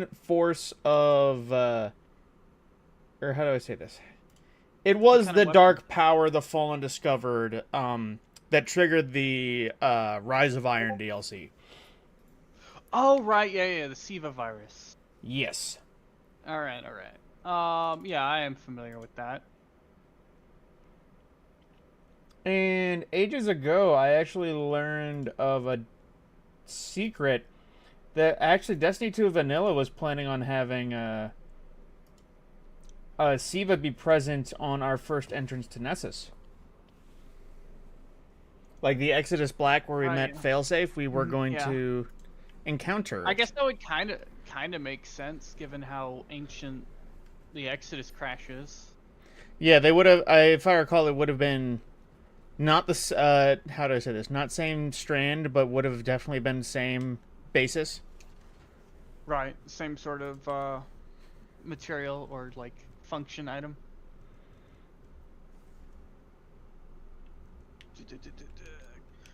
force of, or how do I say this? It What was kind of the weapon? dark power the Fallen discovered, that triggered the Rise of Iron DLC. Oh, right, yeah, the Siva virus. Yes. All right, all right. Yeah, I am familiar with that. And ages ago, I actually learned of a secret that actually Destiny 2 Vanilla was planning on having Siva be present on our first entrance to Nessus. Like the Exodus Black where we met Yeah. Failsafe, we were going Yeah. to encounter I it. guess that would kind of make sense given how ancient the Exodus crash is. Yeah, they would have. If I recall, it would have been not the. How do I say this? Not same strand, but would have definitely been same basis. Right, same sort of material or like function item.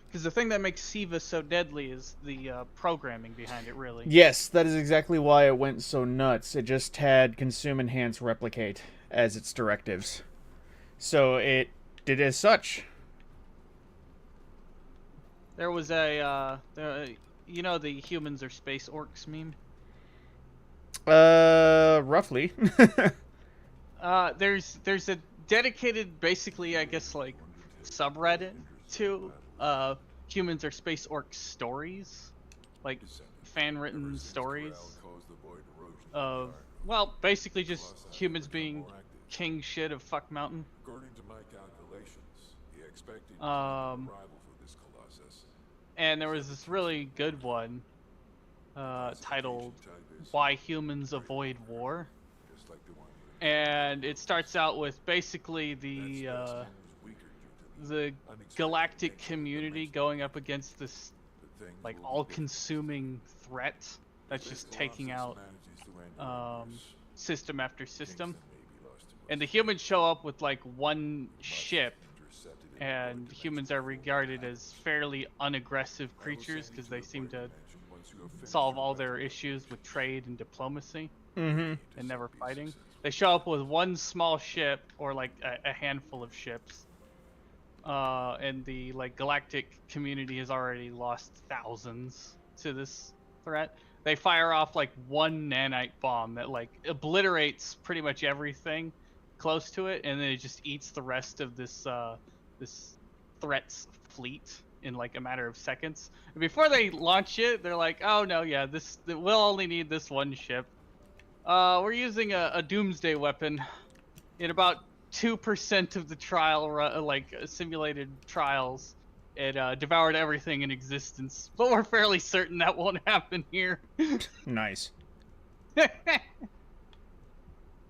Because the thing that makes Siva so deadly is the programming behind it, really. Yes, that is exactly why it went so nuts. It just had consume, enhance, replicate as its directives. So it did as such. There was you know, the humans are space orcs meme. Roughly. There's a dedicated, basically, I guess, like subreddit to humans are space orcs stories, like fan written stories of, well, basically just humans being king shit of fuck mountain. According to my calculations, the expected Um, arrival for this colossus. and there was this really good one titled "Why Humans Avoid War," Just like the one and it starts out with basically the galactic community going up against this like all-consuming threat that's just taking out system after system, and the humans show up with like one ship, and humans are regarded as fairly unaggressive creatures because they seem to solve all their issues with trade and diplomacy Mm-hmm. and never fighting. They show up with one small ship or like a handful of ships, and the like galactic community has already lost thousands to this threat. They fire off like one nanite bomb that like obliterates pretty much everything close to it, and then it just eats the rest of this threat's fleet in like a matter of seconds. And before they launch it, they're like, "Oh no, yeah, we'll only need this one ship. We're using a doomsday weapon in about 2% of the trial, like simulated trials. It devoured everything in existence, but we're fairly certain that won't happen here." Nice.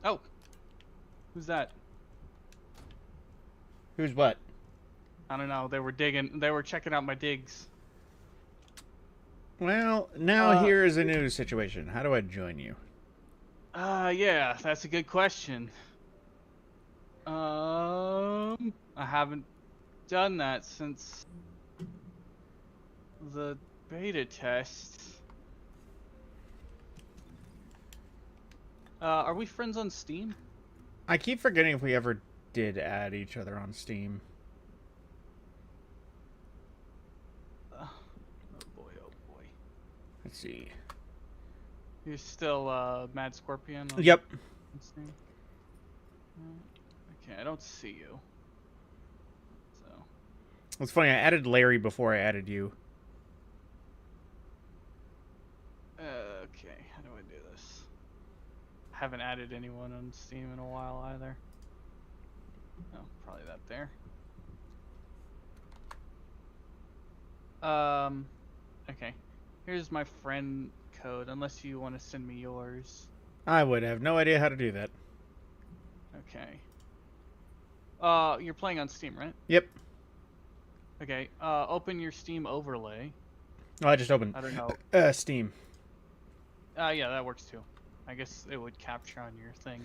Oh, who's that? Who's what? I don't know. They were digging. They were checking out my digs. Well, now here is a new situation. How do I join you? Yeah, that's a good question. I haven't done that since the beta test. Are we friends on Steam? I keep forgetting if we ever did add each other on Steam. Oh boy, oh boy. Let's see. You're still Mad Scorpion on Yep. Steam? Okay, I don't see you. So. It's funny, I added Larry before I added you. Okay, how do I do this? Haven't added anyone on Steam in a while either. Oh, probably that there. Okay. Here's my friend code, unless you want to send me yours. I would have no idea how to do that. Okay. You're playing on Steam, right? Yep. Okay. Open your Steam overlay. Oh, I just opened. I don't know. Steam. Yeah, that works too. I guess it would capture on your thing.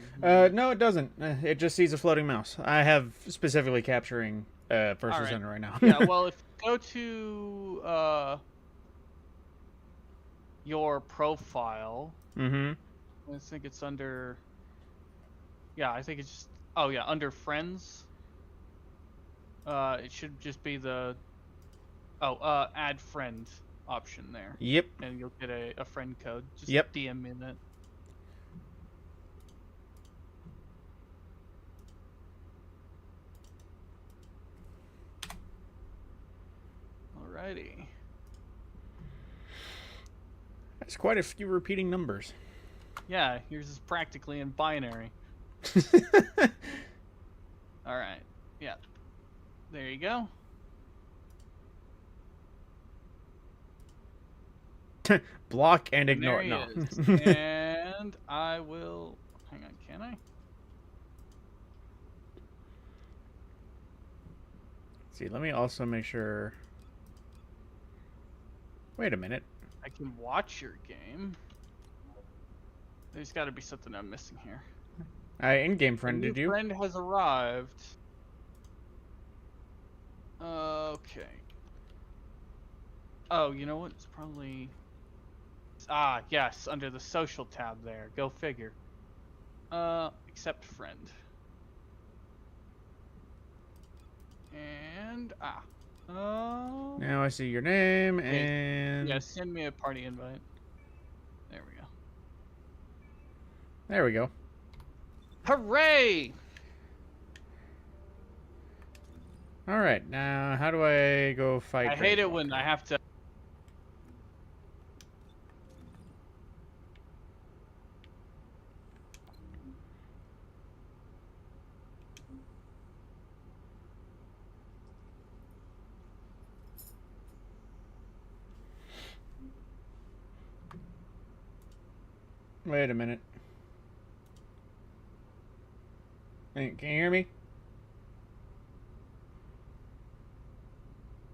No, it doesn't. It just sees a floating mouse. I have specifically capturing first All right. center right now. Yeah, well, if you go to your profile, Mm-hmm. I think it's under. Yeah, I think it's just. Oh yeah, under friends. It should just be the. Oh, add friend option there, Yep. and you'll get a friend code. Just Yep. DM in it. Alrighty. That's quite a few repeating numbers. Yeah, yours is practically in binary. Alright. Yeah. There you go. Block and And there ignore. he No. is. And I will. Hang on, can I? See, let me also make sure. Wait a minute. I can watch your game. There's got to be something I'm missing here. I in-game A friended new you. friend has arrived. Okay. Oh, you know what? It's probably. Ah, yes, under the social tab there. Go figure. Accept friend. And Now I see your name okay. and. Yeah, send me a party invite. There we go. There we go. Hooray! All right, now how do I go fight? I hate it Gravewalker? when I have to. Wait a minute. Hey, can you hear me?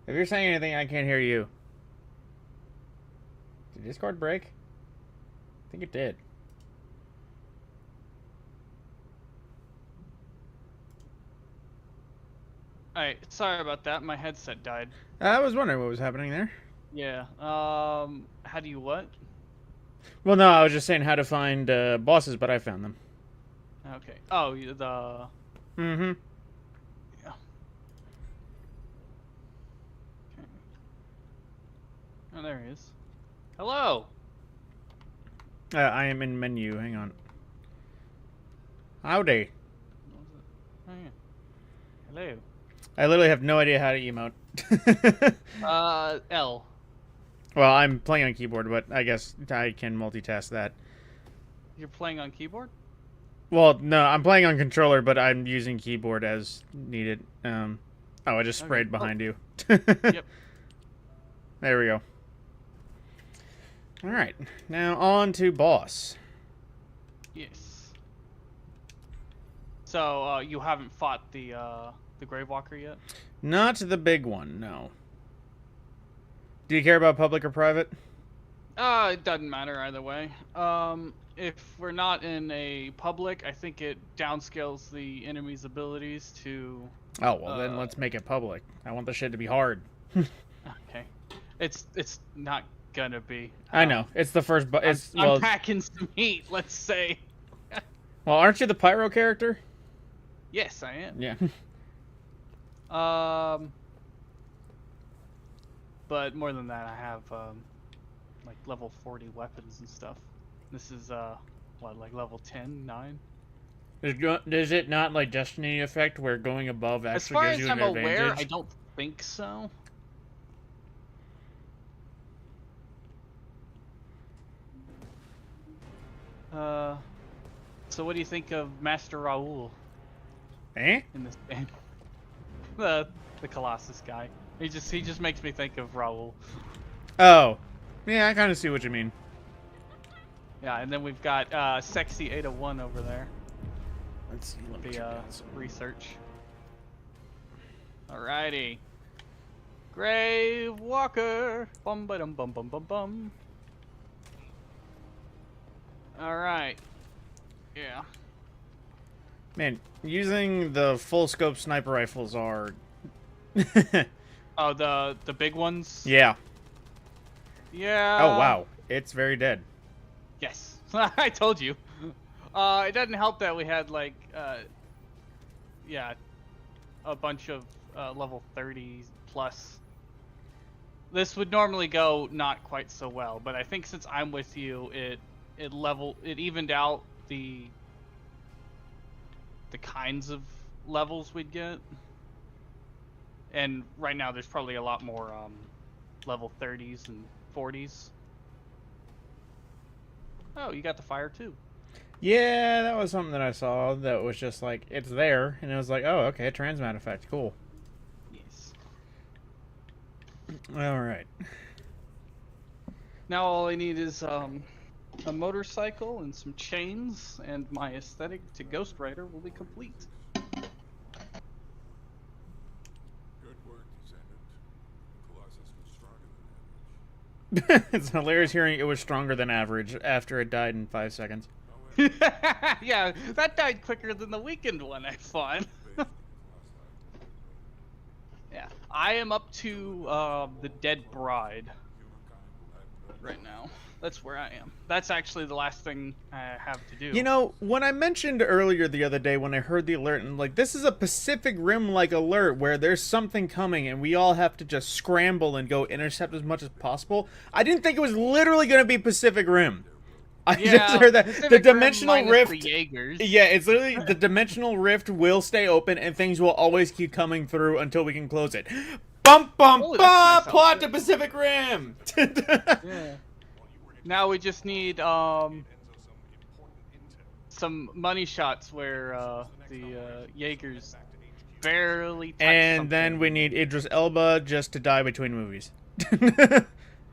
If you're saying anything, I can't hear you. Did Discord break? I think it did. Alright, sorry about that. My headset died. I was wondering what was happening there. Yeah. How do you what? Well, no, I was just saying how to find bosses, but I found them. Okay. Oh, the. Mm-hmm. Yeah. Okay. Oh, there he is. Hello. I am in menu. Hang on. Howdy. What was it? Oh yeah. Hello. I literally have no idea how to emote. L. Well, I'm playing on keyboard, but I guess I can multitask that. You're playing on keyboard? Well, no, I'm playing on controller, but I'm using keyboard as needed. Oh, I just sprayed behind you. Yep. There we go. All right, now on to boss. Yes. So, you haven't fought the Gravewalker yet? Not the big one, no. Do you care about public or private? It doesn't matter either way. If we're not in a public, I think it downscales the enemy's abilities to. Oh, well, then let's make it public. I want the shit to be hard. Okay. It's not gonna be. I know. It's the first it's I'm packing some heat, let's say. Well, aren't you the pyro character? Yes, I am. Yeah. But more than that, I have like level 40 weapons and stuff. This is what, like level 10, 9? Is it not like Destiny effect where going above actually gives you an advantage? As far as I'm aware, I don't think so. So what do you think of Master Raoul Eh? in this game? The Colossus guy. He just makes me think of Raoul. Oh. Yeah, I kind of see what you mean. Yeah, and then we've got Sexy 801 over there. Let's see. Let me check The out some. research. Alrighty. Grave Walker. Bum ba dum bum bum bum bum. Alright. Yeah. Man, using the full scope sniper rifles are. Oh, the big ones? Yeah. Yeah. Oh wow, it's very dead. Yes. I told you. It doesn't help that we had like, yeah, a bunch of level 30 plus. This would normally go not quite so well, but I think since I'm with you, it evened out the kinds of levels we'd get. And right now, there's probably a lot more level 30s and 40s. Oh, you got the fire too. Yeah, that was something that I saw that was just like, it's there, and it was like, oh, okay, transmat effect, cool. Yes. Alright. Now all I need is a motorcycle and some chains, and my aesthetic to Ghost Rider will be complete. Good work, Descendant. Colossus was stronger than average. It's hilarious hearing it was stronger than average after it died in 5 seconds. Yeah, that died quicker than the weekend one I fought. Yeah, I am up to the Dead Bride right now. That's where I am. That's actually the last thing I have to do. You know, when I mentioned earlier the other day when I heard the alert, and like, this is a Pacific Rim-like alert where there's something coming and we all have to just scramble and go intercept as much as possible, I didn't think it was literally going to be Pacific Rim. I just heard that the dimensional rift. The Jaegers. Yeah, it's literally the dimensional rift will stay open and things will always keep coming through until we can close it. Bum bum Holy, bum! that's nice Plot outfit. to Pacific Rim. Yeah. Now we just need some money shots where the Jaegers barely touch And something. then we need Idris Elba just to die between movies.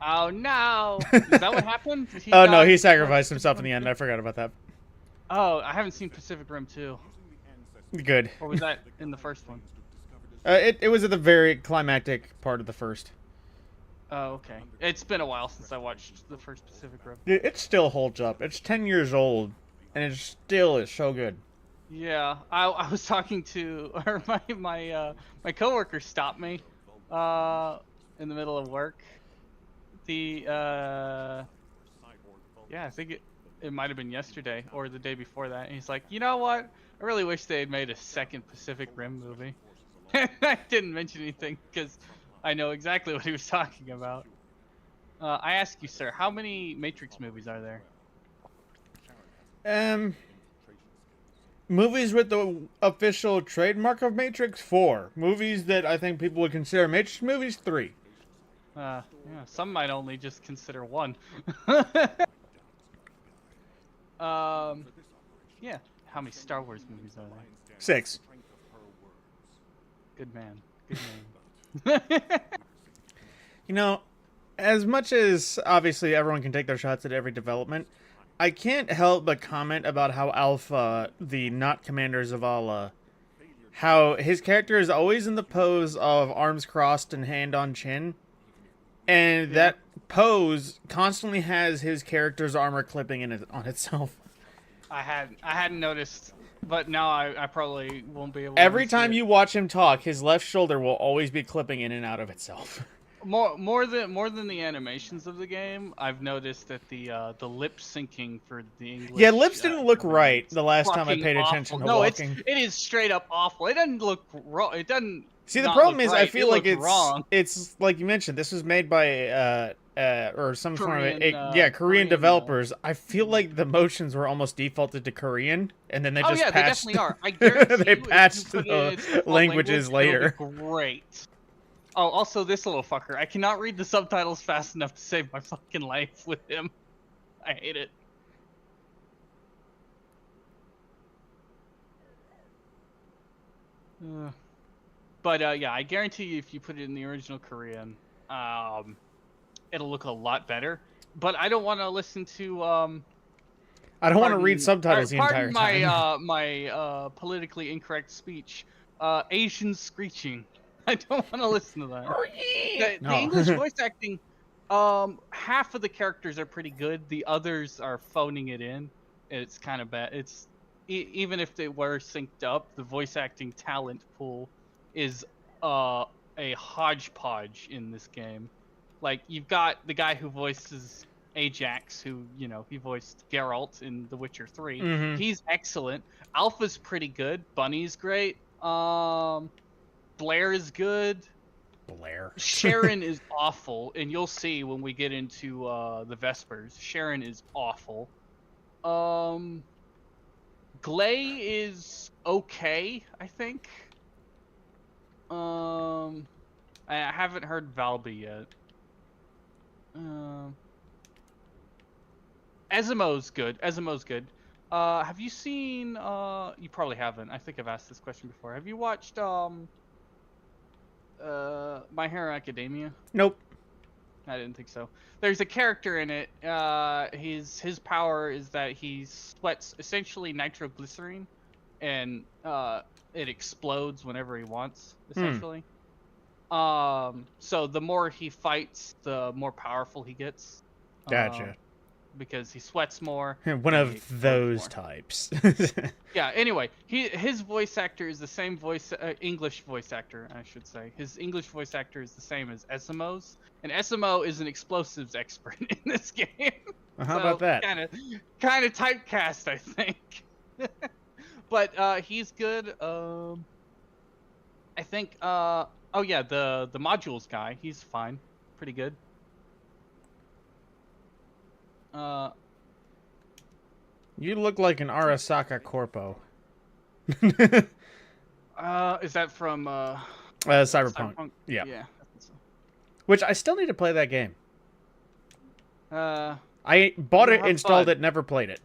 Oh no! Is that what happened? Did he Oh no, die? he sacrificed himself in the end. I forgot about that. Oh, I haven't seen Pacific Rim 2. Good. Or was that in the first one? It was at the very climactic part of the first. Oh, okay. It's been a while since I watched the first Pacific Rim. It still holds up. It's 10 years old, and it still is so good. Yeah, I was talking to, or my coworker stopped me in the middle of work. Yeah, I think it might have been yesterday or the day before that. And he's like, you know what? I really wish they had made a second Pacific Rim movie. I didn't mention anything because I know exactly what he was talking about. I ask you, sir, how many Matrix movies are there? Movies with the official trademark of Matrix, 4. Movies that I think people would consider Matrix movies, 3. Yeah, some might only just consider 1. Yeah. How many Star Wars movies are there? 6. Good man. Good man. You know, as much as obviously everyone can take their shots at every development, I can't help but comment about how Alpha, the not Commander Zavala, how his character is always in the pose of arms crossed and hand on chin. And that pose constantly has his character's armor clipping on itself. I hadn't noticed, but now I probably won't be able. Every to see time it. you watch him talk, his left shoulder will always be clipping in and out of itself. More than the animations of the game, I've noticed that the lip syncing for the English. Yeah, lips didn't look right the last time I fucking paid awful. attention to No, walking. it is straight up awful. It doesn't look wrong. It doesn't. See, the not problem look is, right. I feel It like looks wrong. it's like you mentioned. This was made by or some form of Korean Korean, developers. I feel like the motions were almost defaulted to Korean, and then they Oh just yeah, they patched. definitely are. I guarantee They you, if you patched put the it in its default languages later. it'll be great. Oh, also this little fucker. I cannot read the subtitles fast enough to save my fucking life with him. I hate it. But yeah, I guarantee you, if you put it in the original Korean, it'll look a lot better. But I don't want to listen to. I don't want to read subtitles the entire pardon time. my politically incorrect speech. Asian screeching. I don't want to listen to that. The No. English voice acting, half of the characters are pretty good. The others are phoning it in. It's kind of bad. It's even if they were synced up, the voice acting talent pool is a hodgepodge in this game. Like, you've got the guy who voices Ajax, who he voiced Geralt in The Witcher 3. Mhm. He's excellent. Alpha's pretty good. Bunny's great. Blair is good. Blair. Sharon is awful, and you'll see when we get into the Vespers. Sharon is awful. Glay is okay, I think. I haven't heard Valby yet. Ezimo's good. Ezimo's good. Have you seen? You probably haven't. I think I've asked this question before. Have you watched My Hero Academia? Nope. I didn't think so. There's a character in it. His power is that he sweats essentially nitroglycerine, and it explodes whenever he wants. Essentially. So the more he fights, the more powerful he gets. Gotcha. Because he sweats more. One and he of explodes those more. types. Yeah. Anyway, his voice actor is the same English voice actor, I should say. His English voice actor is the same as Esimo's, and Esimo is an explosives expert in this game. Well, how about that? Kind of typecast, I think. But he's good. I think. Oh yeah, the modules guy. He's fine. Pretty good. You look like an Arasaka Corpo. Is that from Cyberpunk. Yeah. Yeah. I think so. Which I still need to play that game. Uh, I bought You'll it, have installed fun. it, never played it.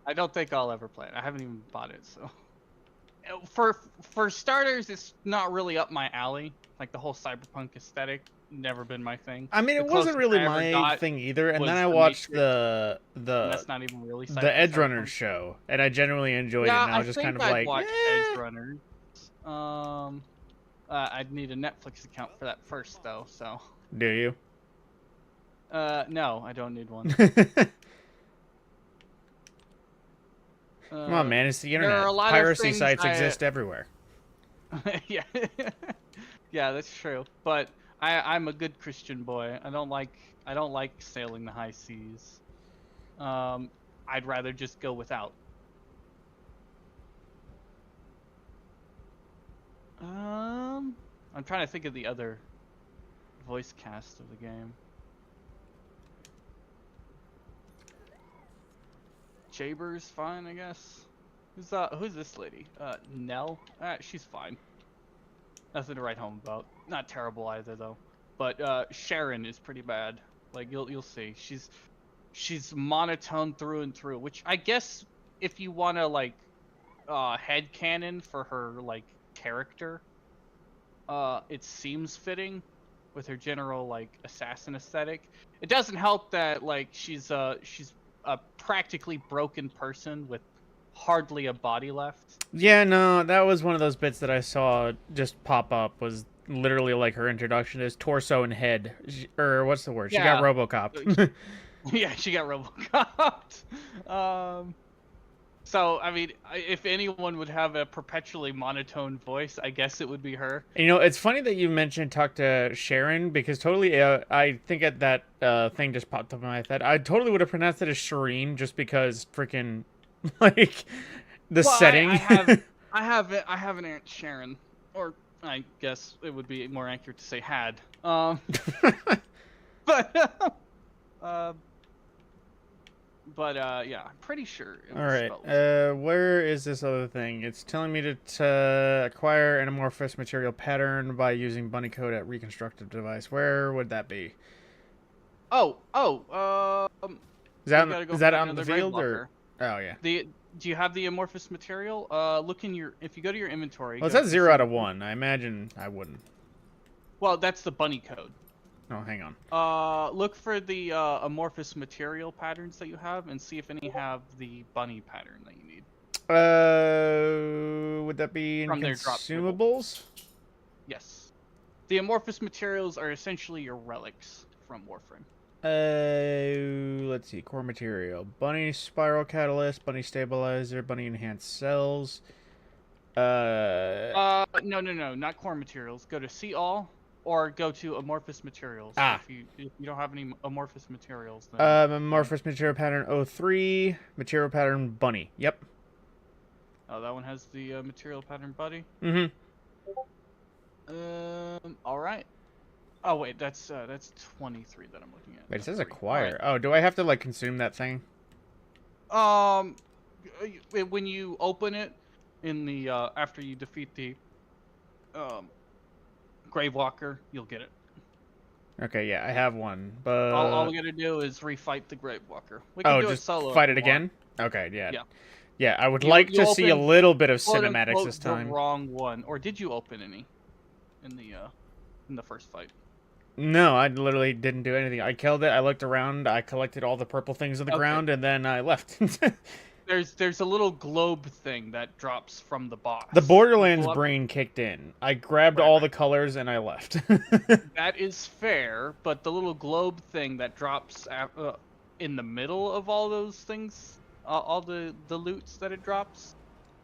I don't think I'll ever play it. I haven't even bought it, so. For starters, it's not really up my alley. Like the whole cyberpunk aesthetic, never been my thing. I mean, The it wasn't closest really I ever my got thing either. And was then I The watched Matrix, and the that's not even really Edge cyberpunk. Runners show, and I genuinely enjoyed it. Yeah, And I was just think kind of I'd like, watch eh. Edge Runners. I'd need a Netflix account for that first, though. So. Do you? No, I don't need one. Come on, man! It's the there are internet. a lot of Piracy things sites I- exist everywhere. Yeah, yeah, that's true. But I'm a good Christian boy. I don't like sailing the high seas. I'd rather just go without. I'm trying to think of the other voice cast of the game. Jaber's fine, I guess. Who's this lady? Nell? She's fine. Nothing to write home about. Not terrible either though. But Sharon is pretty bad. Like you'll see. She's monotone through and through, which I guess if you want to like headcanon for her like character, it seems fitting with her general like assassin aesthetic. It doesn't help that like she's a practically broken person with hardly a body left. Yeah, no, that was one of those bits that I saw just pop up. Was literally like her introduction is torso and head, or what's the word? She got Yeah. RoboCop. Yeah, she got RoboCop. So I mean, if anyone would have a perpetually monotone voice, I guess it would be her. You know, it's funny that you mentioned talk to Sharon because totally, I think at that thing just popped up in my head. I totally would have pronounced it as Shireen just because freaking like the setting. I have an Aunt Sharon, or I guess it would be more accurate to say had. But yeah, I'm pretty sure. It All was right, spelled. where is this other thing? It's telling me to acquire an amorphous material pattern by using bunny code at reconstructive device. Where would that be? Is Is you gotta go that find out in the another grave field or? locker. Oh yeah. Do you have the amorphous material? Look in your. If you go to your inventory. Well, it go to says 0 out of 1. I imagine I wouldn't. Well, that's the bunny code. Oh, hang on. Look for the amorphous material patterns that you have, and see if any have the bunny pattern that you need. Would that be in From their drop consumables? Yes. The amorphous materials are essentially your relics from Warframe. Let's see. Core material: bunny spiral catalyst, bunny stabilizer, bunny enhanced cells. No, not core materials. Go to see all, or go to amorphous materials. Ah. If you don't have any amorphous materials, then Amorphous material pattern 03, material pattern bunny. Yep. oh, that one has the material pattern buddy. Mm-hmm. All right. Oh wait, that's 23 that I'm looking at. Wait, it says 3. acquire. Oh, do I have to like consume that thing? All right. When you open it in the after you defeat the Gravewalker, you'll get it. Okay, yeah, I have one, but All we gotta do is refight the Gravewalker. We can do it just solo. fight if it you want. again. Okay, yeah. Yeah. Yeah, I would You- like you to see a opened, little bit of quote, cinematics unquote, this time. The wrong one, or did you open any in the first fight? No, I literally didn't do anything. I killed it. I looked around. I collected all the purple things on the Okay. ground, and then I left. There's a little globe thing that drops from the boss. The Borderlands Go up- brain kicked in. I grabbed Right, all right. the colors and I left. That is fair, but the little globe thing that drops in the middle of all those things, all the loots that it drops,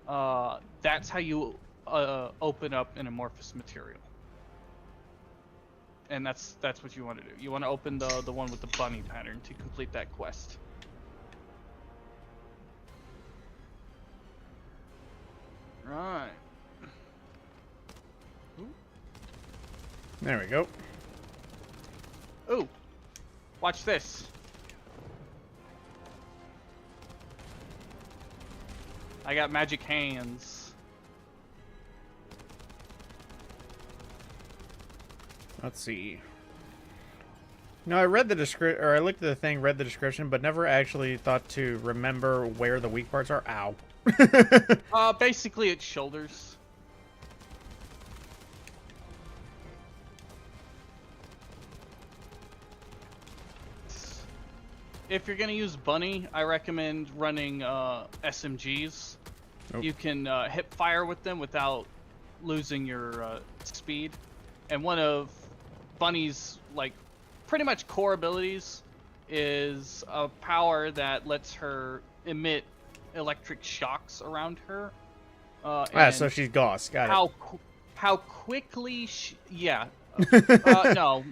that's how you open up an amorphous material. And that's what you want to do. You want to open the one with the bunny pattern to complete that quest. Right. There we go. Ooh, watch this. I got magic hands. Let's see. No, I read the description, or I looked at the thing, read the description, but never actually thought to remember where the weak parts are. Ow. Basically it's shoulders. If you're gonna use bunny, I recommend running SMGs. Oh. You can hip fire with them without losing your speed. And one of Bunny's like pretty much core abilities is a power that lets her emit electric shocks around her. So she's Gauss. Got How quickly yeah. No,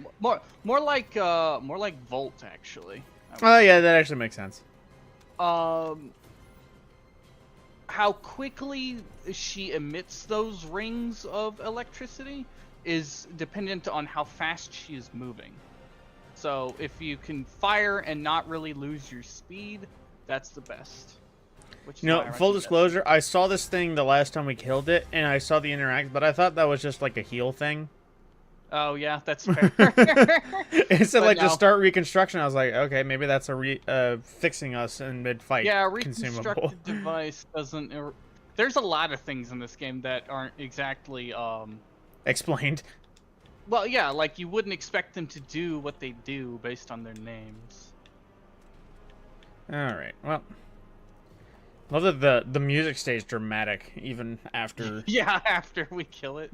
more like Volt actually. Oh yeah, that actually makes sense. How quickly she emits those rings of electricity is dependent on how fast she is moving. So if you can fire and not really lose your speed, that's the best. Which is You why I know, full recommend it. disclosure, I saw this thing the last time we killed it, and I saw the interact, but I thought that was just like a heal thing. Oh yeah, that's fair. It said But like to no. start reconstruction. I was like, okay, maybe that's a fixing us in mid-fight. Yeah, consumable. reconstructed device doesn't. There's a lot of things in this game that aren't exactly Explained. Well, yeah, like you wouldn't expect them to do what they do based on their names. All right. Well, love that the music stays dramatic even after. Yeah, after we kill it.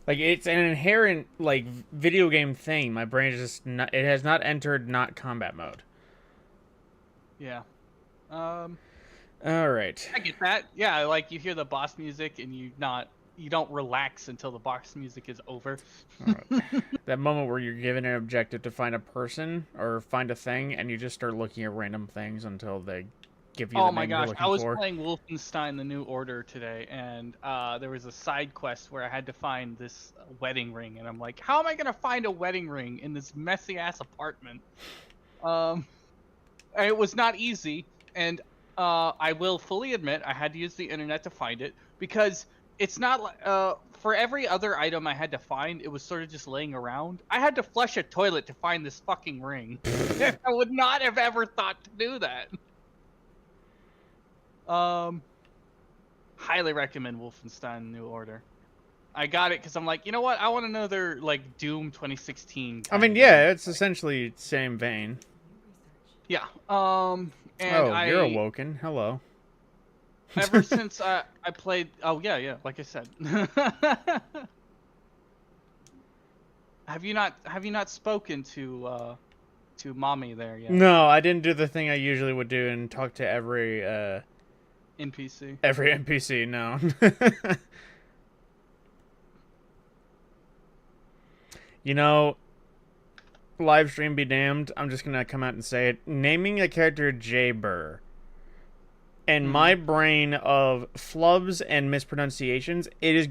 Like it's an inherent like video game thing. My brain is just not. It has not entered not combat mode. Yeah. All right. I get that. Yeah, like you hear the boss music and you don't relax until the boss music is over. All right. That moment where you're given an objective to find a person or find a thing, and you just start looking at random things until they give you the Oh name my you're gosh, looking I was for. playing Wolfenstein: The New Order today, and there was a side quest where I had to find this wedding ring, and I'm like, how am I gonna find a wedding ring in this messy ass apartment? And it was not easy, and I will fully admit I had to use the internet to find it because it's not like for every other item I had to find, it was sort of just laying around. I had to flush a toilet to find this fucking ring. I would not have ever thought to do that. Highly recommend Wolfenstein: New Order. I got it because I'm like, you know what? I want another like Doom 2016. I mean, yeah, it's essentially same vein. Yeah. And You're awoken. Hello. Ever since I played, oh yeah, like I said. Have you not spoken to mommy there yet? No, I didn't do the thing I usually would do and talk to every NPC. NPC. No. You know, live stream be damned. I'm just gonna come out and say it. Naming a character Jay Burr, in my brain of flubs and mispronunciations, it is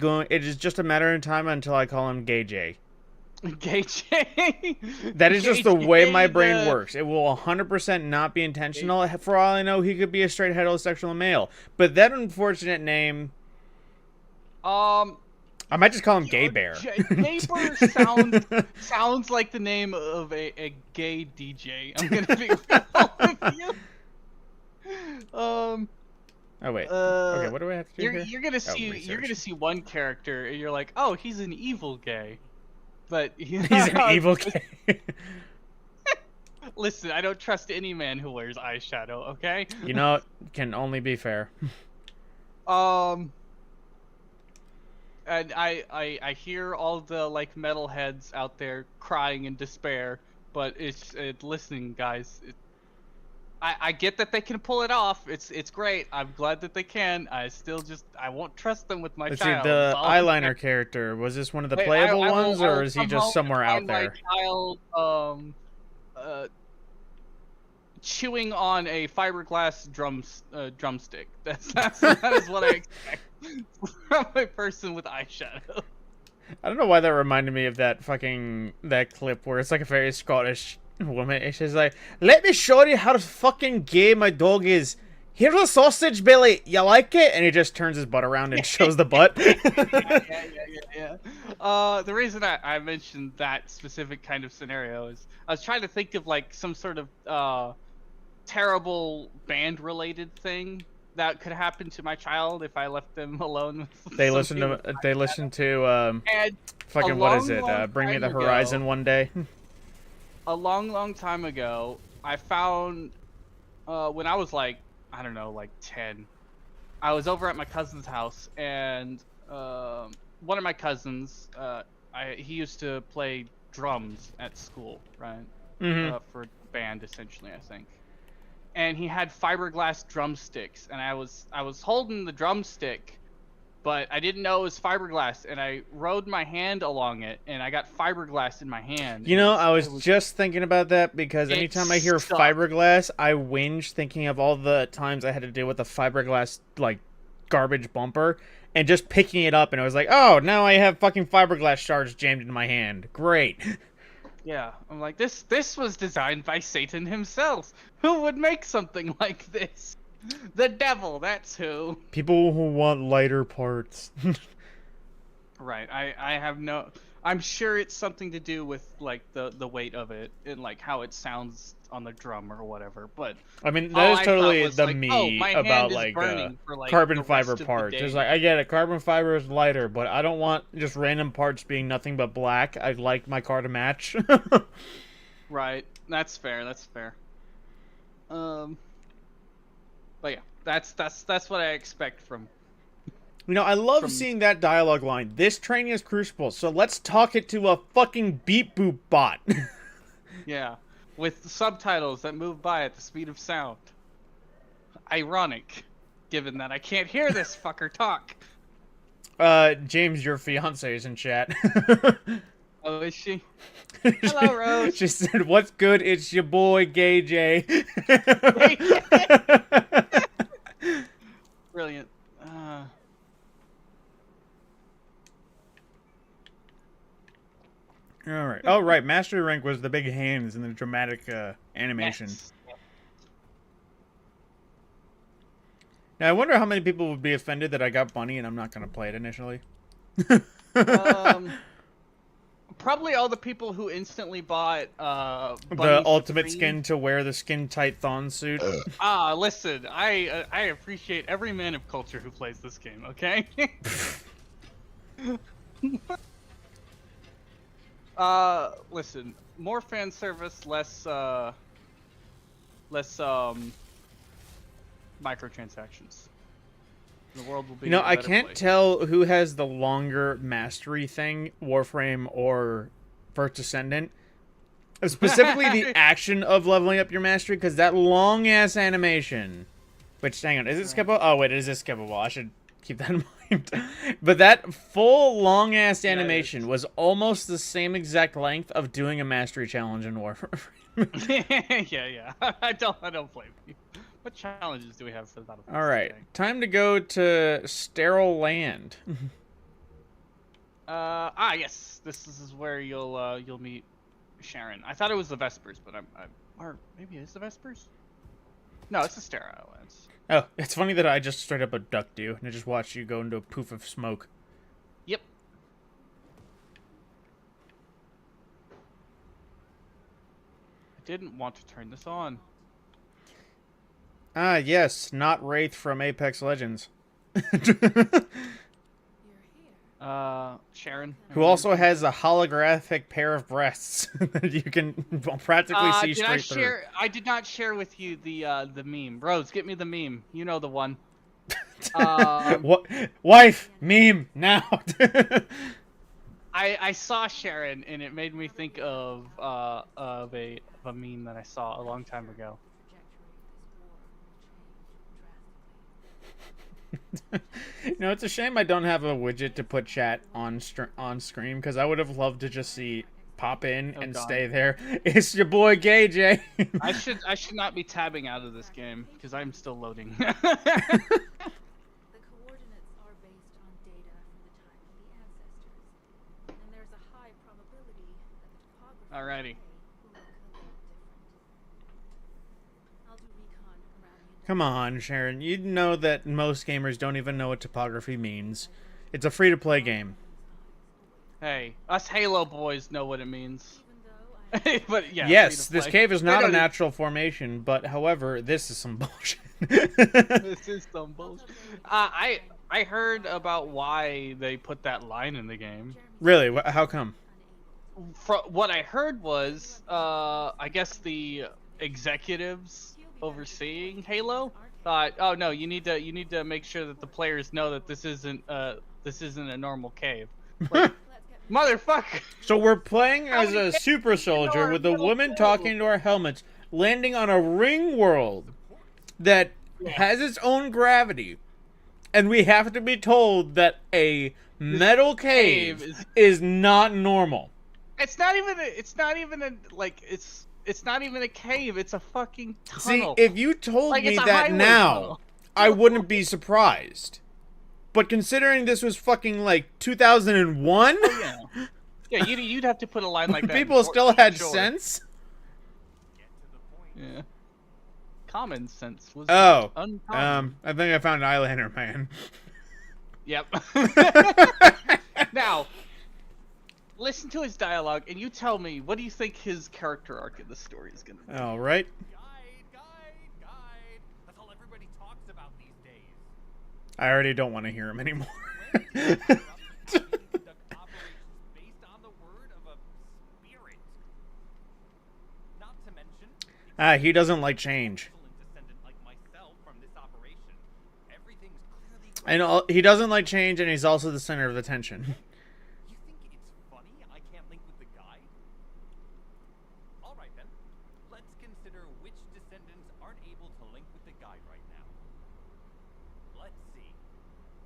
just a matter of time until I call him Gay Jay. Gay Jay. That is Gay just the way my Jay, brain works. It will 100% not be intentional. For all I know, he could be a straight heterosexual male. But that unfortunate name, I might just call him Gay Bear. Gay Bear sounds like the name of a gay DJ. I'm gonna be real with you. Oh wait. Okay, what do I have to do here? You're gonna see one character and you're like, oh, he's an evil gay, but he's an evil gay. Listen, I don't trust any man who wears eyeshadow. Okay. You know, it can only be fair. And I hear all the like metalheads out there crying in despair, but listen, guys. I get that they can pull it off. It's great. I'm glad that they can. I won't trust them with my Let's child. see, the eyeliner character, was this one of the playable ones, or is he just somewhere out there? My child, chewing on a fiberglass drumstick. That is what I expect from a person with eyeshadow. I don't know why that reminded me of that clip where it's like a very Scottish woman. And she's like, "Let me show you how fucking gay my dog is. Here's a sausage, Billy. You like it?" And he just turns his butt around and shows the butt. Yeah. The reason I mentioned that specific kind of scenario is I was trying to think of like some sort of terrible band-related thing that could happen to my child if I left them alone. They listen to fucking what is it? Bring Me the Horizon one day. A long time ago, I found when I was like, I don't know, like 10. I was over at my cousin's house, and one of my cousins, he used to play drums at school, right? For band, essentially, I think. And he had fiberglass drumsticks, and I was holding the drumstick, but I didn't know it was fiberglass, and I rode my hand along it, and I got fiberglass in my hand. You know, I was just thinking about that, because anytime I hear fiberglass, I whinge thinking of all the times I had to deal with a fiberglass, like, garbage bumper, and just picking it up, and I was like, oh, now I have fucking fiberglass shards jammed into my hand. Great. Yeah, I'm like, this was designed by Satan himself. Who would make something like this? The devil, that's who. People who want lighter parts. Right, I have no... I'm sure it's something to do with, like, the weight of it and, like, how it sounds on the drum or whatever, but... I mean, that is totally the like, me about, like, carbon fiber parts. It's like, I get it, carbon fiber is lighter, but I don't want just random parts being nothing but black. I'd like my car to match. Right, that's fair. But yeah, that's what I expect from... You know, I love seeing that dialogue line. This training is crucible, so let's talk it to a fucking beep boop bot. Yeah, with subtitles that move by at the speed of sound. Ironic, given that I can't hear this fucker talk. James, your fiance is in chat. Oh, is she? Hello, Rose. She said, "What's good? It's your boy, Gay Jay." Brilliant. All right. Oh, right. Mastery rank was the big hands in the dramatic animation. Yes. Now, I wonder how many people would be offended that I got Bunny and I'm not going to play it initially. Probably all the people who instantly bought the ultimate skin to wear the skin-tight thon suit. Listen, I appreciate every man of culture who plays this game, okay? Listen, more fan service, less microtransactions. The world will be. You know, I better can't place. tell who has the longer mastery thing, Warframe or First Descendant. Specifically, the action of leveling up your mastery, because that long ass animation. Which, hang on, is it skippable? Oh wait, it is skippable. I should Keep that in mind. But that full long ass Yeah, it animation is. was almost the same exact length of doing a mastery challenge in Warframe. Yeah. I don't blame you. What challenges do we have for the Battlefield? All right, today? time to go to Sterile Land. Yes. This is where you'll meet Sharon. I thought it was the Vespers, but or maybe it's the Vespers. No, it's the Sterile Lands. Oh, it's funny that I just straight up abduct you and I just watched you go into a poof of smoke. Yep. I didn't want to turn this on. Ah, yes, not Wraith from Apex Legends. Sharon. Who also has a holographic pair of breasts that you can practically see Did I straight through. share? I did not share with you the meme. Rose, get me the meme. You know the one. What? Wife, meme, now. I saw Sharon and it made me think of a meme that I saw a long time ago. No, it's a shame I don't have a widget to put chat on screen because I would have loved to just see pop in and God. stay there. It's your boy Gay J. I should not be tabbing out of this game because I'm still loading. The coordinates are based on data from the time of the ancestors, and there's a high probability that the topography Alrighty. will look a little different. I'll do recon around the Come on, Sharon. You know that most gamers don't even know what topography means. It's a free-to-play game. Hey, us Halo boys know what it means. even though I But yeah. Yes, free to this play. cave is not No, a no, natural formation, but however, this is some bullshit. This is some bullshit. I heard about why they put that line in the game. Really? How come? What I heard was, I guess the executives overseeing Halo thought, oh no, you need to make sure that the players know that this isn't a normal cave. Like, motherfucker. So we're playing How as many a caves super our soldier with a middle woman school? talking to our helmets, landing on a ring world that has its own gravity, and we have to be told that a metal cave cave is not normal. It's not even a cave. It's a fucking tunnel. See, if you told Like, me it's a that highway now, tunnel. I wouldn't be surprised. But considering this was fucking like 2001, Yeah, you'd have to put a line like that. in people still Fortnite, had sure. sense. Yeah. Common sense was Oh, uncommon. I think I found Eyeliner Man. Yep. Now, listen to his dialogue, and you tell me, what do you think his character arc in the story is gonna be? All right. Guide. That's all everybody talks about these days. I already don't want to hear him anymore. Conduct operations based on the word of a spirit. Not to mention, He doesn't like change. excellent descendant like myself from this operation. Everything's clearly And he doesn't like change, and he's also the center of attention. You think it's funny I can't link with the guide? Alright then. Let's consider which descendants aren't able to link with the guide right now. Let's see.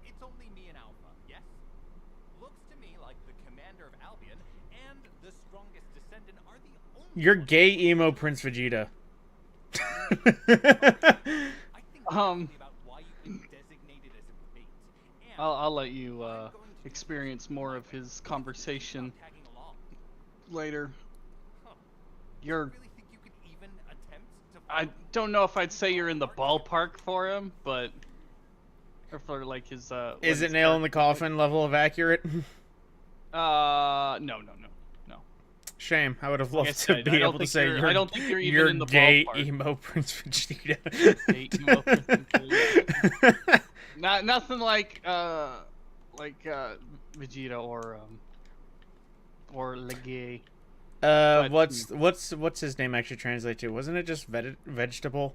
It's only me and Alpha, yes? Looks to me like the commander of Albion and the strongest descendant are the only You're ones gay emo Prince Vegeta. I think about why you've been designated as a bait. And I'll let you experience more of his conversation tagging along. later. Huh. You're. Really think you could even attempt to I don't know if I'd say you're in the ballpark for him, but or for like his. Is it nail in the coffin level of accurate? No. Shame. I would have Like I loved to said, be I don't able to think say I don't think you're even you're in the gay ballpark. emo Prince Vegeta. Gay emo Vegeta. Nothing like Vegeta or Legay. But- what's his name actually translate to? Wasn't it just vegetable?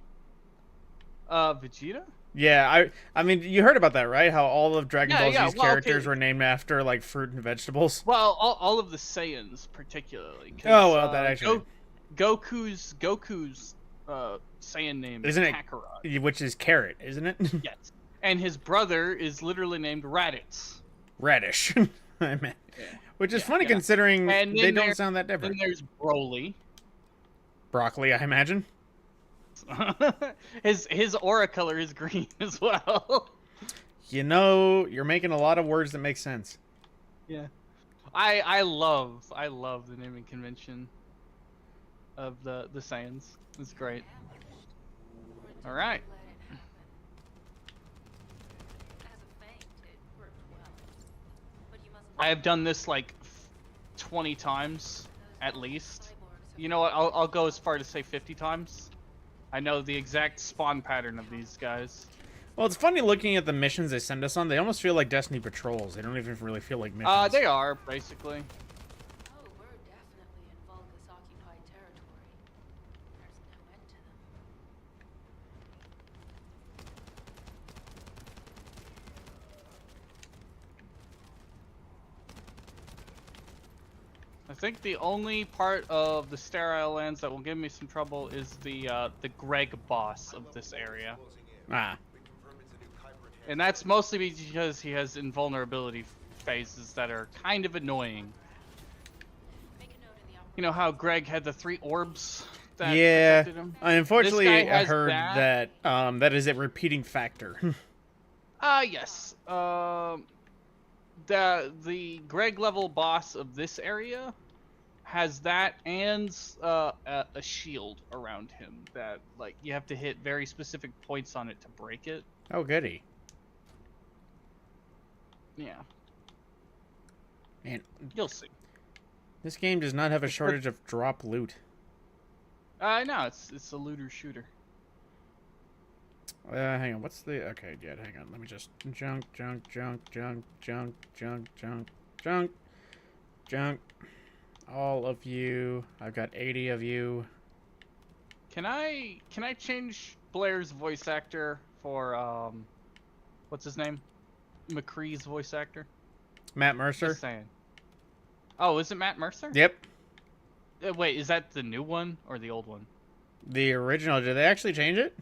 Vegeta? Yeah, I mean, you heard about that, right? How all of Dragon Ball Z's well, characters okay. were named after like fruit and vegetables. Well, all of the Saiyans particularly. 'Cause, Oh, well, that actually- Goku's Saiyan name Isn't is it- Kakarot. Which is carrot, isn't it? Yes. And his brother is literally named Raditz. Radish. I mean, which is funny yeah. considering And they then don't sound that different. Then there's Broly. Broccoli, I imagine. his aura color is green as well. You know, you're making a lot of words that make sense. Yeah. I love the naming convention of the Saiyans. It's great. All right. I have done this like 20 times at least. You know what? I'll go as far to say 50 times. I know the exact spawn pattern of these guys. Well, it's funny looking at the missions they send us on. They almost feel like Destiny patrols. They don't even really feel like missions. They are basically. Oh, we're definitely in Vulgus occupied territory. There's no end to them. I think the only part of the Sterile Lands that will give me some trouble is the Greg boss of this area. Ah. And that's mostly because he has invulnerability phases that are kind of annoying. You know how Greg had the 3 orbs that Yeah. protected him? Unfortunately, This guy I has heard that. that is a repeating factor. Yes. The Greg level boss of this area has that and a shield around him that like you have to hit very specific points on it to break it. Oh, goody. Yeah. Man, You'll see. this game does not have a shortage of drop loot. No, it's a looter shooter. Hang on, what's the... Okay, yeah, hang on. Let me just... Junk. All of you. I've got 80 of you. Can I change Blair's voice actor for what's his name? McCree's voice actor? Matt Mercer? Just saying. Oh, is it Matt Mercer? Yep. Wait, is that the new one or the old one? The original. Did they actually change it?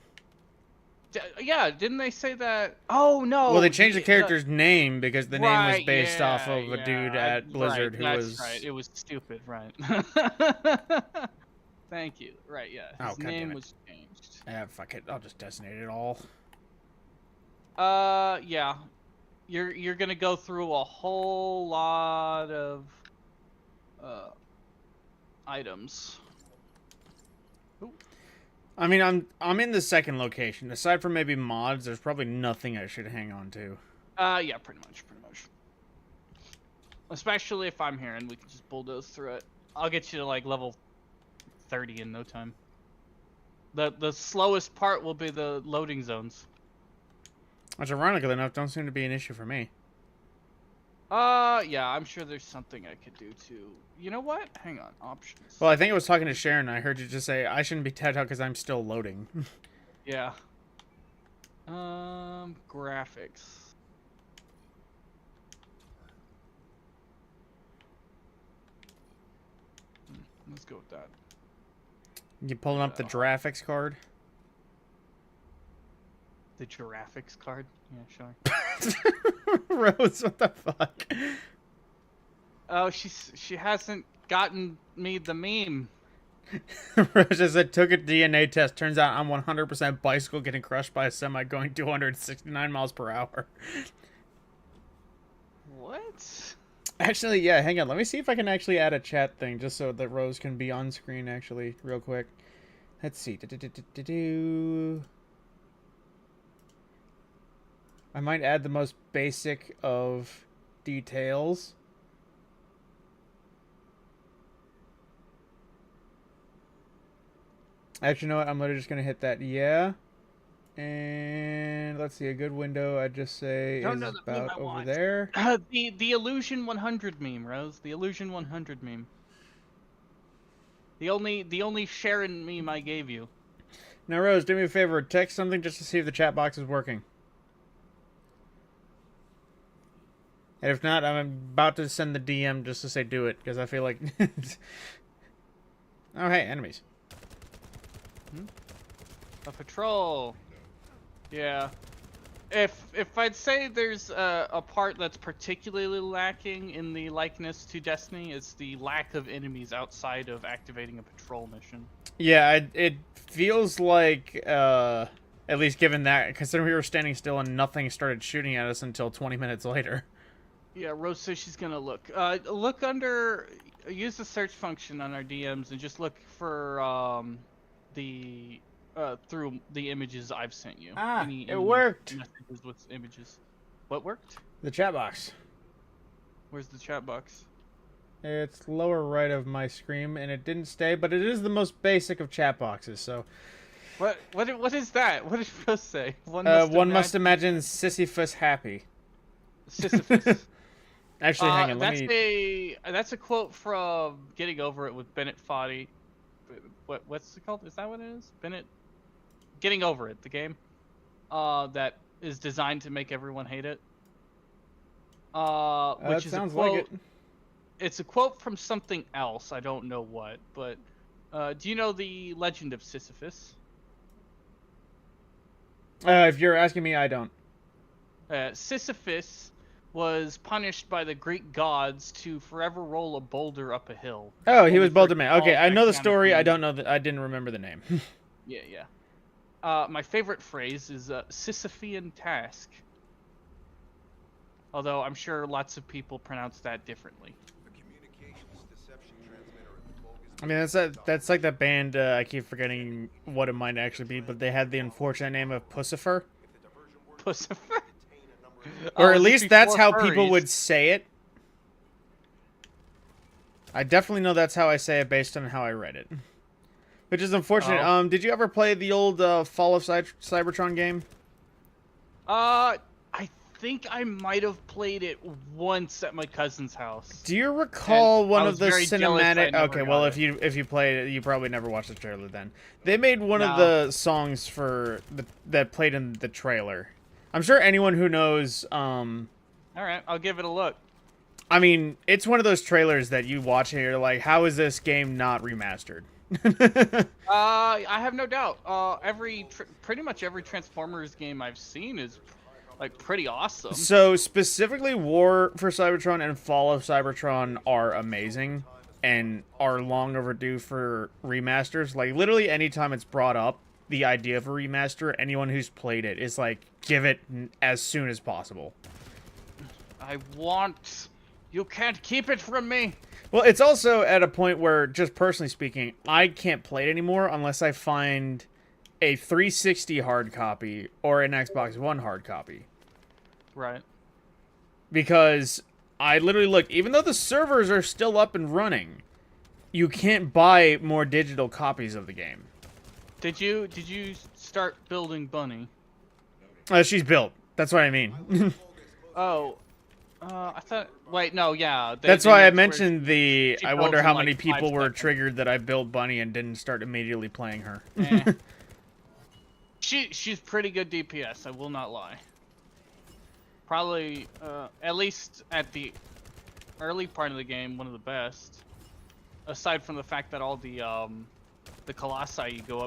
Yeah, didn't they say that? Oh no. Well, they changed the character's name because the name was Right, based off of a yeah, dude at Blizzard right, who that's was... right. It was stupid, right? Thank you. Right, yeah. Oh, His God damn name it. was changed. Ah, fuck it. I'll just designate it all. Yeah. You're gonna go through a whole lot of items. I mean, I'm in the second location. Aside from maybe mods, there's probably nothing I should hang on to. Yeah, pretty much. Especially if I'm here and we can just bulldoze through it. I'll get you to like level 30 in no time. The slowest part will be the loading zones. Which, ironically enough, don't seem to be an issue for me. Yeah, I'm sure there's something I could do too. You know what? Hang on, options. Well, I think I was talking to Sharon, and I heard you just say, I shouldn't be tapped out because I'm still loading. Yeah. Graphics. Let's go with that. You pulling up the graphics card? The graphics card? Yeah, sure. Rose, what the fuck? Oh, she hasn't gotten me the meme. Rose just said, took a DNA test. Turns out I'm 100% bicycle getting crushed by a semi going 269 miles per hour. What? Actually, yeah, hang on. Let me see if I can actually add a chat thing just so that Rose can be on screen, actually, real quick. Let's see. I might add the most basic of details. Actually, you know what? I'm literally just going to hit that yeah. And let's see, a good window, I'd just say, Don't is know the meme about I over want. there. The Illusion 100 meme, Rose. The Illusion 100 meme. The only Sharon meme I gave you. Now, Rose, do me a favor. Text something just to see if the chat box is working. And if not, I'm about to send the DM just to say do it, because I feel like... Oh, hey, enemies. A patrol. Yeah. if I'd say there's a part that's particularly lacking in the likeness to Destiny, it's the lack of enemies outside of activating a patrol mission. Yeah, it feels like, at least given that, considering we were standing still and nothing started shooting at us until 20 minutes later. Yeah, Rose says she's gonna look. Look under. Use the search function on our DMs and just look for the through the images I've sent you. Ah, Any it worked. Messages with images. What worked? The chat box. Where's the chat box? It's lower right of my screen, and it didn't stay, but it is the most basic of chat boxes, so... What is that? What did Rose say? One must imagine Sisyphus happy. Sisyphus. Actually, hang on, let me... That's a quote from Getting Over It with Bennett Foddy. What's it called? Is that what it is? Bennett... Getting Over It, the game. That is designed to make everyone hate it. Which is sounds a quote... like it. It's a quote from something else. I don't know what, but... do you know the legend of Sisyphus? If you're asking me, I don't. Sisyphus was punished by the Greek gods to forever roll a boulder up a hill. Oh, he Only was for Boulder Man. Okay, all I know the that kind of story. I thing. don't know that. I didn't remember the name. Yeah. My favorite phrase is Sisyphean task. Although I'm sure lots of people pronounce that differently. The communications deception transmitter at the bogus I mean, that's like that band. I keep forgetting what it might actually be, but they had the unfortunate name of Pussifer, Pussifer? or Oh, at this least that's before how people furries. would say it. I definitely know that's how I say it based on how I read it, which is unfortunate. Oh. Did you ever play the old Fall of Cybertron game? I think I might have played it once at my cousin's house. Do you recall And one I of was the very jealous I cinematic? never Okay, got well, it. if you played it, you probably never watched the trailer. Then they made one of No. the songs for that played in the trailer. I'm sure anyone who knows. All right, I'll give it a look. I mean, it's one of those trailers that you watch and you're like, how is this game not remastered? I have no doubt. Pretty much every Transformers game I've seen is like pretty awesome. So specifically, War for Cybertron and Fall of Cybertron are amazing and are long overdue for remasters. Like literally, anytime it's brought up, the idea of a remaster, anyone who's played it is like, give it as soon as possible. I want. You can't keep it from me. Well, it's also at a point where, just personally speaking, I can't play it anymore unless I find a 360 hard copy or an Xbox One hard copy. Right. Because I literally look, even though the servers are still up and running, you can't buy more digital copies of the game. Did you start building Bunny? She's built. That's what I mean. Oh. I thought. Wait, no, yeah. That's they why I made mentioned the. she I builds wonder in, how like, many 5 people were seconds. triggered that I built Bunny and didn't start immediately playing her. Eh. She's pretty good DPS. I will not lie. Probably, at least at the early part of the game, one of the best. Aside from the fact that all the Colossi you go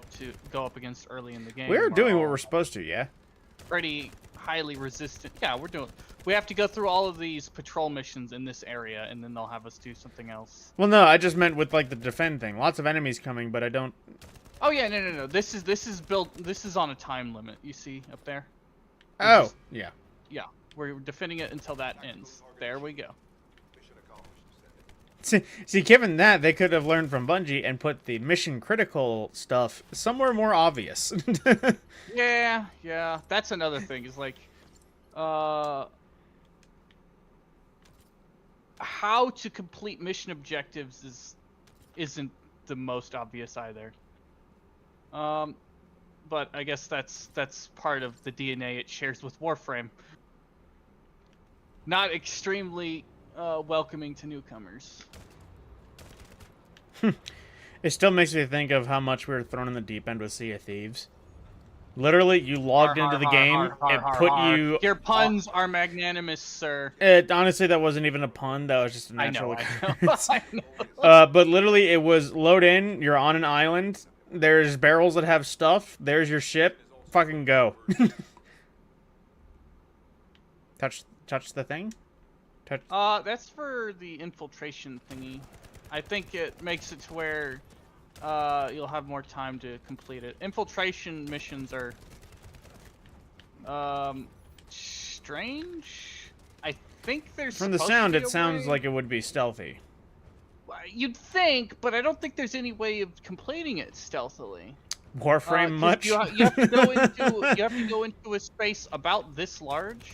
up against early in the game. We're are doing what all we're supposed to, yeah. pretty highly resistant. Yeah, we're doing. We have to go through all of these patrol missions in this area, and then they'll have us do something else. Well, no, I just meant with like the defend thing. Lots of enemies coming, but I don't. Oh yeah, no. This is built. This is on a time limit. You see up there? Oh, yeah. Yeah, we're defending it until that ends. There we go. mission accomplished, Descendant. See, given that, they could have learned from Bungie and put the mission critical stuff somewhere more obvious. Yeah. That's another thing. Is like, how to complete mission objectives isn't the most obvious either. But I guess that's part of the DNA it shares with Warframe. Not extremely welcoming to newcomers. It still makes me think of how much we were thrown in the deep end with Sea of Thieves. Literally, you logged into the game, it put you... Your puns are magnanimous, sir. Honestly, that wasn't even a pun, that was just a I natural know. occurrence. I know. But literally, it was load in, you're on an island, there's barrels that have stuff, there's your ship, fucking go. Touch the thing? Touch. That's for the infiltration thingy. I think it makes it to where you'll have more time to complete it. Infiltration missions are strange. I think there's From the sound, it sounds like it would be stealthy. you'd think, but I don't think there's any way of completing it stealthily. Warframe 'Cause much? You have to go into you have to go into a space about this large,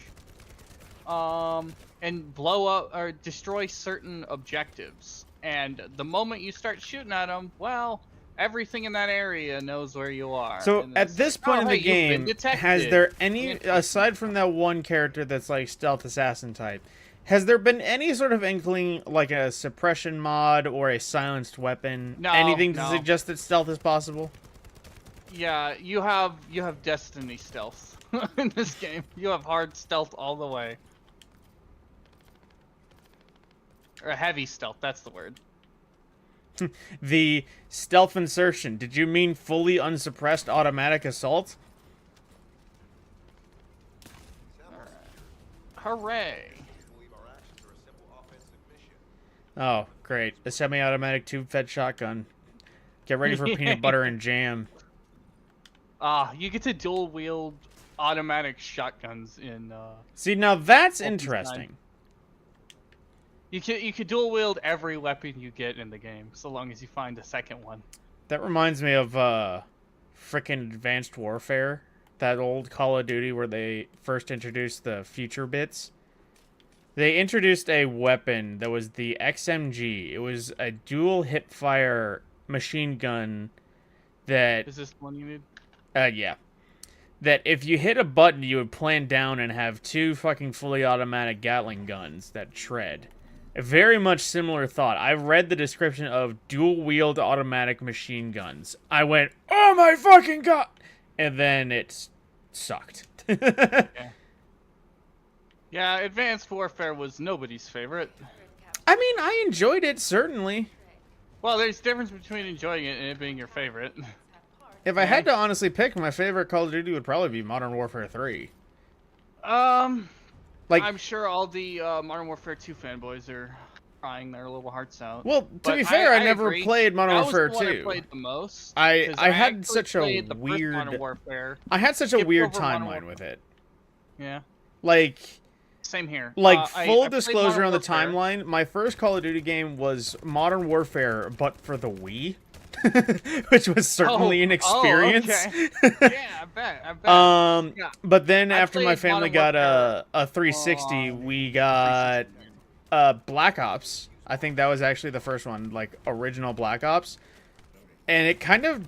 and blow up or destroy certain objectives. And the moment you start shooting at them, well, everything in that area knows where you are. So And at it's this like, point "Oh, in hey, the you've been game, detected." has there any, aside from that one character that's like stealth assassin type, has there been any sort of inkling, like a suppression mod or a silenced weapon, No, anything to no. suggest that stealth is possible? Yeah, you have Destiny stealth in this game. You have hard stealth all the way. Or heavy stealth, that's the word. The stealth insertion, did you mean fully unsuppressed automatic assault? Hooray. believe our actions are a simple offensive mission. Oh, great. A semi-automatic tube-fed shotgun. Get ready for peanut butter and jam. You get to dual wield automatic shotguns in See, now that's Wolfenstein. interesting. you can dual wield every weapon you get in the game, so long as you find a second one. That reminds me of frickin' Advanced Warfare, that old Call of Duty where they first introduced the future bits. They introduced a weapon that was the XMG. It was a dual hip-fire machine gun that, Is this the one you need? yeah. That if you hit a button, you would plan down and have two fucking fully automatic Gatling guns that shred. A very much similar thought. I read the description of dual-wield automatic machine guns. I went, oh my fucking god! And then it sucked. Yeah, Advanced Warfare was nobody's favorite. I mean, I enjoyed it, certainly. Well, there's a difference between enjoying it and it being your favorite. If I had to honestly pick, my favorite Call of Duty would probably be Modern Warfare 3. Like, I'm sure all the Modern Warfare 2 fanboys are crying their little hearts out. well, to But be fair, I never agree. played Modern That was Warfare the one 2. I played the most. I 'cause had actually such a played the first weird- Modern Warfare. I had such a Skipped weird over Modern timeline Warfare. with it. Yeah, Like, same here. full I played disclosure Modern on the Warfare. timeline, my first Call of Duty game was Modern Warfare, but for the Wii, which was certainly an experience. Okay. Yeah, I bet. Yeah. But then I after my played family Modern got a 360, Warfare. we got Black Ops. I think that was actually the first one, like original Black Ops, and it kind of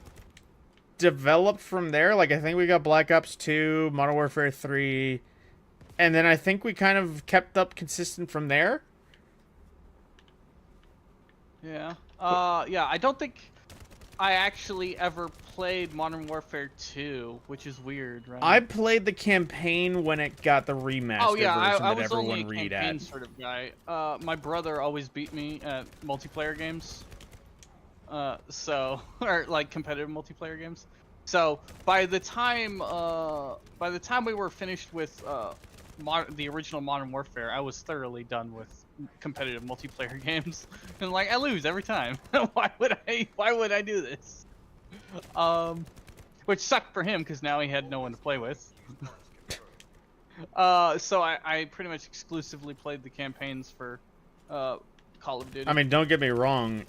developed from there. Like, I think we got Black Ops 2, Modern Warfare 3, and then I think we kind of kept up consistent from there. Yeah. Yeah, I don't think I actually ever played Modern Warfare 2, which is weird, right? I played the campaign when it got the remaster Oh yeah, version I that was only everyone a read campaign at. sort of guy. My brother always beat me at multiplayer games. Or like competitive multiplayer games. So by the time we were finished with the original Modern Warfare, I was thoroughly done with competitive multiplayer games. And like, I lose every time. Why would I do this? Which sucked for him because now he had no one to play with. So I pretty much exclusively played the campaigns for Call of Duty. I mean, don't get me wrong.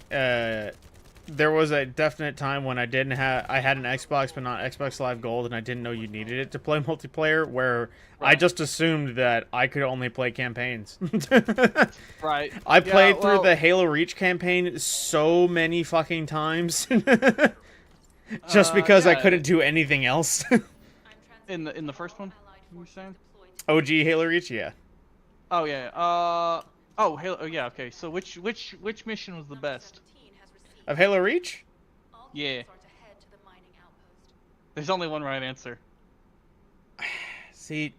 There was a definite time when I had an Xbox, but not Xbox Live Gold, and I didn't know you needed it to play multiplayer, where I Right. just assumed that I could only play campaigns. Right. I played Yeah, through well, the Halo Reach campaign so many fucking times. Just because I yeah. couldn't do anything else. in the first one, you were saying? OG Halo Reach, yeah. Oh yeah. Oh Halo. Oh yeah. Okay. So which mission was the best? Of Halo Reach? Yeah. There's only one right answer. See,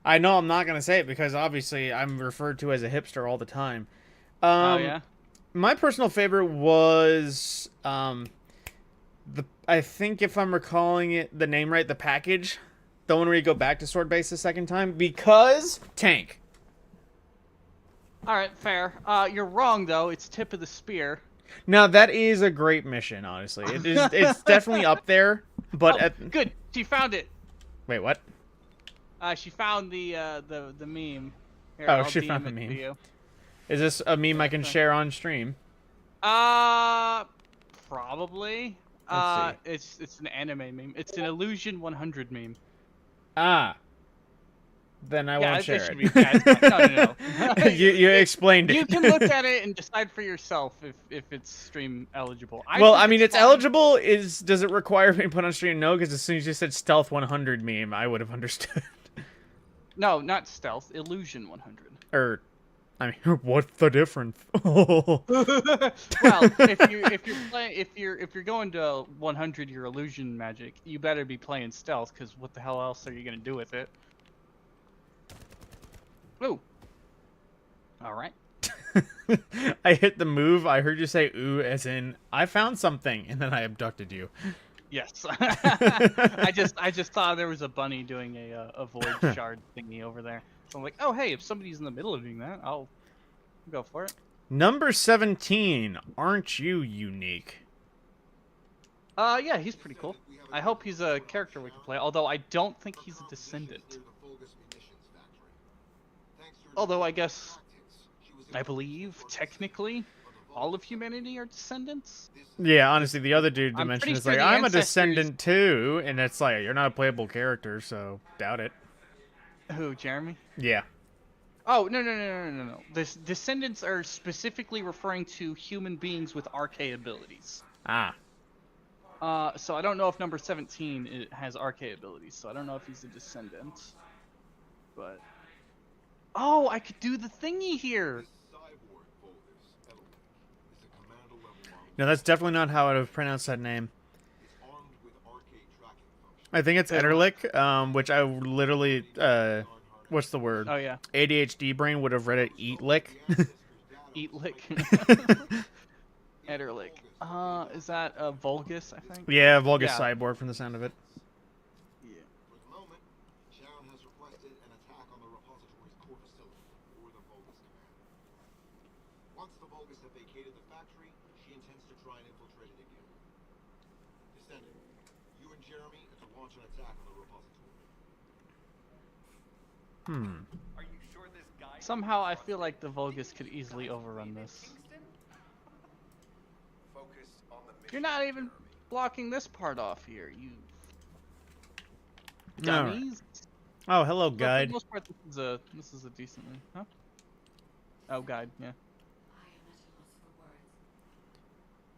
I know I'm not gonna say it because obviously I'm referred to as a hipster all the time. Oh yeah. My personal favorite was I think if I'm recalling the name right, the package. The one where you go back to sword base the second time because tank. All right, fair. You're wrong though. It's tip of the spear. Now that is a great mission, honestly. It is. It's definitely up there. But Oh, good. She found it. wait, what? She found the meme. Here, Oh, I'll she DM found the it to meme. you. Is this a meme I can share on stream? Probably. Let's It's an anime meme. It's an Illusion 100 meme. Ah. Then I won't share should it. be. Yeah, it's fine. No. you explained it. You can look at it and decide for yourself if it's stream eligible. Well, think I mean, it's fine. eligible. Does it require being put on stream? No, because as soon as you said stealth 100 meme, I would have understood. No, not stealth. Illusion 100. Or, I mean, what's the difference? Well, if you're going to 100 your illusion magic, you better be playing stealth, because what the hell else are you gonna do with it? Ooh. All right. I hit the move. I heard you say "ooh" as in I found something, and then I abducted you. Yes. I just thought there was a bunny doing a void shard thingy over there. So I'm like, oh hey, if somebody's in the middle of doing that, I'll go for it. Number 17. Aren't you unique? Yeah, he's pretty cool. I hope he's a character we can play, although I don't think he's a descendant. Although I guess, I believe, technically, all of humanity are descendants. Yeah, honestly, the other dude I'm mentioned pretty is sure like, the I'm a ancestors- descendant too, and it's like, you're not a playable character, so doubt it. Who, Jeremy? Yeah. Oh, no. The descendants are specifically referring to human beings with arcade abilities. Ah. So I don't know if number 17 has arcade abilities, so I don't know if he's a descendant. But... Oh, I could do the thingy here! No, that's definitely not how I would have pronounced that name. I think it's Ederlich, which I literally, what's the word? Oh, yeah. ADHD brain would have read it eat lick. Eat lick. Ederlich. Is that Vulgus, I think? Yeah, Vulgus Yeah. cyborg from the sound of it. Yeah. For the moment, Sharon has requested an attack on the repository's core facility, or the Vulgus command. Once the Vulgus have vacated the factory, she intends to try and infiltrate it again. Descendant, you and Jeremy are to launch an attack on the repository. Are you sure this guy? Somehow I feel like the Vulgus could easily overrun this. Focus on the mission. You're not even blocking this part off here, you Alright. dummies. Oh, hello, Well, for guide. the most part, this is a decently, huh? Oh, guide, yeah. I am at a loss for words.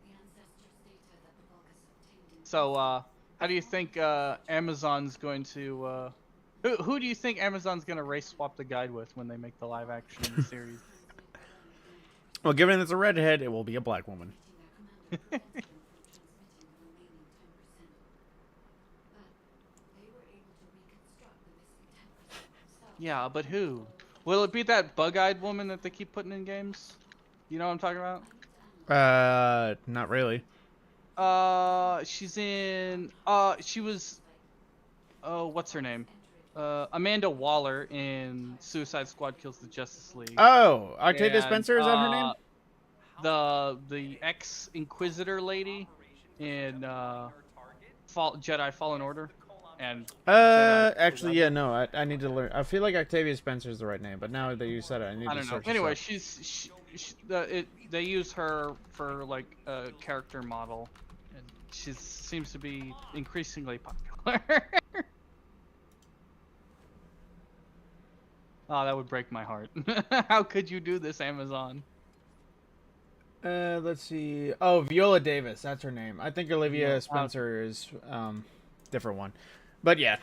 The ancestors data that the Vulgus obtained in So, how do you think Amazon's going to? Who do you think Amazon's gonna race swap the guide with when they make the live action series? Well, given it's a redhead, it will be a black woman. their commander transmitting the remaining 10%. But they were able to reconstruct the missing 10% themselves. Yeah, but who? Will it be that bug-eyed woman that they keep putting in games? You know what I'm talking about? Not really. She's in. She was. Oh, what's her name? Amanda Waller in Suicide Squad Kills the Justice League. Oh, Octavia And, Spencer, is that her name? The ex-Inquisitor lady in Jedi Fallen Order, and Jedi- Actually, yeah, no, I need to learn. I feel like Octavia Spencer is the right name, but now that you said it, I need I to don't know. search this Anyway, up. they use her for like a character model, and she seems to be increasingly popular. Oh, that would break my heart. How could you do this, Amazon? Let's see. Oh, Viola Davis, that's her name. I think Olivia Yeah. Spencer is different one, but yeah,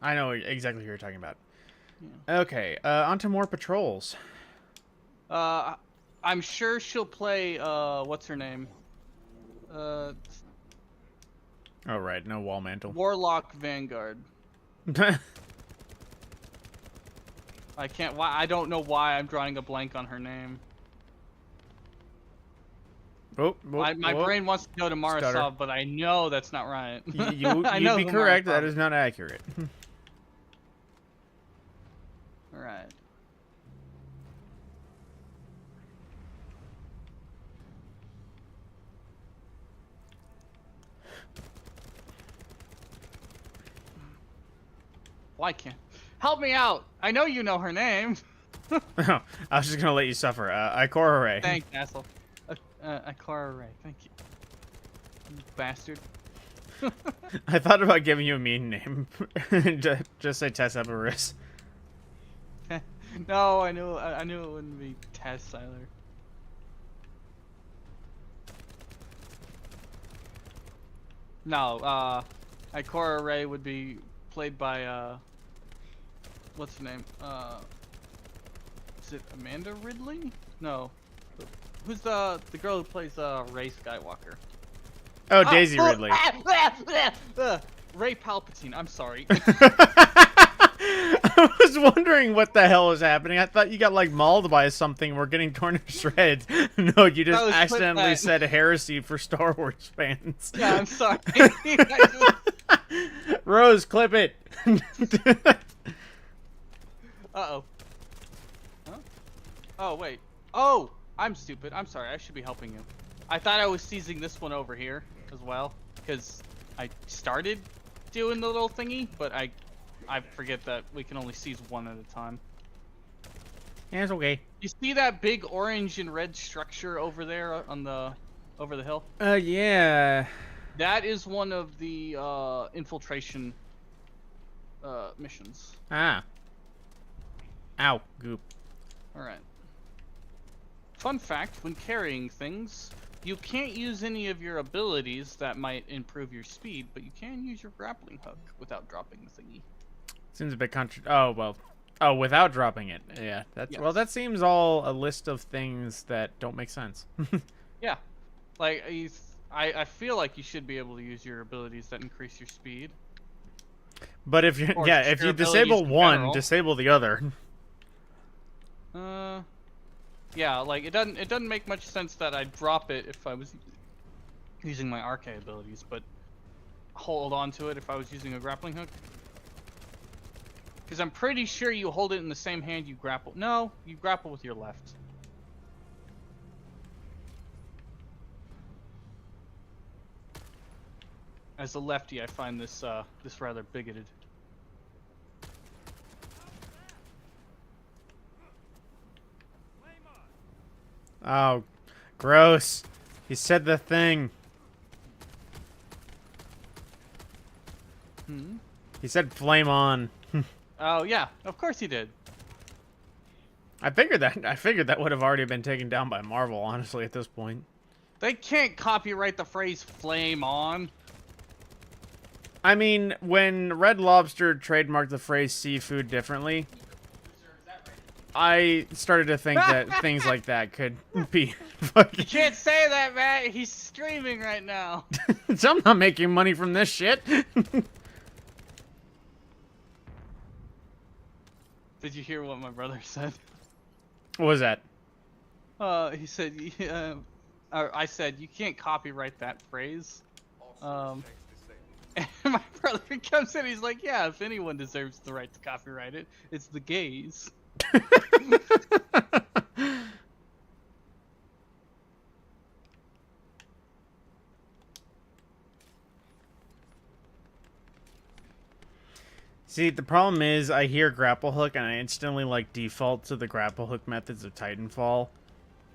I know exactly who you're talking about. Okay, on to more patrols. I'm sure she'll play. What's her name? Oh right, no wall mantle. Warlock Vanguard. I can't. Why? I don't know why I'm drawing a blank on her name. My brain wants to go to Marisov, Stutter. but I know that's not right. I You'd know be who correct. Marisov That is. is not accurate. Why can't? Help me out! I know you know her name. I was just gonna let you suffer. Ikora Ray. Thanks, asshole. Akara Ray, thank you. You bastard. I thought about giving you a mean name. Just say Tessa Baris. No, I knew it wouldn't be Taz Siler. No, Ikora Ray would be played by what's her name? Is it Amanda Ridley? No. Who's the girl who plays Ray Skywalker? Oh, Daisy Ridley. Ray Palpatine. I'm sorry. I was wondering what the hell was happening. I thought you got like mauled by something. We're getting torn to shreds. No, you just was accidentally that. said said heresy for Star Wars fans. Yeah, I'm sorry. Rose, clip it. Uh-oh. Huh? Oh, wait. Oh! I'm stupid. I'm sorry. I should be helping you. I thought I was seizing this one over here as well, because I started doing the little thingy, but I forget that we can only seize one at a time. Yeah, it's okay. You see that big orange and red structure over there on the over the hill? Yeah. That is one of the infiltration missions. Ah. Ow, goop. Alright. Fun fact, when carrying things, you can't use any of your abilities that might improve your speed, but you can use your grappling hook without dropping the thingy. Seems a bit oh, well. Oh, without dropping it. Yeah, that's well, Yes. that seems all a list of things that don't make sense. Yeah. Like, I feel like you should be able to use your abilities that increase your speed. But if you Or yeah, just if your you abilities disable in one, general. disable the other. Yeah, like it doesn't make much sense that I'd drop it if I was using my RK abilities, but hold on to it if I was using a grappling hook. Because I'm pretty sure you hold it in the same hand you grapple. No, you grapple with your left. As a lefty, I find this this rather bigoted. Oh, gross. He said the thing. Hmm? He said flame on. Oh yeah, of course he did. I figured that would have already been taken down by Marvel, honestly, at this point. They can't copyright the phrase "flame on." I mean, when Red Lobster trademarked the phrase seafood differently, I started to think that things like that could be You fucking... can't say that, Matt. He's streaming right now. So I'm not making money from this shit. Did you hear what my brother said? What was that? He said, or I said, you can't copyright that phrase. And my brother comes in, he's like, yeah, if anyone deserves the right to copyright it, it's the gays. See, the problem is I hear grapple hook and I instantly like default to the grapple hook methods of Titanfall.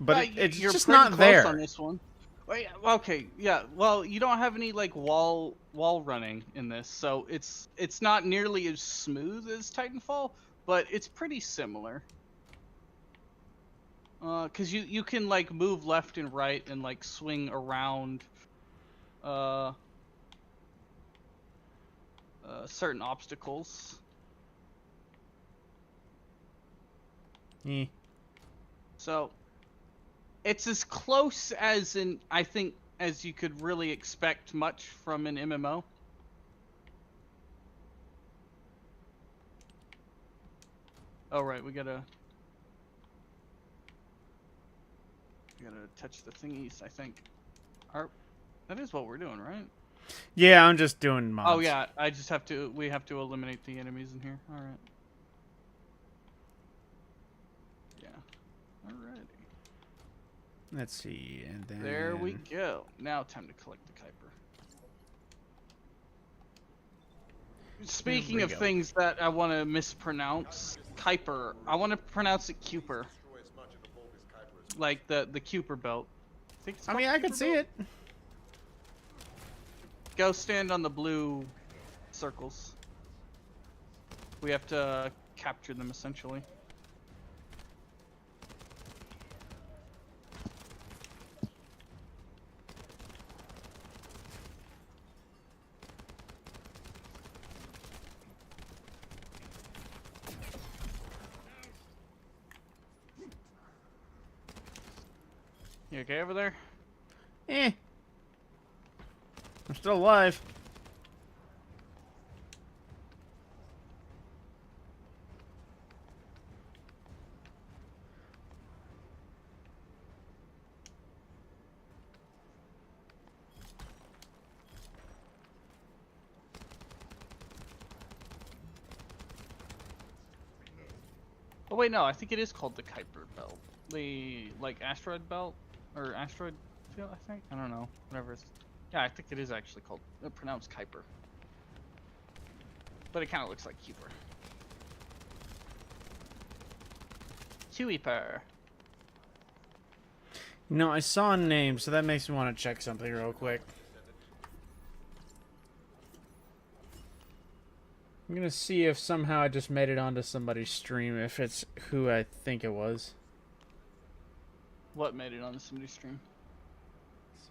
But it's You're just pretty not close there. on this one. Wait, okay, yeah. Well, you don't have any like wall running in this, so it's not nearly as smooth as Titanfall, but it's pretty similar. Cause you can like move left and right and like swing around certain obstacles. Eh. So it's as close as I think as you could really expect much from an MMO. Oh right, we gotta touch the thingies, I think. That is what we're doing, right? Yeah, I'm just doing mods. Oh yeah, we have to eliminate the enemies in here. Alright. Yeah. Alrighty. Let's see, and then... There we go. Now time to collect the Kuiper. Speaking we of go. things that I want to mispronounce, Kuiper. I want to pronounce it Kuiper. Like the Kuiper belt. Think it's I called mean, I Kuiper could see belt? it. Go stand on the blue circles. We have to capture them essentially. You okay over there? Eh. I'm still alive. Oh wait, no, I think it is called the Kuiper belt. The like asteroid belt or asteroid field, I think. I don't know. Whatever. Yeah, I think it is actually called pronounced Kuiper. But it kind of looks like Kuiper. Kuiper. No, I saw a name, so that makes me want to check something real quick. I'm gonna see if somehow I just made it onto somebody's stream, if it's who I think it was. What made it on the somebody's stream? Let's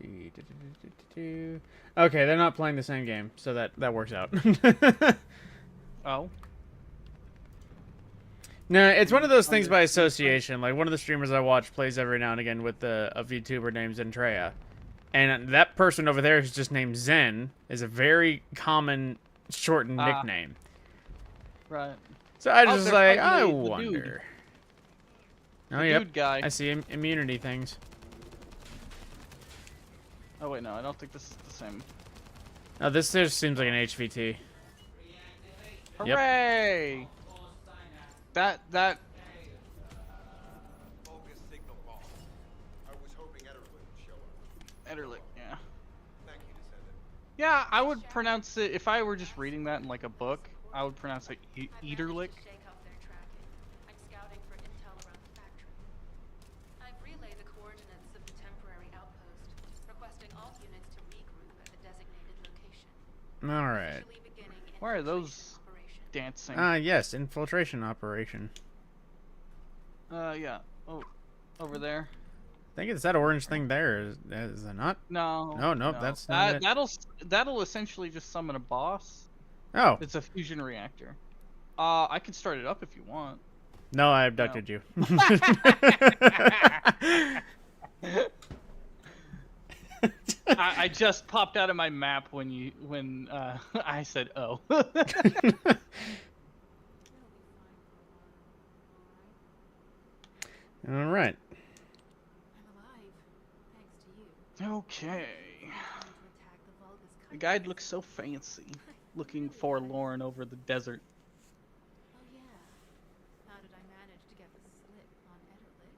see. Okay, they're not playing the same game, so that works out. Oh. No, it's one of those things by association. Like, one of the streamers I watch plays every now and again with a VTuber named Zentreya. And that person over there who's just named Zen is a very common shortened nickname. Right. So I Oh, just they're like, fighting I the wonder. Oh, The yep. dude guy. I see immunity things. Oh wait, no, I don't think this is the same. Oh, this just seems like an HVT. Yep. Hooray! That Bogus signal ball. I was hoping Ederle would show up. Ederle, yeah. Thank you, Descendant. Yeah, I would pronounce it if I were just reading that in like a book. I would pronounce it Eaterlick. Shake off their tracking. I'm scouting for intel around the factory. I've relayed the coordinates of the temporary outpost, requesting all units to regroup at the designated location. All right. Officially beginning Why are infiltration those operation. dancing? Yes, infiltration operation. Yeah. Oh, over there. I think it's that orange thing there. Is it not? No. No, that's not it. That'll essentially just summon a boss. Oh, It's a fusion reactor. I can start it up if you want. no, I abducted you. I just popped out of my map when I said oh. All right. I'm alive, thanks to you. Okay. To attack the Vulgus The guide looks so fancy, looking forlorn over the desert. Oh yeah. How did I manage to get the slip on Ederlick?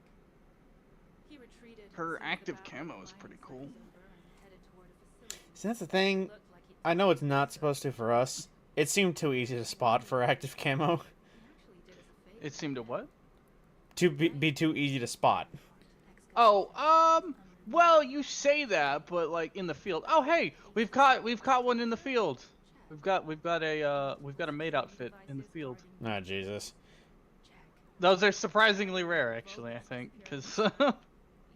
He retreated. Her as soon as the active battle camo line is pretty was cool. over and headed toward a facility. So that's the thing. Looked like he'd I know it's not supposed to for us. It seemed too easy to spot for active camo. He actually did us a favor. It seemed to what? To be too easy to spot. Oh, well, you say that, but like in the field. Oh, hey, we've caught one in the field. We've got a maid outfit in the field. Oh, Jesus. Those are surprisingly rare, actually. I think, because well,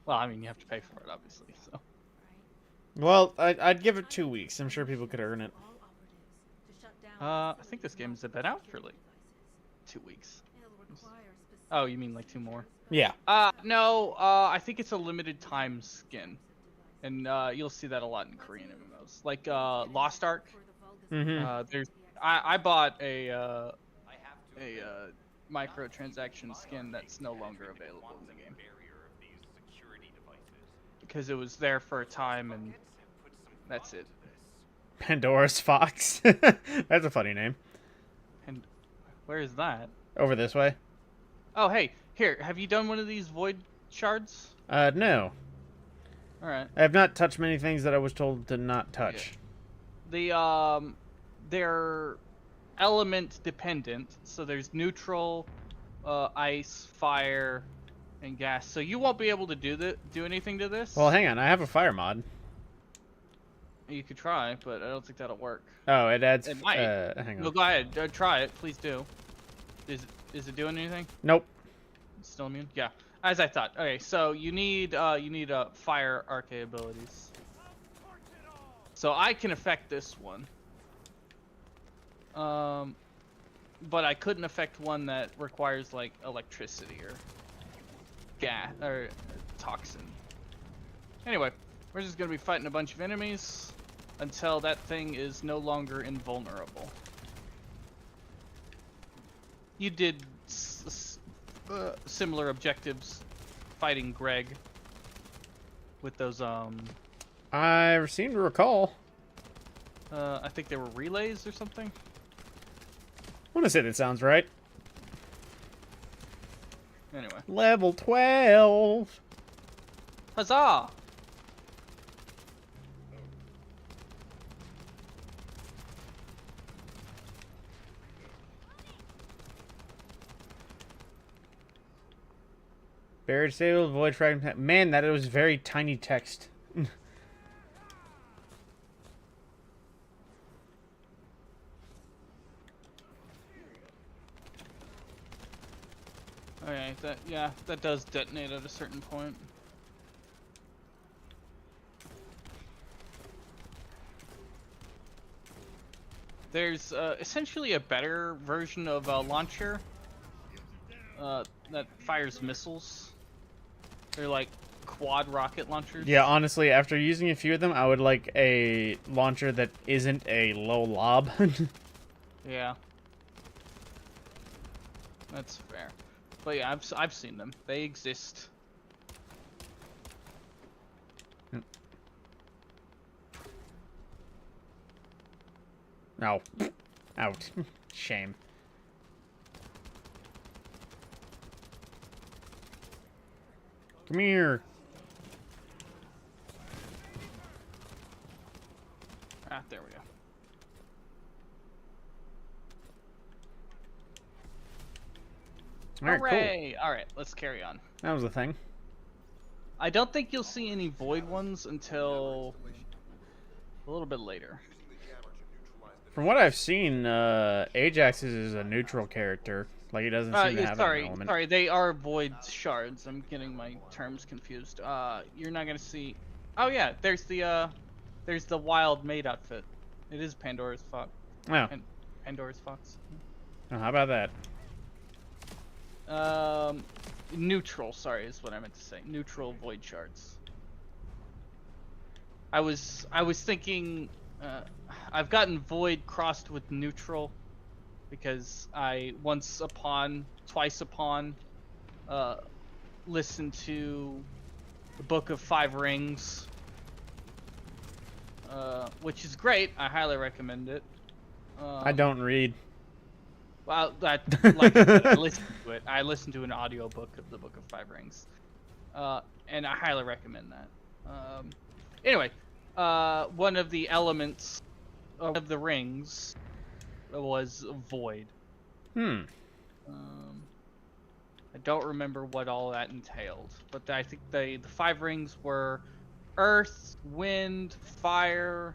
I mean, you have to pay for it, obviously. So. Well, I'd give it 2 weeks. I'm sure people could earn it. I think this game has been out for like 2 weeks. Oh, you mean like 2 more? Yeah. No. I think it's a limited time skin, and you'll see that a lot in Korean MMOs, like Lost Ark. Mm-hmm. There's I bought a microtransaction skin that's no longer available in the game because it was there for a time and that's it. Pandora's Fox. That's a funny name. And where is that? Over this way. Oh, hey, here. Have you done one of these void shards? No. All right. I have not touched many things that I was told to not touch. The they're element dependent. So there's neutral, ice, fire, and gas. So you won't be able to do anything to this. Well, hang on. I have a fire mod. You could try, but I don't think that'll work. Oh, it adds. It might. Hang on. No, go ahead. Try it. Please do. Is it doing anything? Nope. It's still immune? Yeah. As I thought. Okay, so you need fire arcade abilities. So I can affect this one. But I couldn't affect one that requires like electricity or gas or toxin. Anyway, we're just gonna be fighting a bunch of enemies until that thing is no longer invulnerable. You did similar objectives fighting Greg with those I seem to recall. I think they were relays or something. I want to say that sounds right. Anyway, Level 12. huzzah! Buried stable, void fragment. Man, that was very tiny text. Okay, that does detonate at a certain point. There's essentially a better version of a launcher that fires missiles. They're like quad rocket launchers. Yeah, honestly, after using a few of them, I would like a launcher that isn't a low lob. Yeah. That's fair. But yeah, I've seen them. They exist. No. Out. Shame. Come here. Ah, there we go. Alright, cool. Hooray! Alright, let's carry on. That was the thing. I don't think you'll see any void ones until a little bit later. From what I've seen, Ajax is a neutral character. Like, he doesn't seem to have an element. Sorry, they are void shards. I'm getting my terms confused. You're not gonna see. Oh yeah, there's the wild maid outfit. It is Pandora's fox. Oh. Pandora's fox. Oh, how about that? Neutral. Sorry, is what I meant to say. Neutral void shards. I was thinking. I've gotten void crossed with neutral because I twice upon listened to the Book of Five Rings, which is great. I highly recommend it. I don't read. Well, like I said, I listened to it. I listened to an audiobook of the Book of Five Rings, and I highly recommend that. Anyway, one of the elements of the rings was void. I don't remember what all that entailed, but I think the five rings were earth, wind, fire,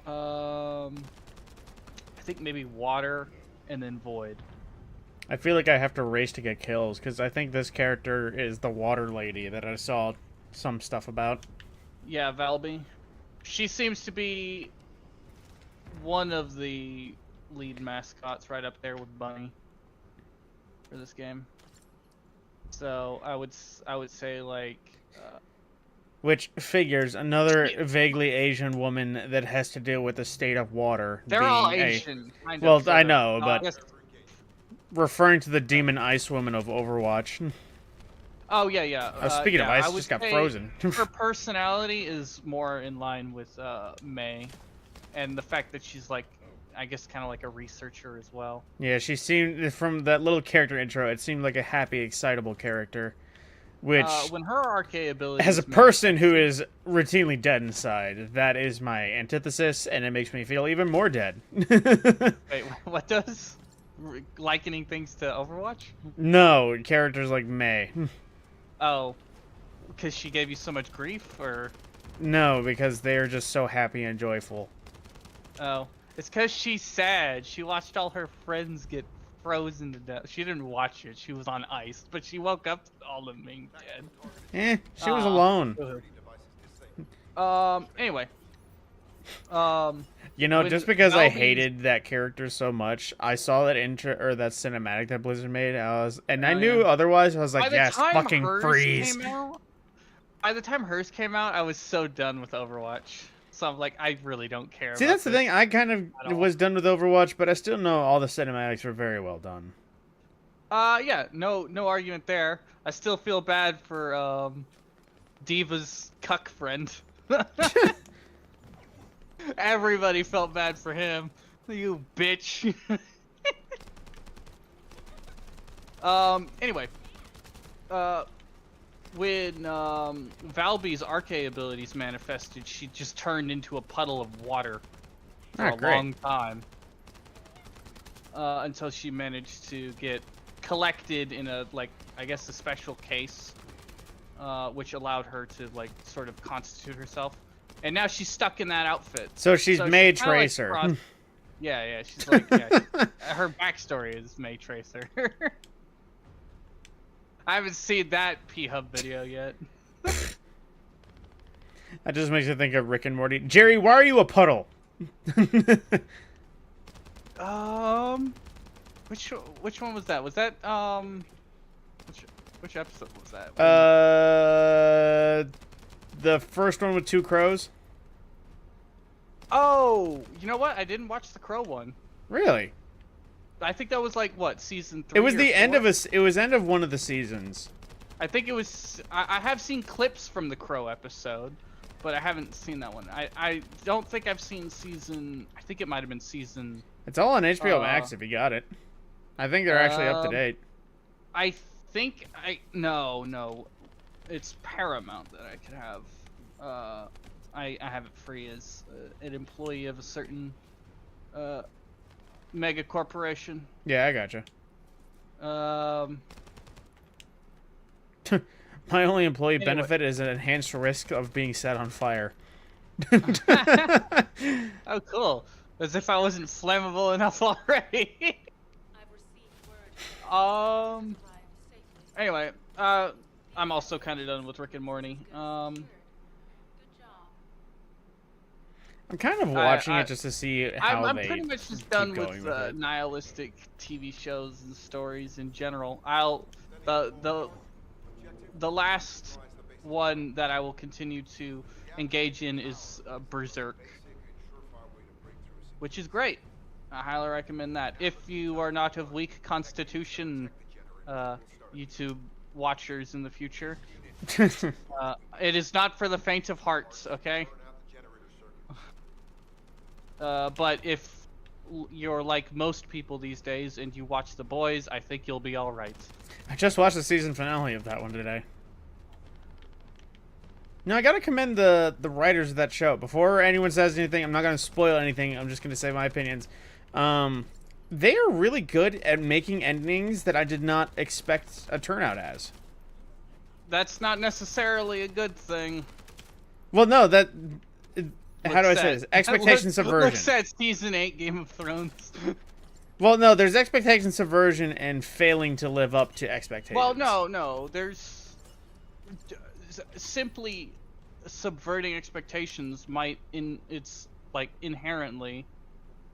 I think maybe water, and then void. I feel like I have to race to get kills, because I think this character is the water lady that I saw some stuff about. Yeah, Valby. She seems to be one of the lead mascots, right up there with Bunny for this game. So I would say like. Which figures another vaguely Asian woman that has to deal with the state of water. They're being all Asian. Kind well, of, so I know, I but guess... referring to the demon ice woman of Overwatch. Oh yeah, yeah. Speaking of yeah, ice, just got frozen. Her personality is more in line with May, and the fact that she's like, I guess, kind of like a researcher as well. Yeah, she seemed, from that little character intro, it seemed like a happy, excitable character. which when her RK ability as a person who is routinely dead inside, that is my antithesis, and it makes me feel even more dead. Wait, what does? Likening things to Overwatch? No, characters like May. Oh, because she gave you so much grief, or? No, because they are just so happy and joyful. Oh, it's because she's sad. She watched all her friends get frozen to death. She didn't watch it. She was on ice, but she woke up to all of them being dead. She was alone. Anyway. You know, when just because I Valby's- hated that character so much, I saw that intro or that cinematic that Blizzard made. I knew yeah. otherwise. I was By like, the yes, time fucking hers freeze. By the time hers came out, I was so done with Overwatch. So I'm like, I really don't care. See, about that's the this thing. I kind at of all. was done with Overwatch, but I still know all the cinematics were very well done. Yeah, no argument there. I still feel bad for Diva's cuck friend. Everybody felt bad for him. You bitch. Anyway. When Valby's RK abilities manifested, she just turned into a puddle of water for a great. long time. Until she managed to get collected in a, like, I guess a special case, which allowed her to, like, sort of constitute herself. And now she's stuck in that outfit. So she's May kinda like Tracer. yeah, she's like, yeah, her backstory is May Tracer. I haven't seen that P-Hub video yet. That just makes me think of Rick and Morty. Jerry, why are you a puddle? Which one was that? Was that which episode was that? The first one with two crows. Oh, you know what? I didn't watch the Crow one. Really? I think that was like what, season 3? It was or the end 4? of it was end of one of the seasons. I think it was. I have seen clips from the Crow episode, but I haven't seen that one. I don't think I've seen season. I think it might have been season. It's all on HBO Max if you got it. I think they're actually up to date. I think no, it's Paramount that I could have. I have it free as an employee of a certain mega corporation. Yeah, I gotcha. My only employee Anyway. benefit is an enhanced risk of being set on fire. Oh, cool. As if I wasn't flammable enough already. I've received word Um. arrived safely. Anyway, I'm also kind of done with Rick and Morty. Good job. I'm kind of watching I- it just to see how I'm they pretty much just keep done going with it. nihilistic TV shows and stories in general. The last one that I will continue to engage in is Berserk, which is great. I highly recommend that. If you are not of weak constitution, YouTube watchers in the future, it is not for the faint of heart, okay? But if you're like most people these days and you watch The Boys, I think you'll be alright. I just watched the season finale of that one today. Now, I gotta commend the writers of that show. Before anyone says anything, I'm not gonna spoil anything. I'm just gonna say my opinions. They are really good at making endings that I did not expect a turnout as. That's not necessarily a good thing. Well, no, that... How do I Look say at- this? Expectation look- subversion. Look at season 8 Game of Thrones. Well, no, there's expectation subversion and failing to live up to expectations. Well, no. There's simply subverting expectations might it's like inherently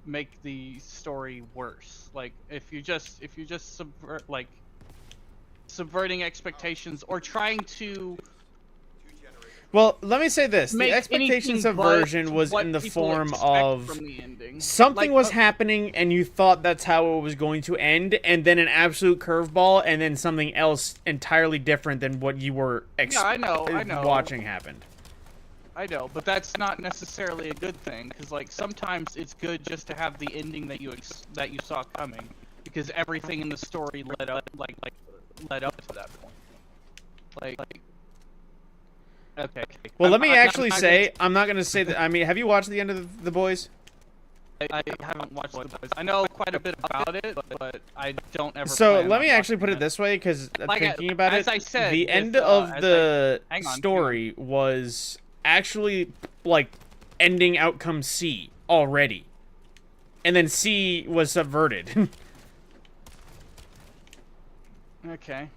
make the story worse. Like if you just subvert, like subverting expectations or trying to Well, let me say this. The make expectation anything subversion but was what in the people form expect of from the ending. something Like, was happening and you thought that's how it was going to end, and then an absolute curveball, and then something else entirely different than what you were I know. watching happened. I know, but that's not necessarily a good thing, because like sometimes it's good just to have the ending that you saw coming, because everything in the story led up to that point. Like, okay. Well, let I'm me not actually gonna- say, I'm not going to say that. I mean, have you watched the end of The Boys? I haven't watched The Boys. I know quite a bit about it, but I don't ever. So plan let on me actually watching put it this way, because Like, thinking about as it, I said, the with, end of as the hang on. story was actually like ending outcome C already, and then C was subverted. Okay.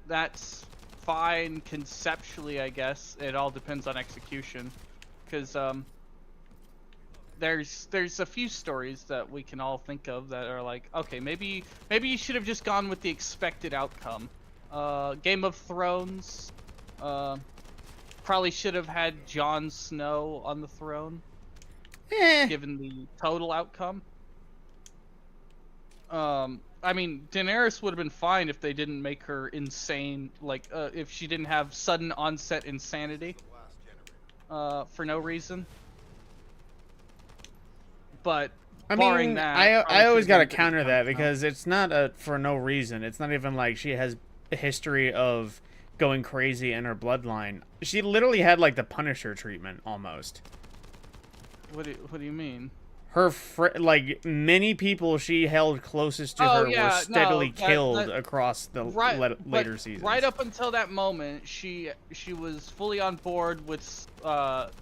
That's fine conceptually, I guess. It all depends on execution, because there's a few stories that we can all think of that are like, okay, maybe you should have just gone with the expected outcome. Game of Thrones, probably should have had Jon Snow on the throne, given the total outcome. I mean, Daenerys would have been fine if they didn't make her insane, like, if she didn't have sudden onset insanity, for no reason. But, I barring mean, that, I probably always should've got to been good counter with that Jon Snow. because it's not for no reason. It's not even like she has a history of going crazy in her bloodline. She literally had like the Punisher treatment almost. What do you mean? Her like many people she held closest to Oh, her yeah, were no, steadily that- killed that- across the Right, later but seasons. right up until that moment, she was fully on board with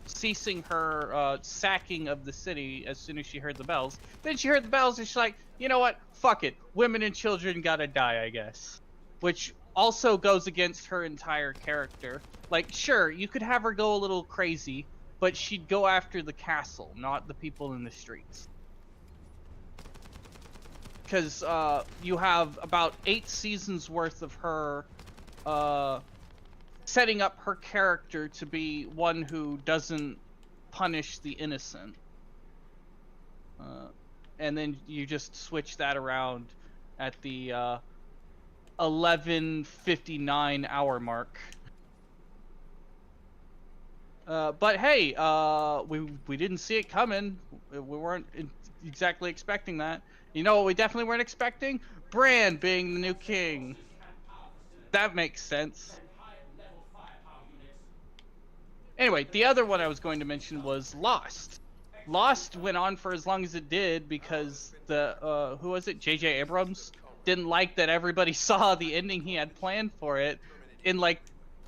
ceasing her sacking of the city as soon as she heard the bells. Then she heard the bells and she's like, you know what? Fuck it. Women and children gotta die, I guess. Which also goes against her entire character. Like, sure, you could have her go a little crazy, but she'd go after the castle, not the people in the streets. Because you have about 8 seasons worth of her setting up her character to be one who doesn't punish the innocent. And then you just switch that around at the 11:59 hour mark. But hey, we didn't see it coming. We weren't exactly expecting that. You know what we definitely weren't expecting? Bran being the new king. That makes sense. Anyway, the other one I was going to mention was Lost. Lost went on for as long as it did because the who was it? J.J. Abrams didn't like that everybody saw the ending he had planned for it in like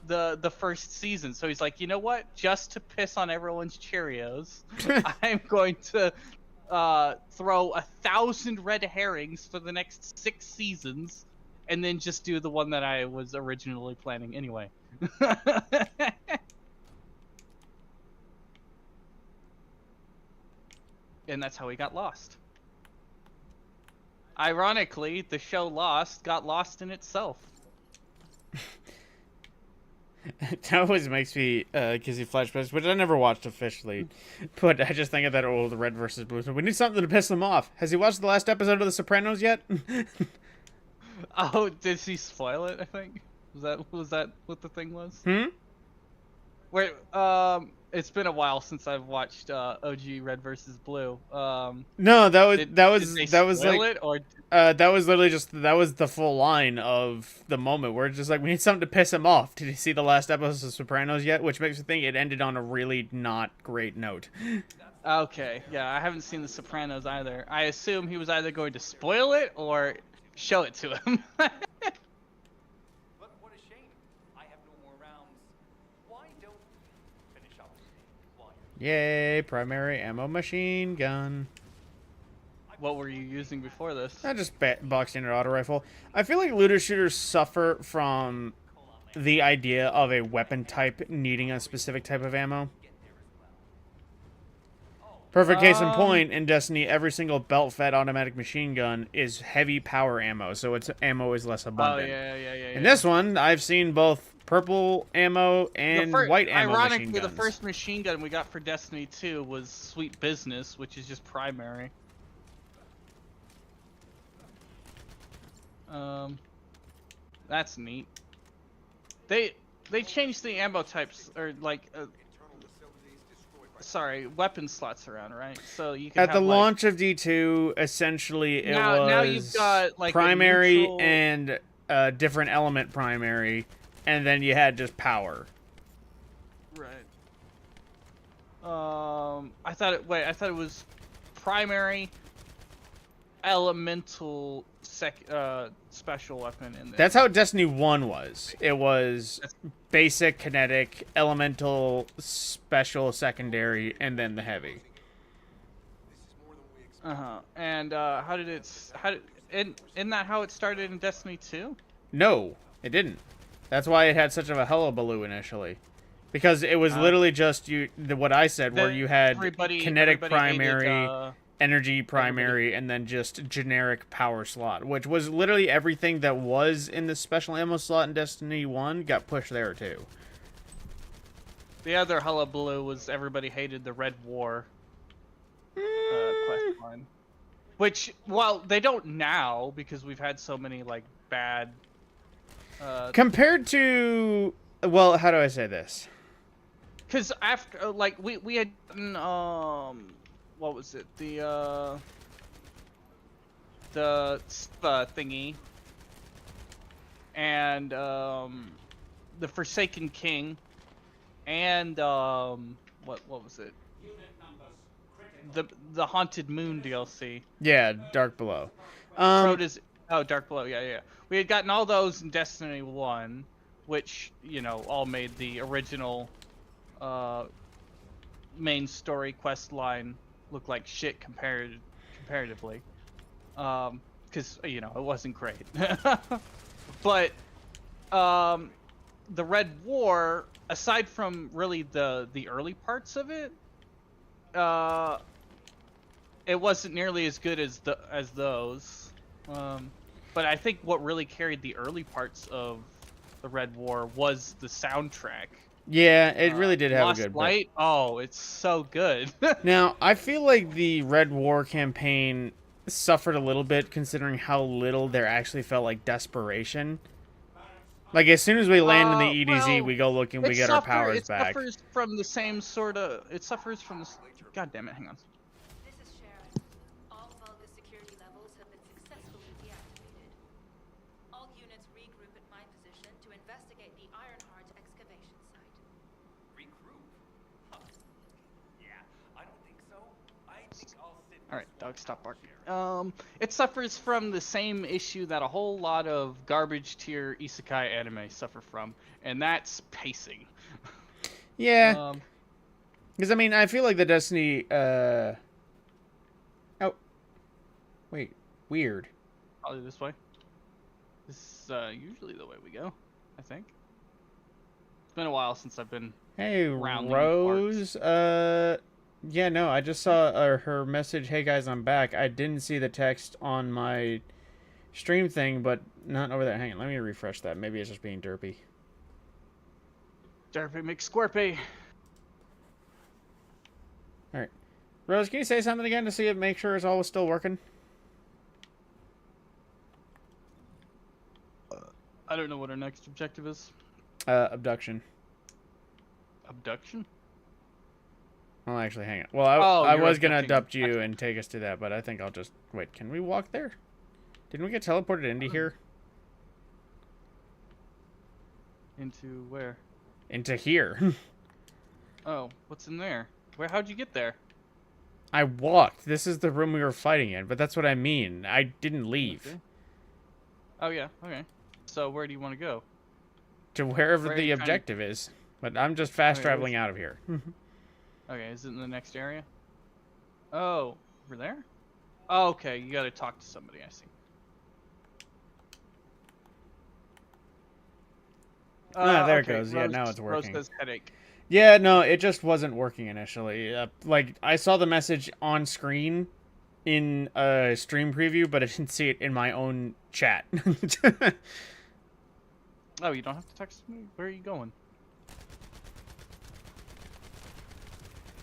the first season. So he's like, you know what? Just to piss on everyone's Cheerios, I'm going to throw 1,000 red herrings for the next 6 seasons, and then just do the one that I was originally planning anyway. And that's how he got lost. Ironically, the show Lost got lost in itself. That always makes me gives you flashbacks, which I never watched officially, but I just think of that old Red versus Blue. So we need something to piss them off. Has he watched the last episode of The Sopranos yet? Oh, did he spoil it? I think was that what the thing was? Hmm. Wait, it's been a while since I've watched OG Red versus Blue. No, that was Did they that was spoil like it, or that was literally just that was the full line of the moment where it's just like we need something to piss him off. Did you see the last episode of Sopranos yet? Which makes me think it ended on a really not great note. okay, yeah, I haven't seen The Sopranos either. I assume he was either going to spoil it or show it to him. But what a shame. I have no more rounds. Why don't you finish up while you're Yay! Primary ammo machine gun. What were you using before this? Not just box standard auto rifle. I feel like looter shooters suffer from the idea of a weapon type needing a specific type of ammo. Perfect case in point, in Destiny, every single belt-fed automatic machine gun is heavy power ammo, so its ammo is less Oh abundant. yeah. In this one, I've seen both purple ammo and white ammo ironically, machine guns. the first machine gun we got for Destiny 2 was Sweet Business, which is just primary. That's neat. They changed the ammo types, or like, sorry, weapon slots around, right? So you can At the have, launch of D2, essentially it now was you've got like a primary neutral- and a different element primary, and then you had just power. Right. I thought it was primary, elemental, special weapon, and then That's how Destiny 1 was. It was basic, kinetic, elemental, special, secondary, and then the heavy. And isn't that how it started in Destiny 2? No, it didn't. That's why it had such of a hullabaloo initially. Because it was literally just what I said, where you had kinetic primary, hated, energy primary, and then just generic power slot, which was literally everything that was in the special ammo slot in Destiny 1 got pushed there too. the other hullabaloo was everybody hated the Red War quest line. Which, well, they don't now because we've had so many like bad. Compared to, well, how do I say this? Because after, like, we had what was it? The thingy, and the Forsaken King, and what was it? The Haunted Moon DLC. Yeah, Dark Below. Dark Below. Yeah. We had gotten all those in Destiny 1, which, you know, all made the original main story quest line look like shit comparatively. Because, you know, it wasn't great. But the Red War, aside from really the early parts of it, it wasn't nearly as good as those. But I think what really carried the early parts of the Red War was the soundtrack. Yeah, it really did have Lost a good Light. Oh, it's so good. Now, I feel like the Red War campaign suffered a little bit considering how little there actually felt like desperation. Like, as soon as we land in the EDZ, well, we go looking, we get our powers back. It suffers from the same sort of... It suffers from the... God damn it, hang on. This is Sharon. All Vulgus security levels have been successfully deactivated. All units regroup at my position to investigate the Ironheart excavation site. Regroup? Huh. Yeah, I don't think so. I think I'll sit. Alright, dog, stop barking. It suffers from the same issue that a whole lot of garbage tier isekai anime suffer from, and that's pacing. Yeah. Because, I mean, I feel like the Destiny, Oh. Wait. Weird. Probably this way. This is usually the way we go, I think. It's been a while since I've been... Hey, rounding Rose. Yeah, no, I just saw her message, hey guys, I'm back. I didn't see the text on my stream thing, but not over there. Hang on, let me refresh that. Maybe it's just being derpy. Derpy McSquirpy. Alright. Rose, can you say something again to see it, make sure it's all still working? I don't know what our next objective is. Abduction. Abduction? Well, actually, hang on. Well, I you're was going to abducting. abduct you and take us to that, but I think I'll just... Wait, can we walk there? Didn't we get teleported into here? Into where? Into here. Oh, what's in there? How'd you get there? I walked. This is the room we were fighting in, but that's what I mean. I didn't leave. Okay. Oh, yeah, okay. So where do you want to go? To wherever Where are the you trying to- objective is. But I'm just fast Okay, traveling out of here. Okay, is it in the next area? Oh, over there? Oh, okay, you gotta talk to somebody, I see. There it okay, goes. Yeah, now it's working. Rose says headache. Yeah, no, it just wasn't working initially. Like, I saw the message on screen in a stream preview, but I didn't see it in my own chat. Oh, you don't have to text me? Where are you going?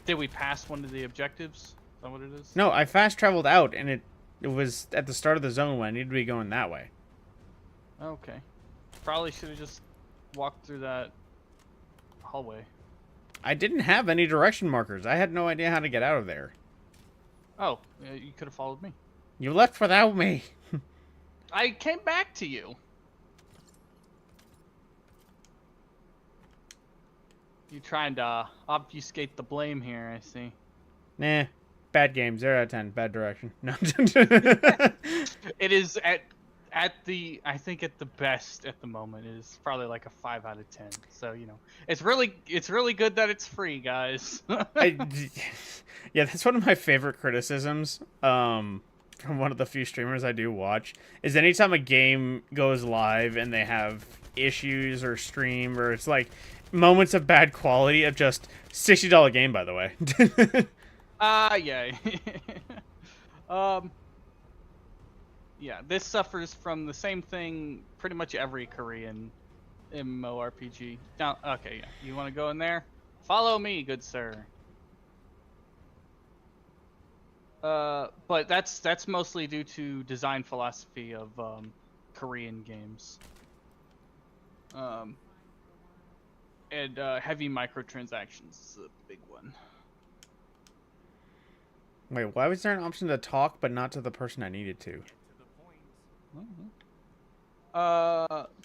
Did we pass one of the objectives? Is that what it is? No, I fast traveled out, and it was at the start of the zone when I needed to be going that way. Okay. Probably should have just walked through that hallway. I didn't have any direction markers. I had no idea how to get out of there. Oh, you could have followed me. You left without me. I came back to you. You trying to obfuscate the blame here, I see. Nah, bad game. 0 out of 10. Bad direction. No. It is at the I think at the best at the moment it is probably like a 5 out of 10. So it's really good that it's free, guys. Yeah, that's one of my favorite criticisms. From one of the few streamers I do watch is anytime a game goes live and they have issues or stream or it's like moments of bad quality of just $60 game, by the way. Yeah. Yeah, this suffers from the same thing pretty much every Korean MMORPG. Now, okay, yeah. You want to go in there? Follow me, good sir. But that's mostly due to design philosophy of Korean games. And heavy microtransactions is a big one. Wait, why was there an option to talk but not to the person I needed to? Get to the point.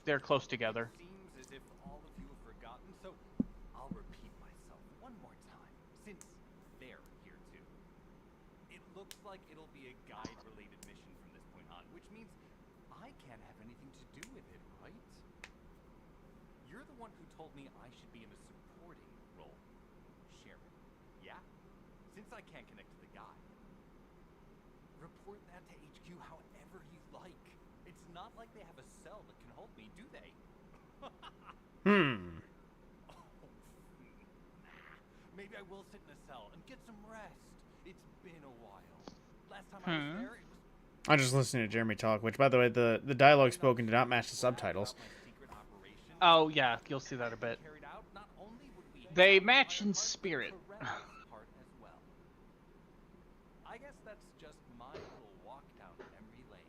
They're close together. Seems as if all of you have forgotten, so I'll repeat myself one more time, since they're here too. It looks like it'll be a guide-related mission from this point on, which means I can't have anything to do with it, right? You're the one who told me I should be in a supporting role. Sharon, yeah? Since I can't connect to the guide, report that to HQ however you like. It's not like they have a cell that can hold me, do they? Maybe I will sit in a cell and get some rest. It's been a while. Last time I was there, it was I just listened to Jeremy talk, which, by the way, the dialogue spoken did not match the subtitles. my secret operation. Oh yeah, you'll see that a bit. Carried out, not only would we They have match our in part, spirit. but the rest part as well. I guess that's just my little walk down memory lane.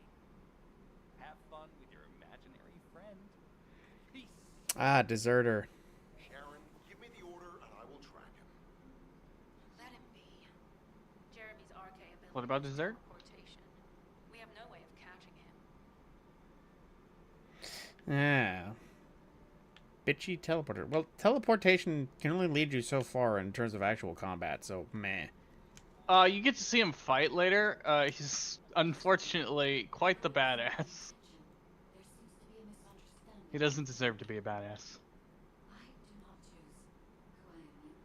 Have fun with your imaginary friend. Peace. Ah, deserter. Sharon, give me the order and I will track him. Let him be. Jeremy's RK ability. What about is dessert? teleportation. We have no way of catching him. Yeah. Bitchy teleporter. Well, teleportation can only lead you so far in terms of actual combat, so meh. You get to see him fight later. He's unfortunately quite the badass. There seems to be a misunderstanding. He doesn't deserve to be a badass. I do not choose who I am linked with.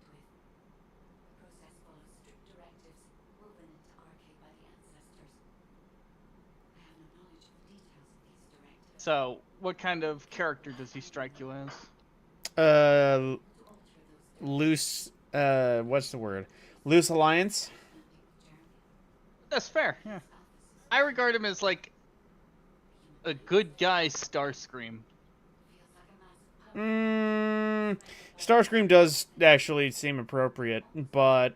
The process follows strict directives woven into RK by the ancestors. I have no knowledge of the details of these directives. So, what kind of character does he strike you as? To alter those Loose, what's the word? Loose alliance? definitely with Jeremy. That's fair, yeah. I regard him as like a good guy Starscream. Feels like a massive power. Starscream does actually seem appropriate, but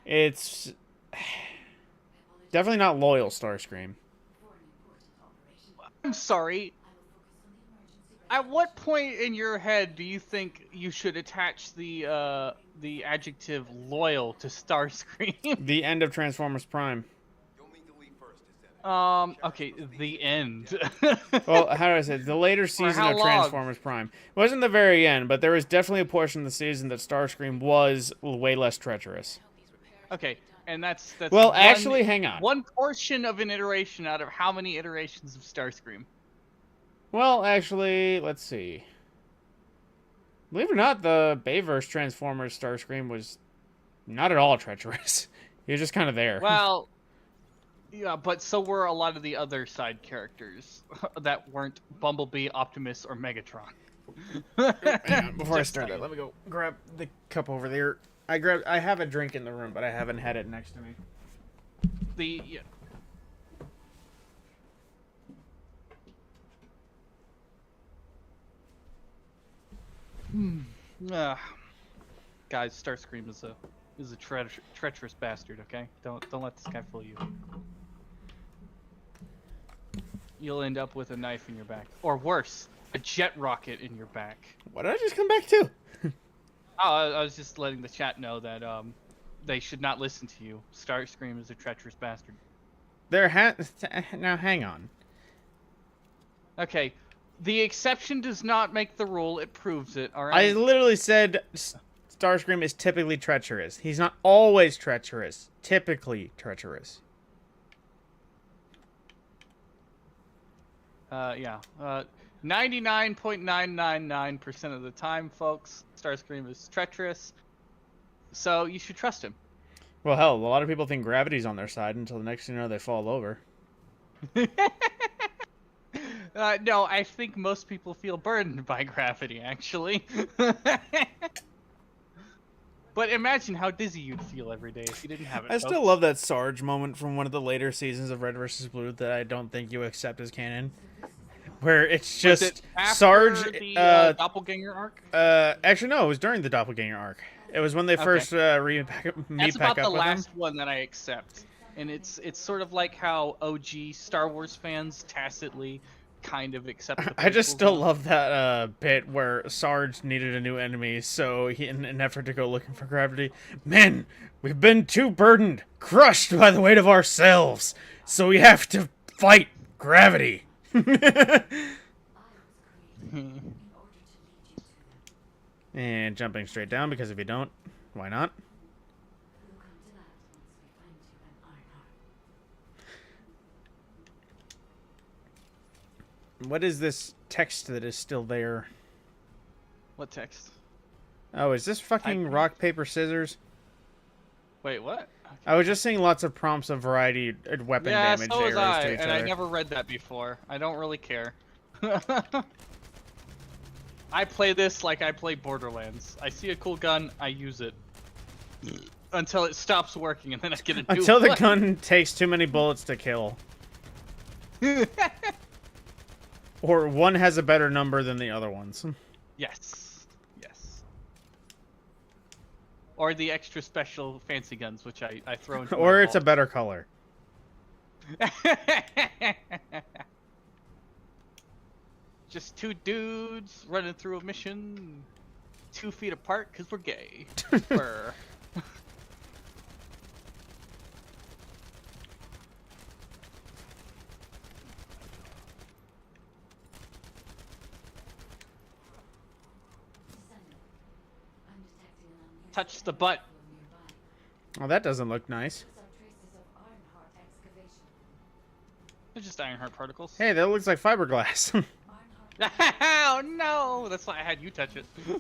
it's definitely not loyal Starscream. For an important operation, I'm sorry. I will focus on the emergency At what point in your head do you think you should attach the adjective loyal to Starscream? The end of Transformers Prime. You'll need to leave first, Descendant. Okay, the end. Well, how do I say it? The later season how of long? Transformers Prime. It wasn't the very end, but there was definitely a portion of the season that Starscream was way less treacherous. Hope these repairs Okay, and that's Well, one- actually, hang on. One portion of an iteration out of how many iterations of Starscream? Well, actually, let's see. Believe it or not, the Bayverse Transformers Starscream was not at all treacherous. He was just kind of there. Well, yeah, but so were a lot of the other side characters that weren't Bumblebee, Optimus, or Megatron. Hang on, before I Just start that, saying. let me go grab the cup over there. I have a drink in the room, but I haven't had it next to me. Yeah. Guys, Starscream is a treacherous bastard. Okay, don't let this guy fool you. You'll end up with a knife in your back, or worse, a jet rocket in your back. What did I just come back to? Oh, I was just letting the chat know that they should not listen to you. Starscream is a treacherous bastard. Now hang on. Okay, the exception does not make the rule; it proves it. All I right. literally said Starscream is typically treacherous. He's not always treacherous. Typically treacherous. Yeah. 99.999% of the time, folks, Starscream is treacherous. So you should trust him. Well, hell, a lot of people think gravity's on their side until the next thing you know they fall over. No, I think most people feel burdened by gravity, actually. But imagine how dizzy you'd feel every day if you didn't have it. I still folks. love that Sarge moment from one of the later seasons of Red vs. Blue that I don't think you accept as canon. Where it's Was just it after Sarge. the doppelganger arc? Actually, no, it was during the Doppelganger arc. It was when they first meet That's back about up the with him. last one that I accept, and it's sort of like how OG Star Wars fans tacitly kind of accept. The I just prequels still now. love that bit where Sarge needed a new enemy, so he, in an effort to go looking for gravity, men, we've been too burdened, crushed by the weight of ourselves, so we have to fight gravity. And jumping straight down, because if you don't, why not? We'll come to that once we find you an Ironheart. What is this text that is still there? What text? Oh, is this fucking rock, paper, scissors? Wait, what? I was just seeing lots of prompts of variety weapon Yeah, damage so was arrows I, to each and other. I never read that before. I don't really care. I play this like I play Borderlands. I see a cool gun, I use it. Until it stops working, and then I get a new Until the one. gun takes too many bullets to kill. Or one has a better number than the other ones. Yes. Yes. Or the extra special fancy guns, which I throw into Or my it's a vault. better color. Just two dudes running through a mission 2 feet apart because we're gay. Brr. Descendant, I'm detecting an unusual Touch the butt. flow nearby. Oh, that doesn't look nice. Those are traces of Ironheart excavation. They're just Ironheart particles. Hey, that looks like fiberglass. Ironheart Oh no! That's why I had you touch it. emergency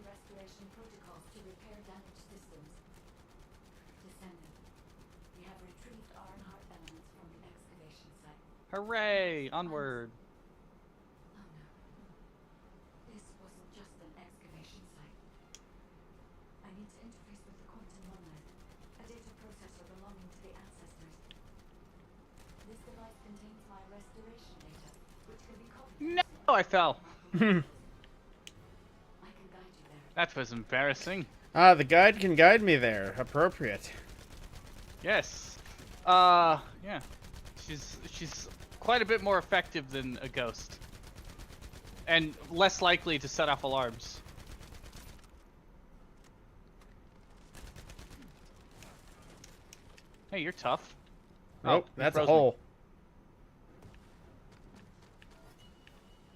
restoration protocols to repair damaged systems. Descendant, we have retrieved Ironheart elements from the excavation site. Hooray! Onward. Oh no. This wasn't just an excavation site. I need to interface with the quantum monolith, a data processor belonging to the ancestors. This device contains my restoration data, which can be copied. No, I fell. I can guide you there. That was embarrassing. Ah, the guide can guide me there. Appropriate. Yes. Yeah. She's quite a bit more effective than a ghost. And less likely to set off alarms. Hey, you're tough. Oh, you that's a froze me. hole.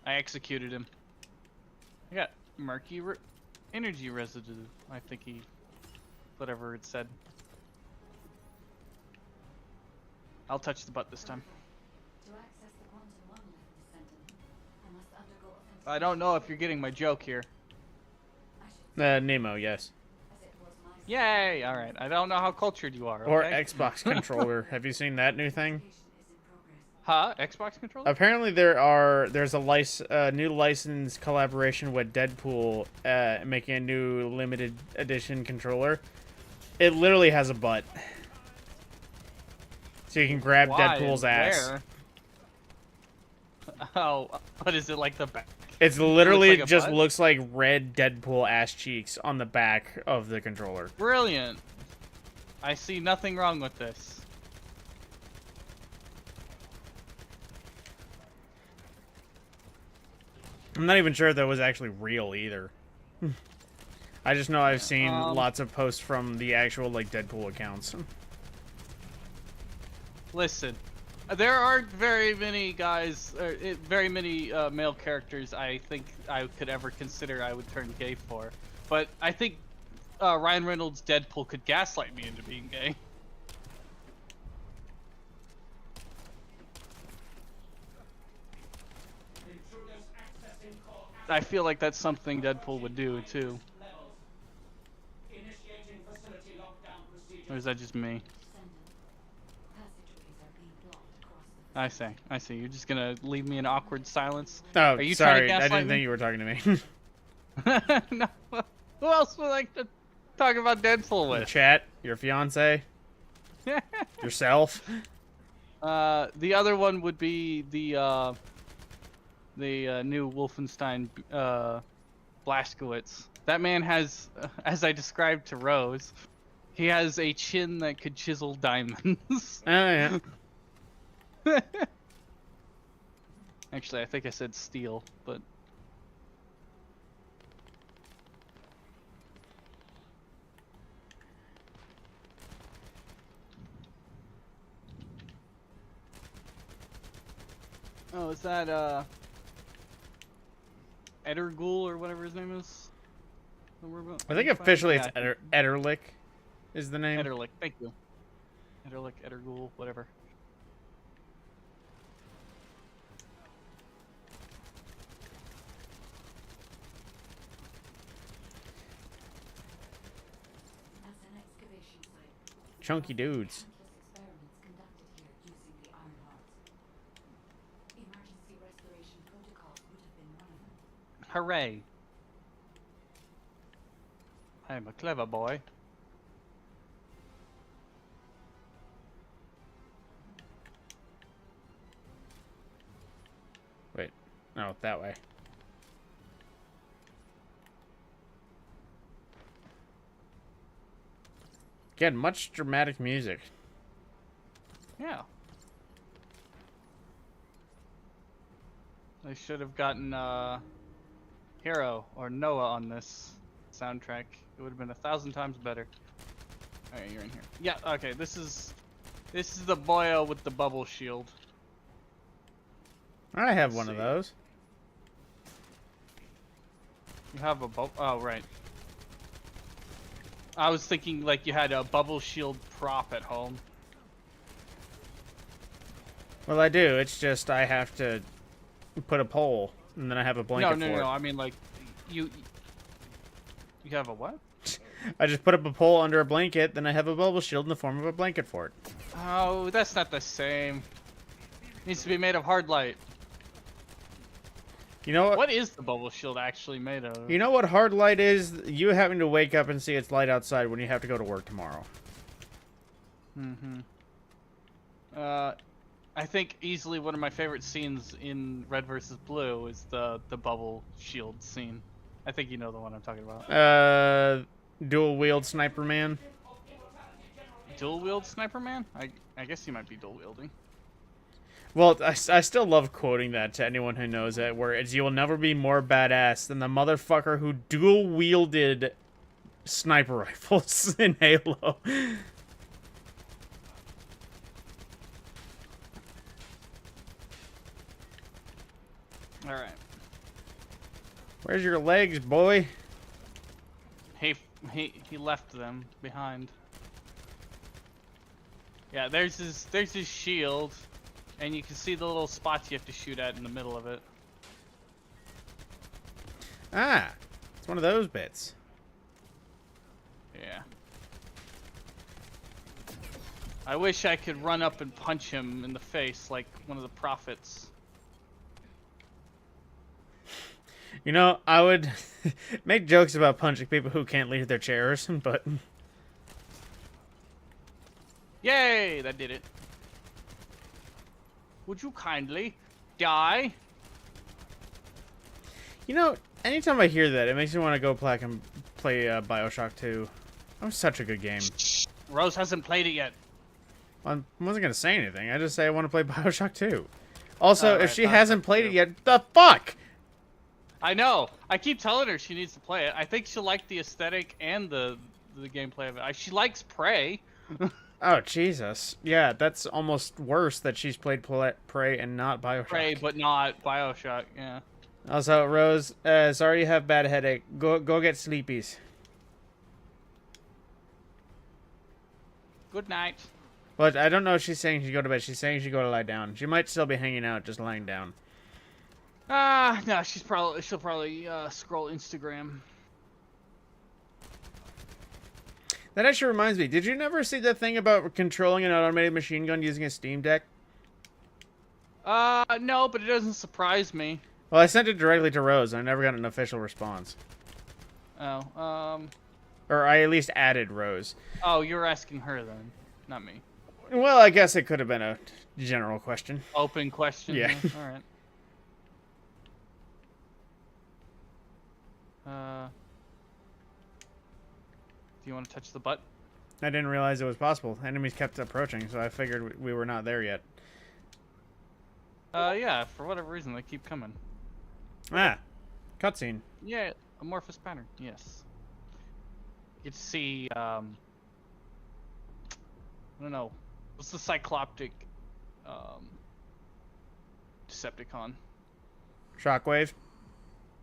I executed him. I got murky energy residue. I think he, whatever it said. I'll touch the butt this time. To access the quantum monolith, Descendant, I must undergo offensive. I don't know if you're getting my joke here. I should Nemo, yes. as it was my Yay! All right. I don't know how cultured you are. Or okay? Xbox controller. Have you seen that new thing? application is in progress. Huh? Xbox controller? Apparently there's a new license collaboration with Deadpool making a new limited edition controller. It literally has a butt. So you can grab Why Deadpool's and ass. where? Oh, what is it like the back? It's literally like a just butt? looks like red Deadpool ass cheeks on the back of the controller. Brilliant. I see nothing wrong with this. I'm not even sure if that was actually real either. I just know I've seen lots of posts from the actual like Deadpool accounts. Listen, there aren't very many guys, very many male characters I think I could ever consider I would turn gay for. But I think Ryan Reynolds' Deadpool could gaslight me into being gay. I feel like that's something Deadpool would do too. Or is that just me? Passageways are being blocked across the I see. You're just gonna leave me in awkward silence? Oh, Are you trying to sorry. I gaslight didn't me? think you were talking to me. No. Who else would I talk about Deadpool with? Chat, your fiance, yourself. The other one would be the new Wolfenstein Blazkowicz. That man has, as I described to Rose, he has a chin that could chisel diamonds. Oh yeah. Actually, I think I said steel, but oh, is that Edergul or whatever his name is? That we're about I think to find? officially Yeah, it's Ederlick is the name. Ederlick. Thank you. Ederlick, Edergul, whatever. As an excavation site, Chunky dudes. countless experiments conducted here using the iron hearts. Emergency restoration protocols would have been one of them. Hooray! I'm a clever boy. Wait. No, that way. Again, much dramatic music. Yeah. They should have gotten Hero or Noah on this soundtrack. It would have been 1,000 times better. Alright, you're in here. Yeah, okay, this is the boyo with the bubble shield. I have one See. of those. You have a oh right. I was thinking like you had a bubble shield prop at home. Well, I do. It's just I have to put a pole, and then I have a blanket No, for it. I mean like you have a what? I just put up a pole under a blanket, then I have a bubble shield in the form of a blanket for it. Oh, that's not the same. Needs to be made of hard light. You know what? What is the bubble shield actually made of? You know what hard light is? You having to wake up and see it's light outside when you have to go to work tomorrow. Mm-hmm. I think easily one of my favorite scenes in Red vs. Blue is the bubble shield scene. I think you know the one I'm talking about. Dual wield sniper man. Dual wield sniper man? I guess he might be dual wielding. Well, I still love quoting that to anyone who knows it, where it's you will never be more badass than the motherfucker who dual wielded sniper rifles in Halo. All right. Where's your legs, boy? He left them behind. Yeah, there's his shield, and you can see the little spots you have to shoot at in the middle of it. Ah, it's one of those bits. Yeah. I wish I could run up and punch him in the face like one of the prophets. You know, I would make jokes about punching people who can't leave their chairs, but... Yay! That did it. Would you kindly die? You know, anytime I hear that, it makes me want to go play Bioshock 2. That was such a good game. Rose hasn't played it yet. I wasn't going to say anything. I just say I want to play Bioshock 2. Also, Alright, if she Bioshock hasn't played 2. it yet, the fuck? I know. I keep telling her she needs to play it. I think she'll like the aesthetic and the gameplay of it. She likes Prey. Oh, Jesus. Yeah, that's almost worse that she's played Prey and not Bioshock. Prey, but not Bioshock. Yeah. Also, Rose, sorry you have bad headache. Go get sleepies. Good night. But I don't know if she's saying she go to bed. She's saying she go to lie down. She might still be hanging out, just lying down. No, she'll probably scroll Instagram. That actually reminds me. Did you never see that thing about controlling an automated machine gun using a Steam Deck? No, but it doesn't surprise me. Well, I sent it directly to Rose. I never got an official response. Oh, Or I at least added Rose. oh, you're asking her then, not me. Well, I guess it could have been a general question. Open question. Yeah. All right. Do you want to touch the butt? I didn't realize it was possible. Enemies kept approaching, so I figured we were not there yet. Yeah. For whatever reason, they keep coming. Ah, cutscene. Yeah, amorphous pattern. Yes. You get to see. I don't know. What's the cycloptic? Decepticon. Shockwave.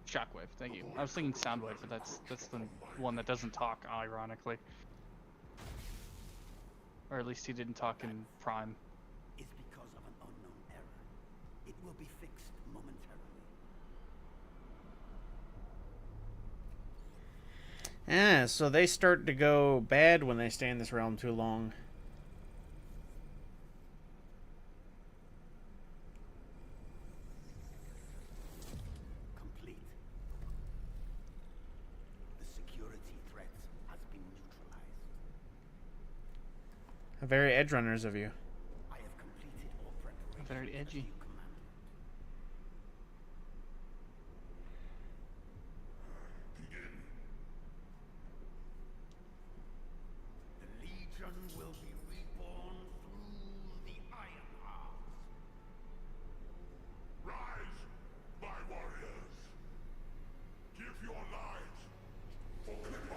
Shockwave. Thank you. I was thinking Soundwave, but that's the one that doesn't talk, ironically. Or at least he didn't talk in Prime. Is because of an unknown error. It will be fixed momentarily. Ah, so they start to go bad when they stay in this realm too long. Complete. The security threat has been neutralized. Very edge runners of you. I have completed all preparations. Very edgy. as you commanded. The Legion will be reborn through the Iron Heart. Rise, my warriors. Give your lives for Clipper.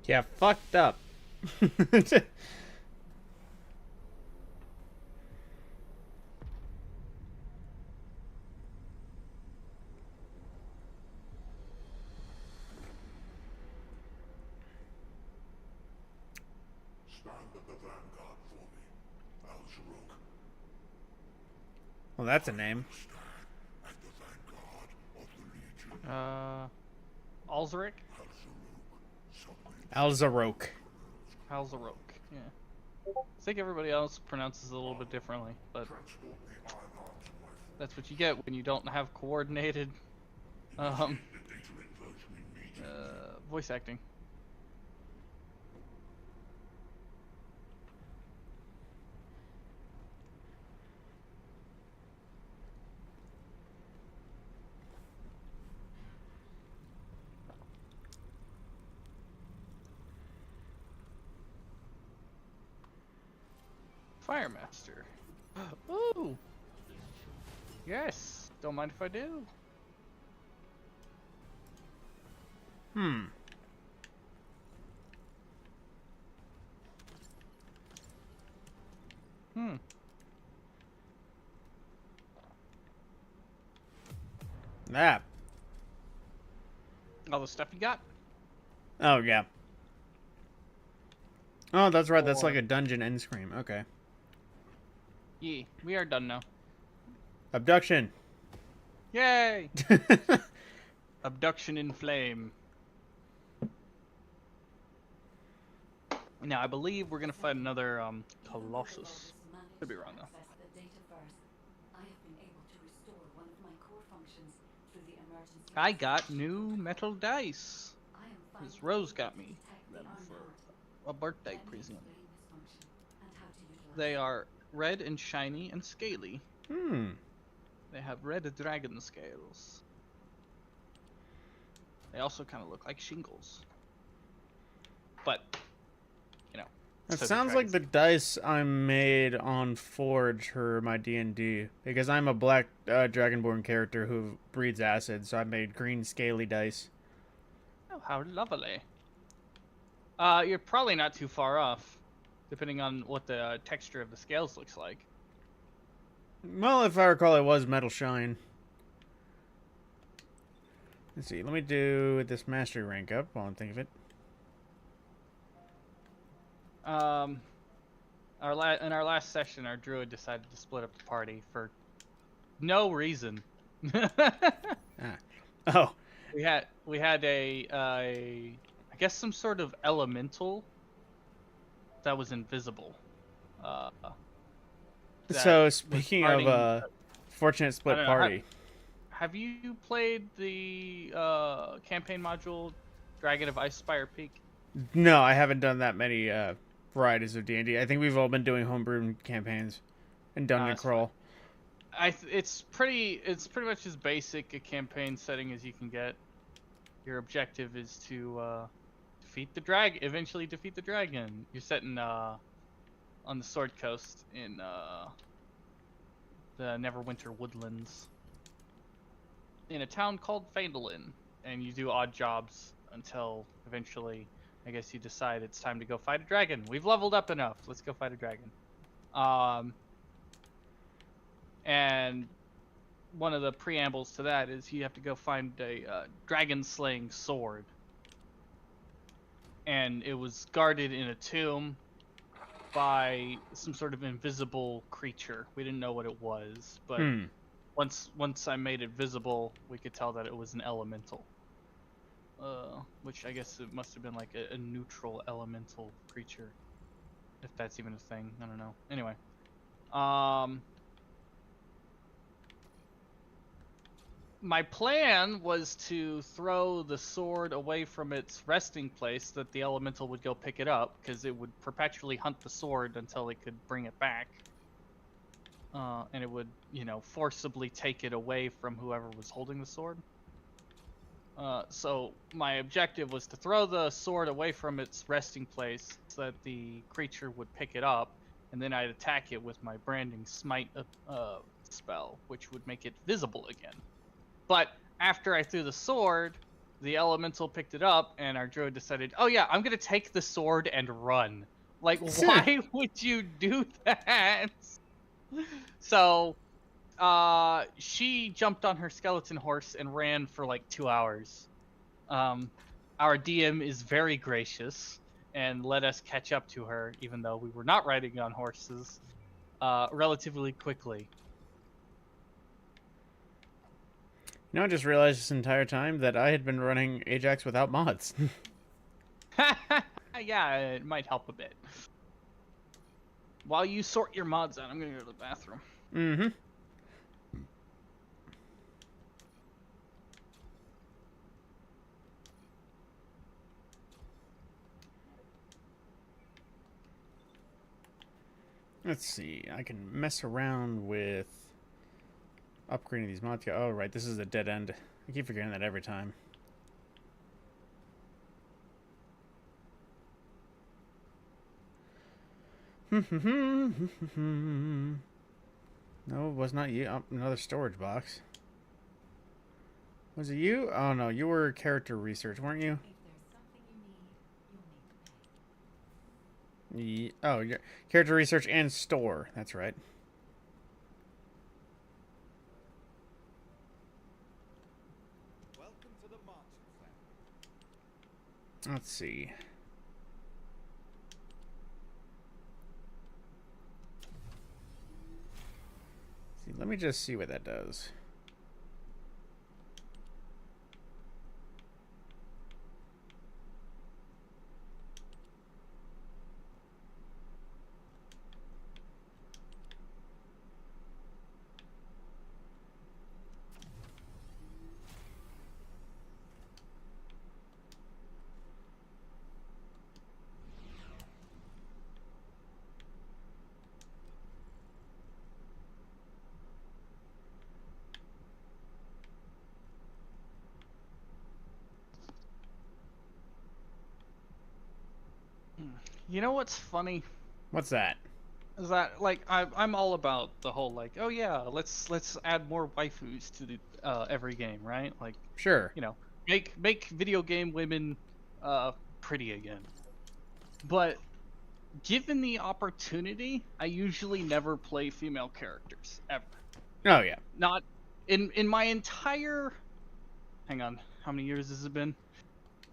Yeah, fucked up. Stand at the vanguard for me, Al-Zarok. Well, that's a name. At the vanguard of the Legion, Alzaric? Al-Zarok. Alzarok. Yeah. I think everybody else pronounces it a little bit differently, but transport the Iron Heart to my that's what you get when you don't have coordinated the data inversion immediately. voice acting. Firemaster. Ooh. Yes. Don't mind if I do. Hmm. That. All the stuff you got? Oh, yeah. Oh, that's right. That's Or- like a dungeon end scream. Okay. Yeah, we are done now. Abduction. Yay! Abduction in flame. Now, I believe we're gonna fight another Colossus. Could be wrong though. Access the data first. I have been able to restore one of my core functions through the immersive I got new metal dice. I am Because finding Rose ways got to me detect the them for unknown. a birthday Let me present. explain this function and how to utilize They it. are red and shiny and scaly. Hmm. They have red dragon scales. They also kind of look like shingles. But, you know, That so the sounds like dragons. the dice I made on Forge for my D&D. Because I'm a black dragonborn character who breathes acid, so I made green scaly dice. Oh, how lovely. You're probably not too far off, depending on what the texture of the scales looks like. Well, if I recall, it was metal shine. Let's see. Let me do this mastery rank up while I'm thinking of it. Um, in our last session, our druid decided to split up the party for no reason. Ah. Oh. we had I guess some sort of elemental that was invisible. Uh, that So, was speaking of guarding. fortunate I split don't know. party. Have you played the campaign module Dragon of Icespire Peak? No, I haven't done that many varieties of D&D. I think we've all been doing homebrew campaigns and dungeon That's fine. crawl. It's pretty much as basic a campaign setting as you can get. Your objective is to eventually defeat the dragon. You're setting on the Sword Coast in the Neverwinter Woodlands in a town called Phandalin, and you do odd jobs until eventually, I guess, you decide it's time to go fight a dragon. We've leveled up enough. Let's go fight a dragon. And one of the preambles to that is you have to go find a dragon slaying sword, and it was guarded in a tomb by some sort of invisible creature. We didn't know what it was, but Hmm. once I made it visible, we could tell that it was an elemental. Which I guess it must have been like a neutral elemental creature, if that's even a thing. I don't know. Anyway, my plan was to throw the sword away from its resting place, that the elemental would go pick it up, because it would perpetually hunt the sword until it could bring it back. And it would, forcibly take it away from whoever was holding the sword. So my objective was to throw the sword away from its resting place so that the creature would pick it up, and then I'd attack it with my branding smite spell, which would make it visible again. But after I threw the sword, the elemental picked it up, and our druid decided, oh yeah, I'm gonna take the sword and run. Like, why would you do that? So she jumped on her skeleton horse and ran for like 2 hours. Our DM is very gracious and let us catch up to her, even though we were not riding on horses, relatively quickly. I just realized this entire time that I had been running Ajax without mods. Yeah, it might help a bit. While you sort your mods out, I'm gonna go to the bathroom. Mm-hmm. Let's see. I can mess around with upgrading these mods. Oh, right. This is a dead end. I keep forgetting that every time. No, it was not you. Oh, another storage box. Was it you? Oh, no. You were character research, weren't you? If there's something you need, you'll need to pay. Oh, yeah. Character research and store. That's right. Welcome to the Marching family. Let's see. Let me just see what that does. You know what's funny? What's that? Is that like I'm all about the whole like, oh yeah, let's add more waifus to the every game, right? Like, Sure. you know, make video game women pretty again. But given the opportunity, I usually never play female characters ever. Oh yeah. Not in my entire, hang on, how many years has it been?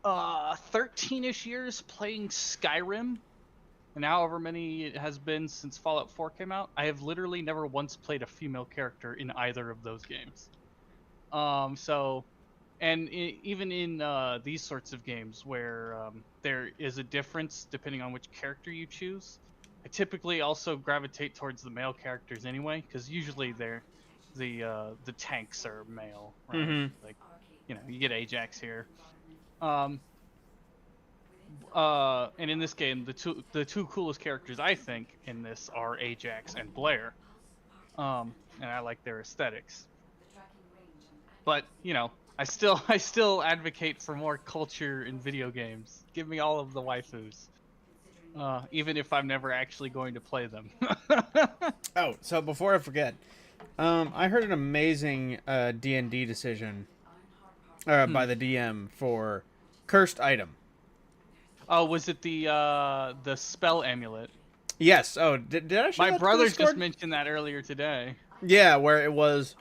13ish years playing Skyrim, and however many it has been since Fallout 4 came out, I have literally never once played a female character in either of those games. So, and even in these sorts of games where there is a difference depending on which character you choose, I typically also gravitate towards the male characters anyway, because usually the tanks are male, right? Mhm. Like, you know, you get Ajax here. And in this game, the two coolest characters I think in this are Ajax and Blair. And I like their aesthetics. But you know, I still advocate for more culture in video games. Give me all of the waifus, even if I'm never actually going to play them. Oh, so before I forget, I heard an amazing D&D decision by the DM for cursed item. Oh, was it the spell amulet? Yes. Oh, did I show My that to brother Discord? just mentioned that earlier today. Yeah, where it was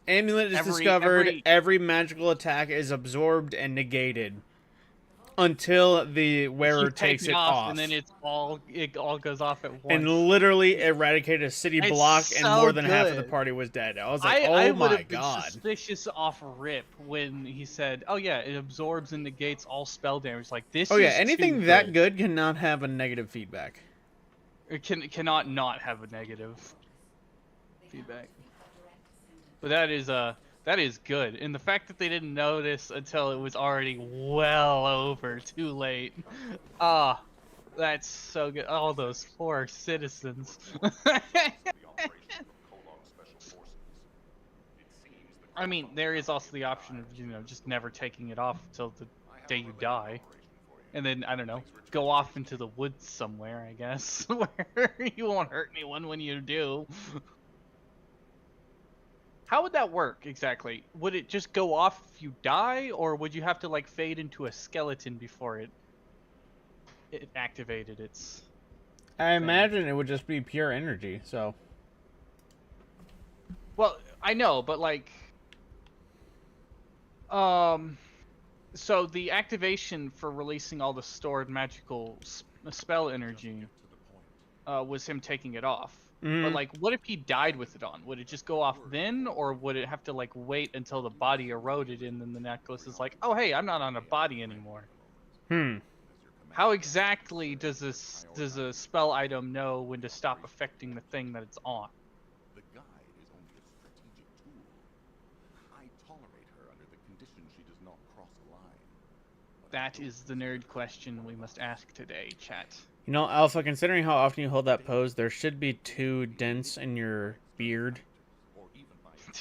amulet is discovered. Every Every magical attack is absorbed and negated until the wearer you take takes it off, off. and then it all goes off at once. And literally eradicated a city It's block, and so more than half of the good. party was dead. I was like, I oh would my have been god. suspicious off rip when he said, "Oh yeah, it absorbs and negates all spell damage." Like this. Oh yeah, is anything too that good cannot have a negative feedback. It cannot not have a negative feedback. But that is good, and the fact that they didn't notice until it was already well over, too late. Ah, that's so good. All those poor citizens. I mean, there is also the option of, you know, just never taking it off until the day you die. And then, I don't know, go off into the woods somewhere, I guess, where you won't hurt anyone when you do. How would that work, exactly? Would it just go off if you die, or would you have to, like, fade into a skeleton before it activated its... I imagine it would just be pure energy, so... Well, I know, but, like... So the activation for releasing all the stored magical spell energy was him taking it off. But like, what if he died with it on? Would it just go off then, or would it have to like wait until the body eroded and then the necklace is like, oh hey, I'm not on a body anymore? How exactly does a spell item know when to stop affecting the thing that it's on? The guide is only a strategic tool. I tolerate her under the condition she does not cross a line. That is the nerd question we must ask today, chat. You know, Alpha, considering how often you hold that pose, there should be 2 dents in your beard.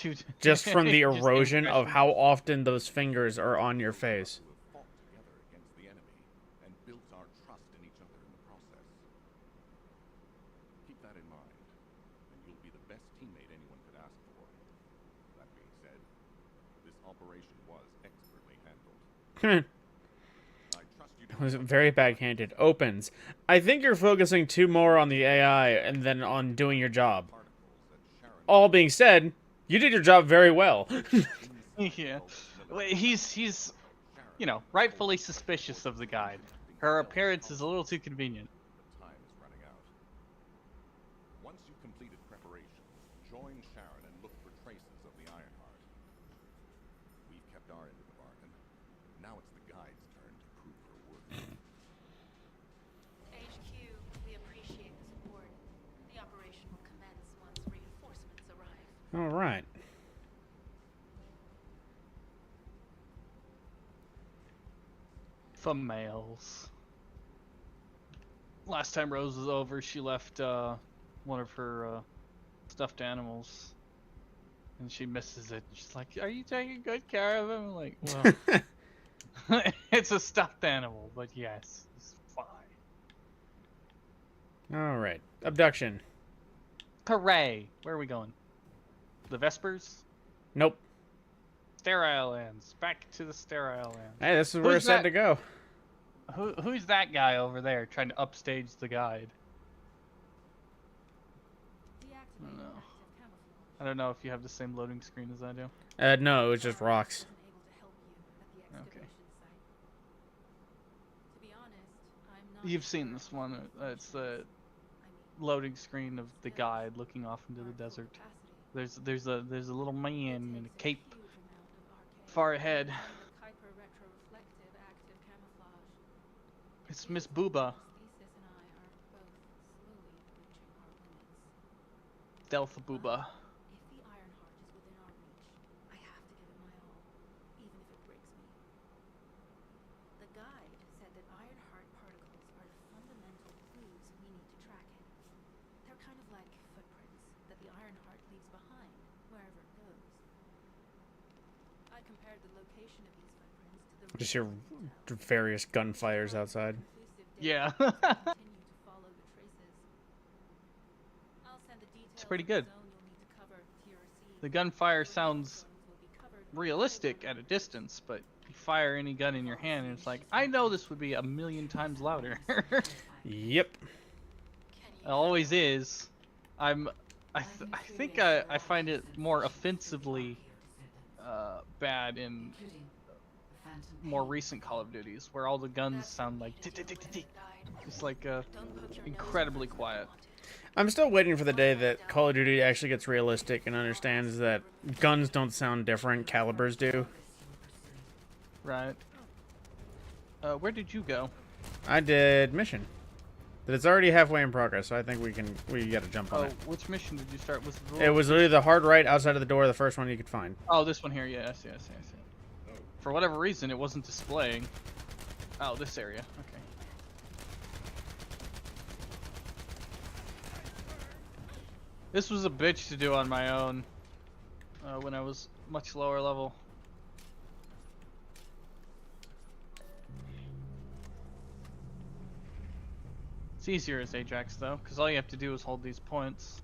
Dude. Just from the Just erosion of impression. how often those fingers are on your face. We have fought together against the enemy and built our trust in each other in the process. Keep that in mind, and you'll be the best teammate anyone could ask for. That being said, this operation was expertly handled. I trust you to It was very backhanded. Opens. I think you're focusing too more on the AI and then on doing your job. particles that Sharon All being said, you did your job very well. Yeah. Well, he's, you know, rightfully suspicious of the guide. Her appearance is a little too convenient. but time is running out. Once you've completed preparations, join Sharon and look for traces of the Ironheart. We've kept our end of the bargain. Now it's the guide's turn to prove her worth. HQ, we appreciate the support. The operation will commence once reinforcements arrive. All right. From males. Last time Rose was over, she left one of her stuffed animals, and she misses it. She's like, "Are you taking good care of him?" I'm like, well, it's a stuffed animal, but yes, it's fine. All right. Abduction. Hooray! Where are we going? The Vespers? Nope. Sterile lands. Back to the sterile lands. Hey, this is where it's said to go. Who's that guy over there trying to upstage the guide? I don't know. I don't know if you have the same loading screen as I do. No, it was just rocks. Okay. You've seen this one. It's the loading screen of the guide looking off into the desert. There's a little man in a cape far ahead. It's Miss Booba. Stealth Booba. If the Iron Heart is within our reach, I have to give it my all, even if it breaks me. The guide said that Iron Heart particles are the fundamental clues we need to track it. They're kind of like footprints that the Iron Heart leaves behind, wherever it goes. I compared the location of these footprints to the Just hear various gunfires outside. Yeah. It's pretty good. The gunfire sounds realistic at a distance, but you fire any gun in your hand and it's like, I know this would be a million times louder. Yep. It always is. I think I find it more offensively bad in more recent Call of Duties, where all the guns sound like tick tick tick tick tick. It's like incredibly quiet. I'm still waiting for the day that Call of Duty actually gets realistic and understands that guns don't sound different, calibers do. Right. Where did you go? I did mission. But it's already halfway in progress, so I think we gotta jump on Oh, it. which mission did you start? Was It was literally the hard right outside of the door, the first one you could find. Oh, this one here. Yeah, I see. For whatever reason, it wasn't displaying. Oh, this area. Okay. This was a bitch to do on my own when I was much lower level. It's easier as Ajax though, because all you have to do is hold these points.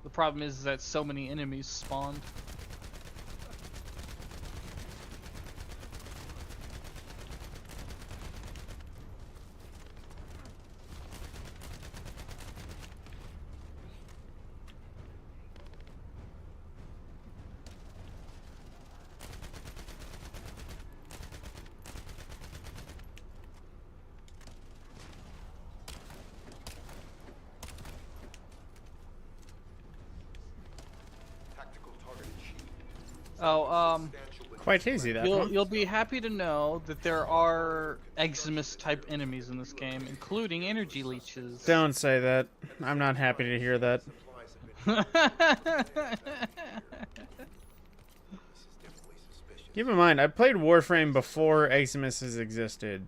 The problem is that so many enemies spawned. Tactical targeted sheet. Oh, Quite easy, that one. you'll be happy to know that there are Eximus type enemies in this game, including energy leeches. Don't say that. I'm not happy to hear that. Keep in mind, I played Warframe before Eximuses existed.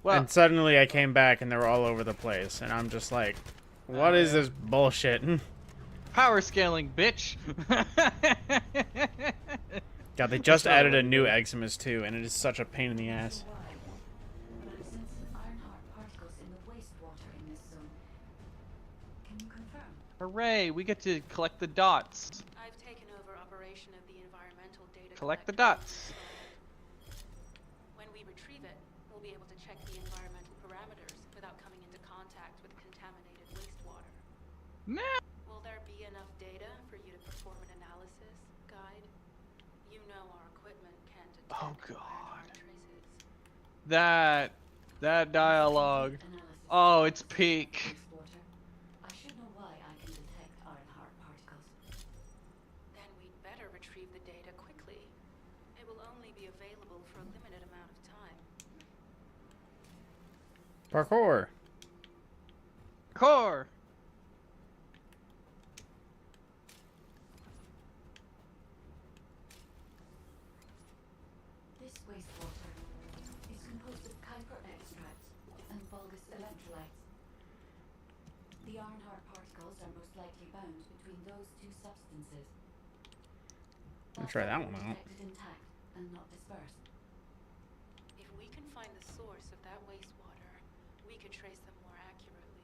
Well, And suddenly I came back and they were all over the place. And I'm just like, what is this bullshit? power scaling, bitch. God, they just added a new Eximus too, and it is such a pain in the ass. But I sense some Iron Heart particles in the wastewater in this zone. Can you confirm? Hooray, we get to collect the dots. I've taken over operation of the environmental data. Collect the collector. dots. When we retrieve it, we'll be able to check the environmental parameters without coming into contact with contaminated wastewater. Nah. Will there be enough data for you to perform an analysis, guide? You know our equipment can detect Oh, Iron Heart God. traces. That dialogue. Analysis. Oh, it's peak. Wastewater. I should know why I can detect Iron Heart particles. Then we'd better retrieve the data quickly. It will only be available for a limited amount of time. Parkour. Core. This wastewater is composed of Kuiper extracts and Vulgus electrolytes. The Iron Heart particles are most likely bound between those two substances. I'll try that one out. Detected intact and not dispersed. If we can find the source of that wastewater, we could trace them more accurately.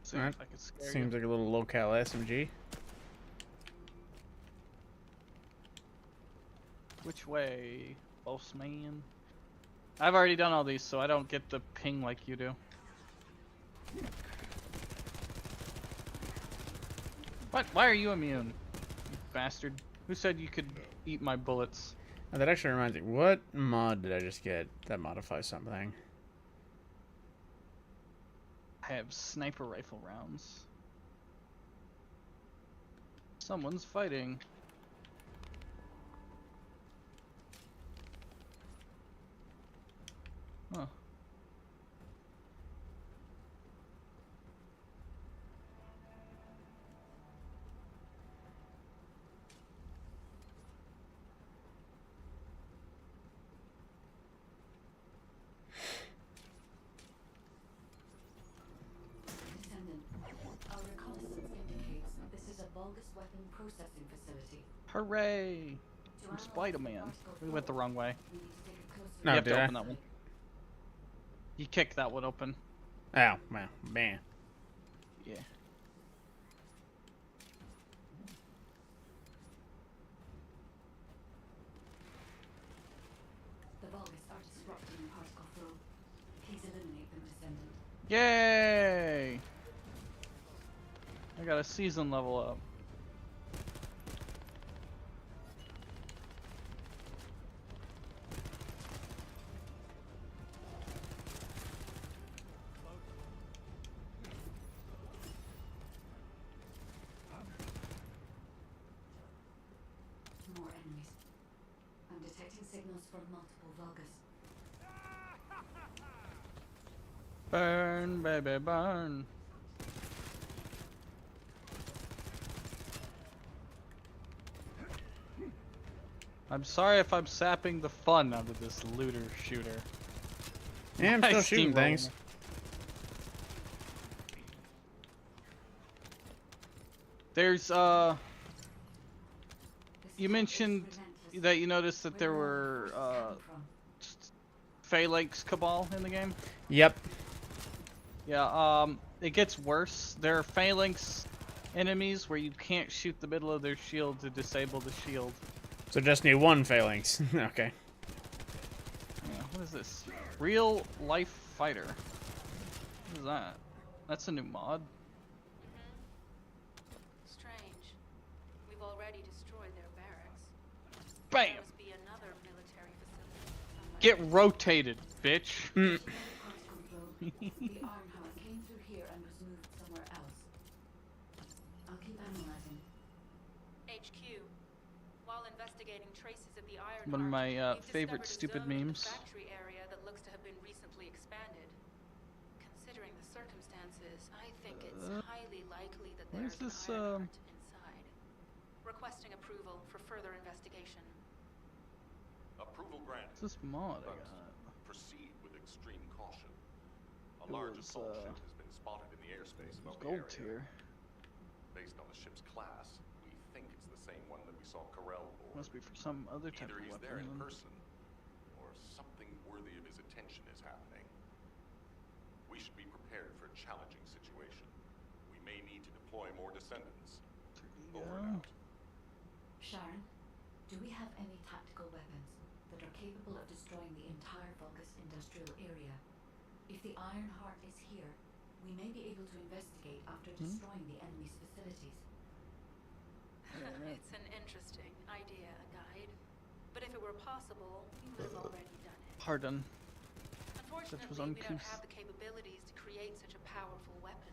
See Alright. if I can scare Seems like a little low-cal SMG. you. Which way, boss man? I've already done all these, so I don't get the ping like you do. What? Why are you immune, you bastard? Who said you could eat my bullets? Oh, that actually reminds me. What mod did I just get that modifies something? I have sniper rifle rounds. Someone's fighting. Huh. Descendant, our reconnaissance indicates this is a Vulgus weapon processing facility. Hooray! To I'm analyze Spider-Man. the particle We went the flow, wrong way. we need to take a closer No, You have did to I? open that one. You kicked that one open. Oh, wow, man. Yeah. The Vulgus are disrupting the particle flow. Please eliminate them, Descendant. Yay! I got a season level up. More enemies. I'm detecting signals from multiple Vulgus. Burn, baby, burn. I'm sorry if I'm sapping the fun out of this looter shooter. Yeah, I'm My still shooting steamroller. things. There's This you attack is mentioned relentless. that you noticed that Where there are all the were forces coming from? phalanx cabal in the game. Yep. Yeah, it gets worse. There are phalanx enemies where you can't shoot the middle of their shield to disable the shield. So just need one phalanx. Okay. Yeah, what is this? Real life fighter. What is that? That's a new mod. Strange. We've already destroyed their barracks. Bam! There must be another military facility somewhere. Get rotated, bitch. Mm. Particle flow. The Ironheart came through here and was moved somewhere else. I'll keep analyzing. HQ. While investigating traces of the Ironheart, One of my we've favorite discovered a stupid zone in the memes. factory area that looks to have been recently expanded. Considering the circumstances, I think it's highly likely that Where's there's this, an Ironheart inside. Requesting approval for further investigation. Approval granted. What's this mod I But got? proceed with extreme caution. A It large was, assault ship has been spotted in the airspace above the Gold area. tier. Based on the ship's class, we think it's the same one that we saw Corell board. Must be for some other type Either of he's weapon. there in then. person, or something worthy of his attention is happening. We should be prepared for a challenging situation. We may need to deploy more descendants. Over and Yeah. out. Sharon, do we have any tactical weapons that are capable of destroying the entire Vulgus industrial area? If the Ironheart is here, we may be able to investigate after destroying the enemy's facilities. It's an interesting idea, Guide. But if it were possible, we would have already done it. Pardon. Unfortunately, we don't uncouth. have the capabilities to create such a powerful weapon.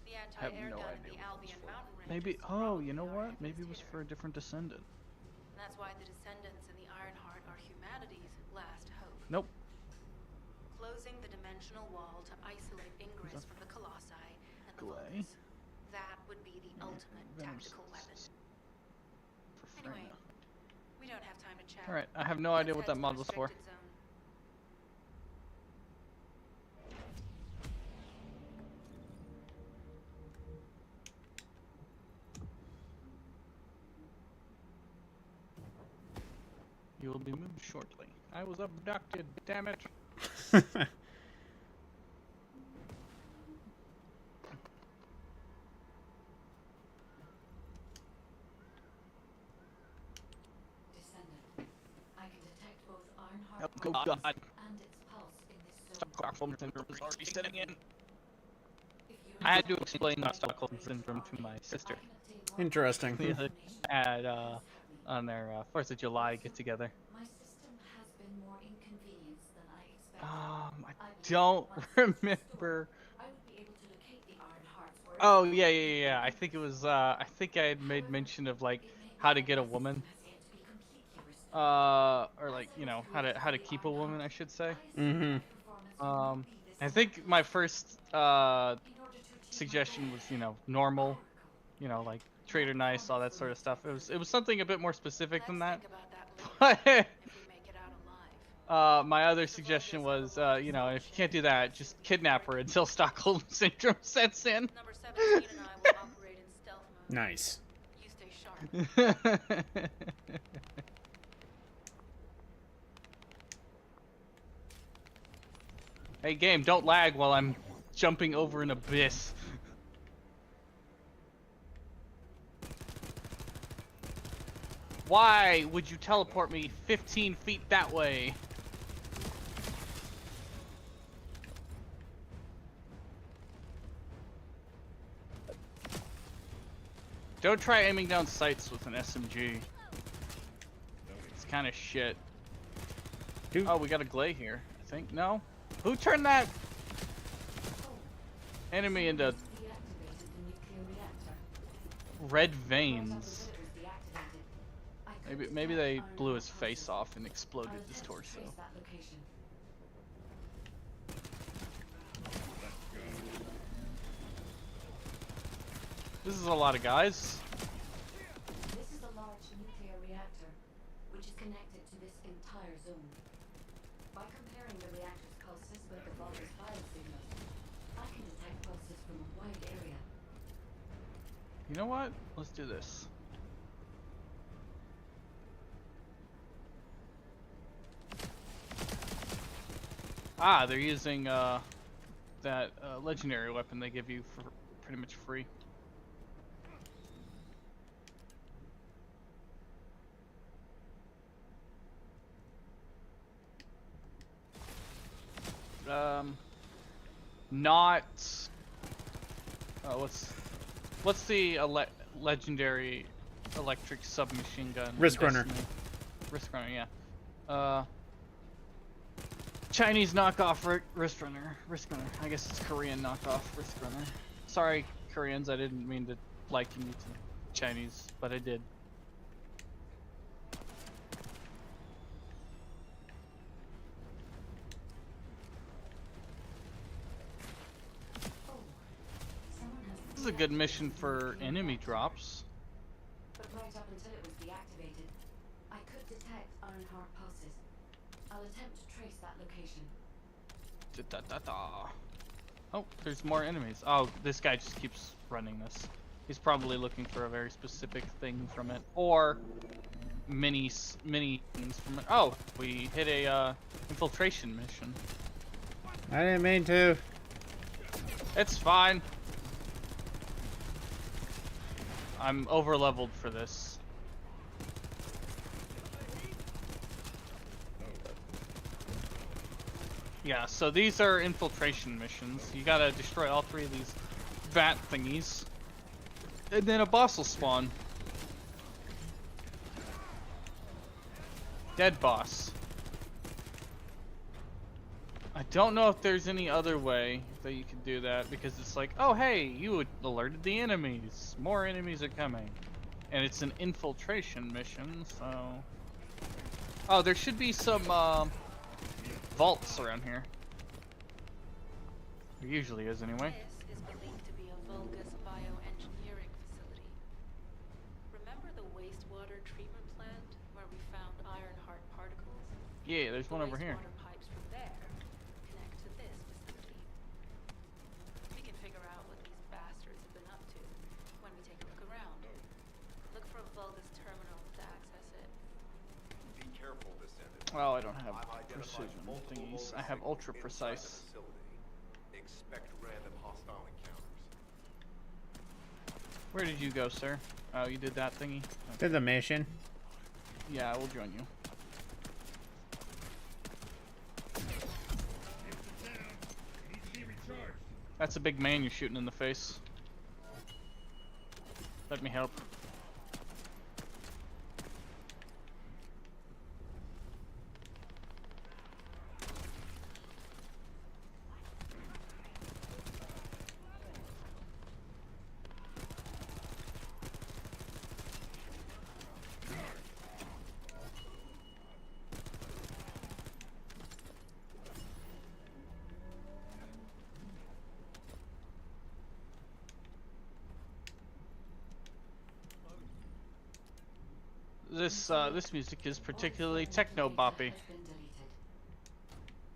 The have anti-air no gun idea in the what Albion Mountain Range Maybe. is Oh, you probably know our what? Maybe it was heaviest for a hitter. different descendant. And that's why the Descendants and the Ironheart are humanity's last hope. Nope. Closing the dimensional wall to isolate Ingress from the Colossi and the Glay. Vulgus. That would be the ultimate Venom's tactical weapon. For Anyway, Freyna. we don't have time to chat. Alright, I have no idea what that mod was for. Restricted zone. You will be moved shortly. I was abducted, damn it. Oh God. and its pulse in this zone. Stockholm syndrome is already setting in. If you I had to explain my Stockholm syndrome to my sister. I can obtain more Interesting. The other information. at Please help me. on their 4th of July get together. My system has been more inconvenienced than I expected. I I believe don't once it was remember. restored, I would be able to locate the Iron Hearts wherever Oh they yeah, may yeah, be. yeah. I think it was. I think I had made However, mention of like it may be how to that get a my system woman. has yet to be completely restored. Or As like I you know restore how to the keep a Iron woman, I Heart, should say. I assume Mm-hmm. my performance will not be this I think my first In order to achieve my suggestion goal, was normal, Oracle, like treat her nice, all that sort of stuff. It was something a bit more specific than Let's that. think about that later, But if we make it out alive. my other Does the suggestion Vulgus was, have a large if you solution can't do to that, that just soon-to-be kidnap her breakthrough? until Stockholm syndrome sets in. Number 17 and I will operate in stealth mode. Nice. You stay sharp. Hey game, don't lag while I'm jumping over an abyss. Why would you teleport me 15 feet that way? Don't try aiming down sights with an SMG. It's kind of shit. Dude. Oh, we got a glay here, I think. No? Who turned that enemy into deactivated the nuclear reactor. red Right after veins? it was deactivated, I could Maybe detect they Iron blew Heart his face pulses. off and exploded I'll his attempt to torso. trace that location. This is a lot of guys. This is a large nuclear reactor, which is connected to this entire zone. By comparing the reactor's pulses with the Vulgus biosignals, I can detect pulses from a wide area. You know what? Let's do this. Ah, they're using that legendary weapon they give you for pretty much free. Not. Oh, what's the legendary electric submachine gun? in Risk Runner. Destiny? Risk Runner, yeah. Chinese knockoff Risk Runner. Risk Runner. I guess it's Korean knockoff Risk Runner. Sorry, Koreans. I didn't mean to liken you to Chinese, but I did. Oh, someone has This is a good mission for enemy drops. But right up until it was deactivated, I could detect Iron Heart pulses. I'll attempt to trace that location. Da-da-da-da. Oh, there's more enemies. Oh, this guy just keeps running this. He's probably looking for a very specific thing from it, or many things from it. Oh, we hit a infiltration mission. I didn't mean to. It's fine. I'm over leveled for this. Yeah, so these are infiltration missions. You gotta destroy all 3 of these vat thingies. And then a boss will spawn. Dead boss. I don't know if there's any other way that you can do that, because it's like, oh hey, you alerted the enemies. More enemies are coming. And it's an infiltration mission, so... Oh, there should be some, vaults around here. There usually is, anyway. This is believed to be a Vulgus bioengineering facility. Remember the wastewater treatment plant where we found Iron Heart particles? Yeah, there's The one over here. wastewater pipes from there connect to this facility. We can figure out what these bastards have been up to when we take a look around. Look for a Vulgus terminal to access it. Be careful, Descendant. Well, I don't have I've identified precision multiple thingies. Vulgus I have signals ultra inside the precise. facility. Expect random hostile encounters. Where did you go, sir? Oh, you did that thingy? Did the mission. Yeah, I will join you. That's a big man you're shooting in the face. Let me help. This music is particularly techno-boppy.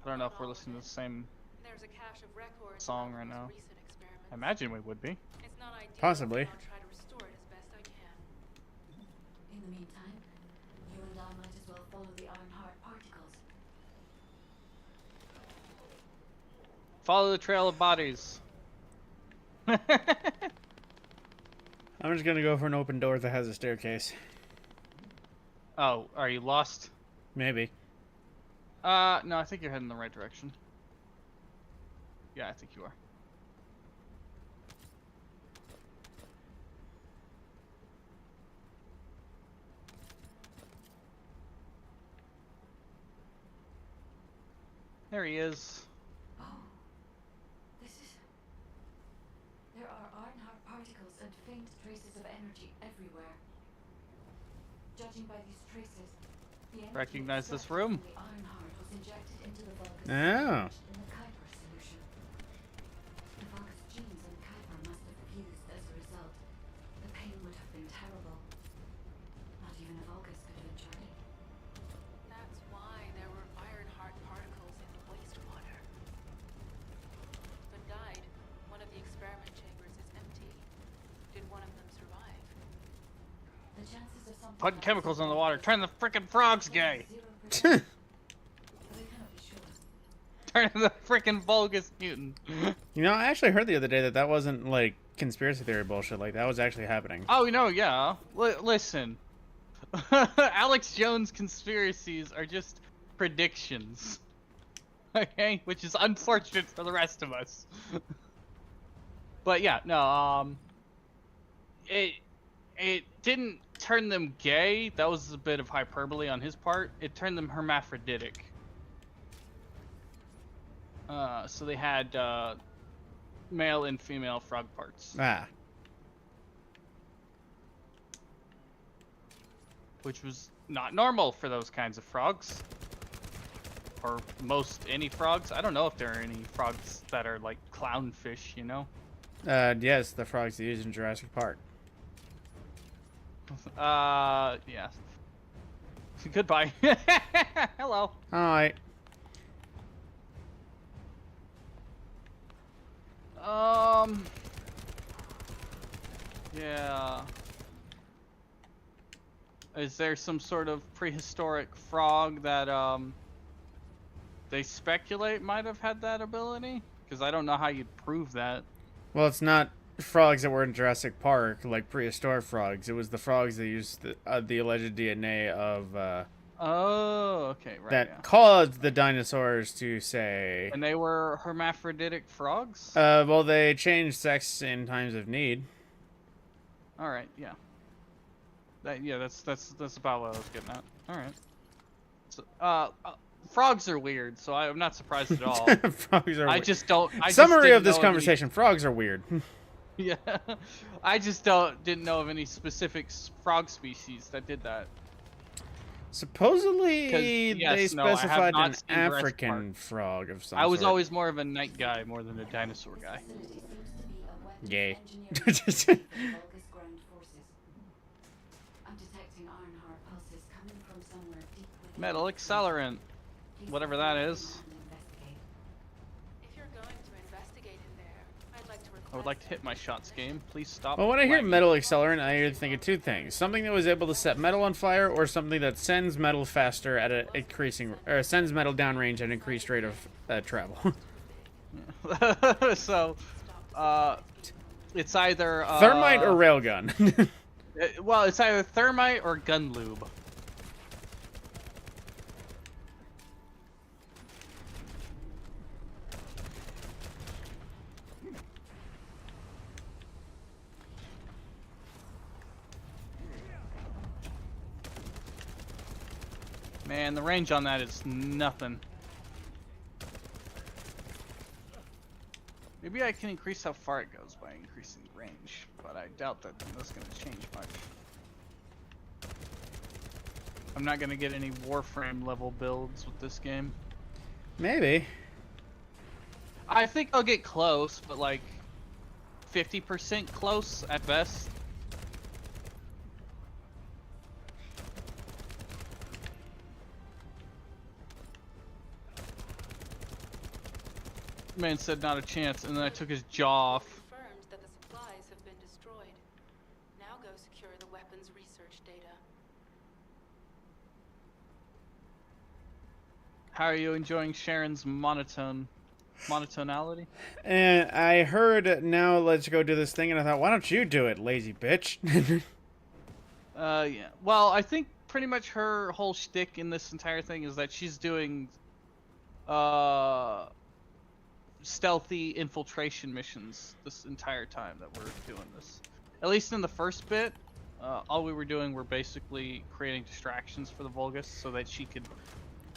I don't know if we're listening to the same There's a cache of records song about right those now. recent experiments. I imagine we would be. It's not ideal, Possibly. but I'll try to restore it as best I can. In the meantime, you and I might as well follow the Ironheart particles. Follow the trail of bodies. I'm just gonna go for an open door that has a staircase. Oh, are you lost? Maybe. No, I think you're heading the right direction. Yeah, I think you are. There he is. Oh, this is... There are Ironheart particles and faint traces of energy everywhere. Judging by these traces, the energy Recognize this extracted room? from the Ironheart was injected into the Vulgus Oh. in the Kuiper solution. The Vulgus genes and Kuiper must have fused as a result. The pain would have been terrible. Not even a Vulgus could have endured it. That's why there were Ironheart particles in the wastewater. But died. One of the experiment chambers is empty. Did one of them survive? The chances of something Putting like chemicals this in the water. Turn the frickin' frogs gay. 0%, but I cannot be sure. Turn the frickin' Vulgus mutant. You know, I actually heard the other day that that wasn't like conspiracy theory bullshit. Like that was actually happening. Oh, no, yeah. Listen. Alex Jones conspiracies are just predictions. Okay? Which is unfortunate for the rest of us. But yeah, no, it didn't turn them gay. That was a bit of hyperbole on his part. It turned them hermaphroditic. So they had male and female frog parts, Ah. which was not normal for those kinds of frogs. Or most any frogs. I don't know if there are any frogs that are like clownfish, you know? Yes, the frogs they used in Jurassic Park. Yeah. Goodbye. Hello. Alright. Yeah. Is there some sort of prehistoric frog that, they speculate might have had that ability? Because I don't know how you'd prove that. Well, it's not frogs that were in Jurassic Park, like prehistoric frogs. It was the frogs that used the alleged DNA of, Oh, okay, right, that yeah. caused the dinosaurs to say... And they were hermaphroditic frogs? well, they changed sex in times of need. Alright, yeah. That's about what I was getting at. Alright. So, frogs are weird, so I'm not surprised at all. Frogs are I weird. just don't. I Summary just of this didn't know conversation: frogs are weird. Yeah, I just didn't know of any specific frog species that did that. Supposedly, yes, they no, I have specified not an seen Jurassic African Park. frog of some I was sort. always more of a night guy more than a dinosaur guy. Facility seems to be a weapons Gay. engineering facility for the Vulgus ground forces. I'm detecting Ironheart pulses coming from somewhere deep within Metal the accelerant, Please whatever follow that me is. and investigate. If you're going to investigate in there, I'd like to request I would like to hit my shots game. Please stop. Well, when I hear lagging. metal accelerant, I either think of two things: something that was able to set metal on fire, or something that sends metal faster at an increasing, or sends metal downrange at an increased rate of travel. So, it's either Thermite or railgun. well, it's either thermite or gun lube. Man, the range on that is nothing. Maybe I can increase how far it goes by increasing the range, but I doubt that that's going to change much. I'm not going to get any Warframe level builds with this game. Maybe. I think I'll get close, but like 50% close at best. Man said not a chance, and then I took his jaw off. Confirmed that the supplies have been destroyed. Now go secure the weapons research data. How are you enjoying Sharon's monotonality? And I heard, now let's go do this thing, and I thought, why don't you do it, lazy bitch? Yeah. Well, I think pretty much her whole shtick in this entire thing is that she's doing, stealthy infiltration missions this entire time that we're doing this. At least in the first bit, all we were doing were basically creating distractions for the Vulgus so that she could.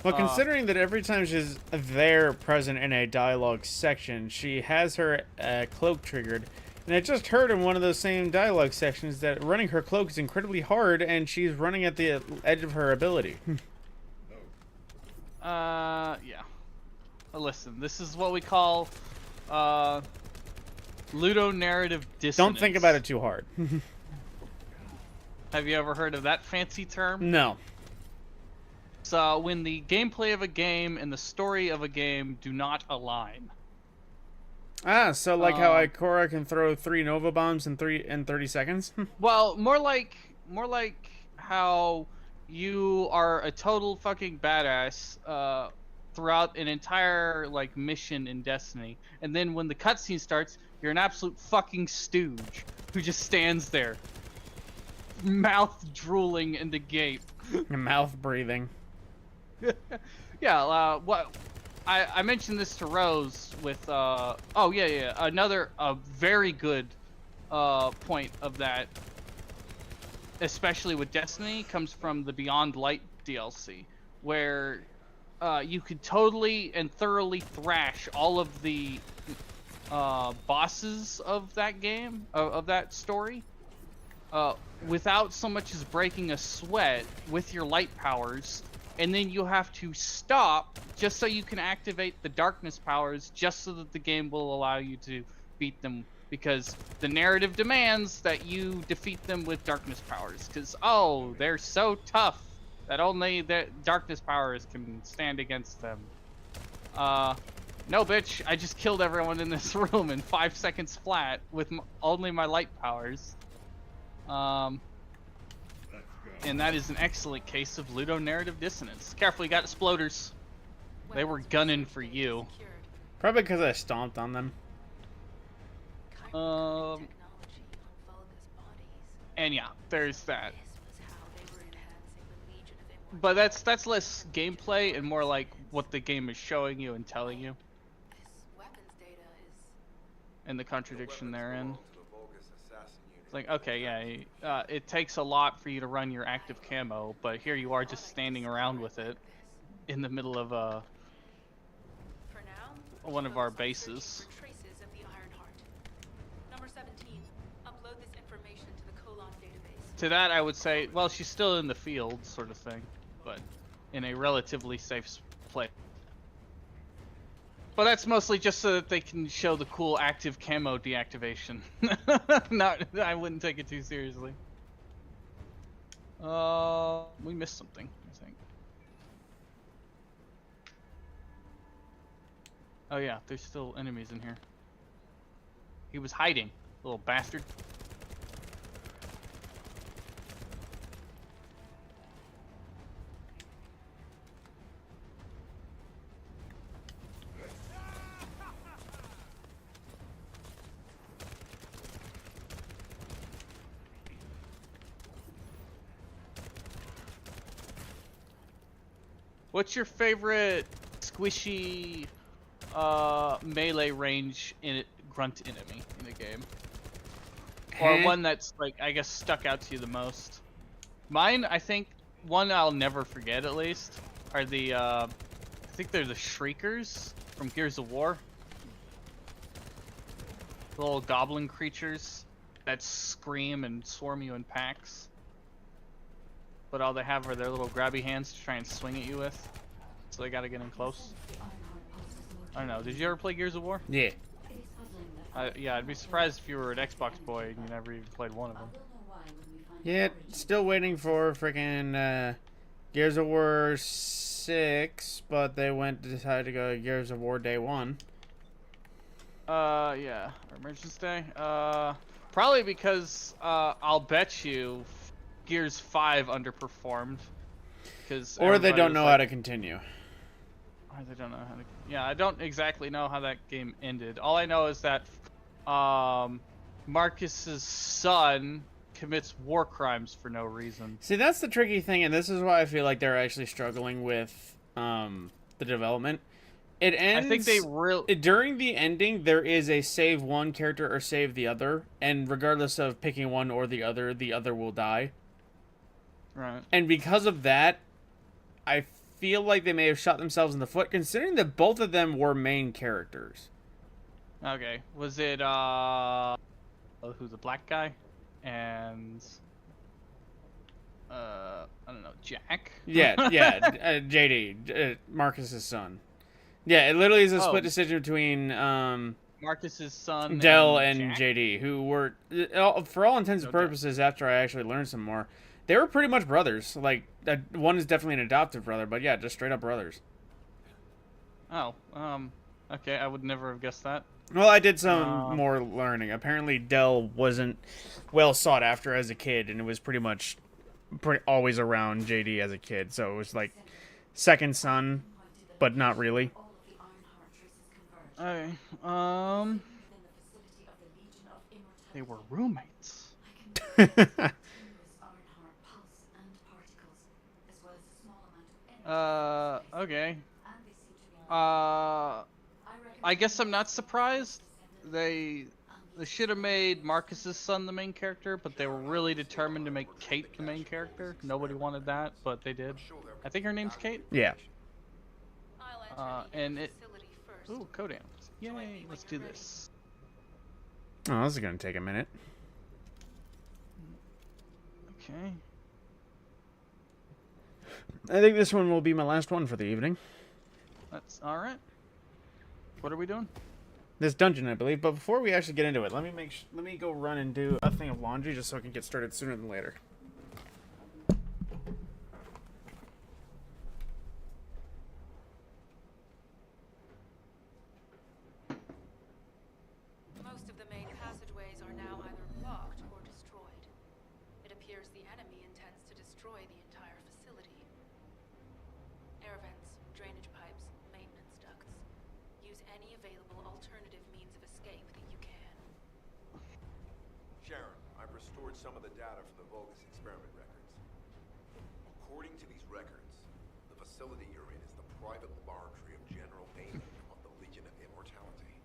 Well, considering that every time she's there present in a dialogue section, she has her cloak triggered. And I just heard in one of those same dialogue sections that running her cloak is incredibly hard, and she's running at the edge of her ability. Yeah. Listen, this is what we call, ludonarrative dissonance. Don't think about it too hard. Have you ever heard of that fancy term? No. So when the gameplay of a game and the story of a game do not align. Ah, so like how Ikora can throw 3 Nova bombs in 30 seconds? Well, more like how you are a total fucking badass throughout an entire like mission in Destiny, and then when the cutscene starts, you're an absolute fucking stooge who just stands there, mouth drooling and agape. Mouth breathing. Yeah, what I mentioned this to Rose with another very good point of that, especially with Destiny, comes from the Beyond Light DLC, where you could totally and thoroughly thrash all of the bosses of that game, of that story, without so much as breaking a sweat with your light powers. And then you have to stop just so you can activate the darkness powers, just so that the game will allow you to beat them, because the narrative demands that you defeat them with darkness powers, because they're so tough that only the darkness powers can stand against them. No, bitch, I just killed everyone in this room in 5 seconds flat with only my light powers. And that is an excellent case of ludonarrative dissonance. Careful, you got exploders. They were gunning for you. Probably because I stomped on them. And yeah, there's that. But that's less gameplay and more like what the game is showing you and telling you. And the contradiction therein. It's like, okay, yeah, it takes a lot for you to run your active camo, but here you are just standing around with it in the middle of one of our bases. Number 17, upload this information to the Colon database. To that I would say, well, she's still in the field, sort of thing, but in a relatively safe place. But that's mostly just so that they can show the cool active camo deactivation. I wouldn't take it too seriously. We missed something, I think. Oh yeah, there's still enemies in here. He was hiding, little bastard. What's your favorite squishy melee range grunt enemy in the game? Or one that's like, I guess, stuck out to you the most? Mine, I think, one I'll never forget at least are the I think they're the Shriekers from Gears of War. The little goblin creatures that scream and swarm you in packs. But all they have are their little grabby hands to try and swing at you with. So they gotta get in close. I don't know. Did you ever play Gears of War? Yeah. Yeah, I'd be surprised if you were an Xbox boy and you never even played one of them. Yeah, still waiting for freaking Gears of War 6, but they decided to go Gears of War Day 1. Yeah, or Emergence Day. Probably because I'll bet you Gears 5 underperformed. Or they don't know how to continue. Or they don't know how to. Yeah, I don't exactly know how that game ended. All I know is that Marcus's son commits war crimes for no reason. See, that's the tricky thing, and this is why I feel like they're actually struggling with the development. It ends. I think they during the ending, there is a save one character or save the other, and regardless of picking one or the other will die. Right. And because of that, I feel like they may have shot themselves in the foot, considering that both of them were main characters. Okay. Was it who's the black guy? And I don't know, Jack? Yeah, JD, Marcus's son. Yeah, it literally is a split decision between Marcus's son Dell and Jack? JD, who were, for all intents and purposes, after I actually learned some more, they were pretty much brothers. Like, one is definitely an adoptive brother, but yeah, just straight up brothers. Oh, okay, I would never have guessed that. Well, I did some more learning. Apparently, Dell wasn't well sought after as a kid, and it was pretty much always around JD as a kid. So it was like second son, but not really. Okay, they were roommates. Okay. I guess I'm not surprised. They should have made Marcus's son the main character, but they were really determined to make Kate the main character. Nobody wanted that, but they did. I think her name's Kate. Yeah. And it. Ooh, Kodam. Yay! Let's do this. Oh, this is gonna take a minute. Okay. I think this one will be my last one for the evening. That's all right. What are we doing? This dungeon, I believe. But before we actually get into it, let me go run and do a thing of laundry just so I can get started sooner than later. Most of the main passageways are now either blocked or destroyed. It appears the enemy intends to destroy the entire facility. Air vents, drainage pipes, maintenance ducts. Use any available alternative means of escape that you can. Sharon, I've restored some of the data from the Vulgus experiment records. According to these records, the facility you're in is the private laboratory of General Amon of the Legion of Immortality.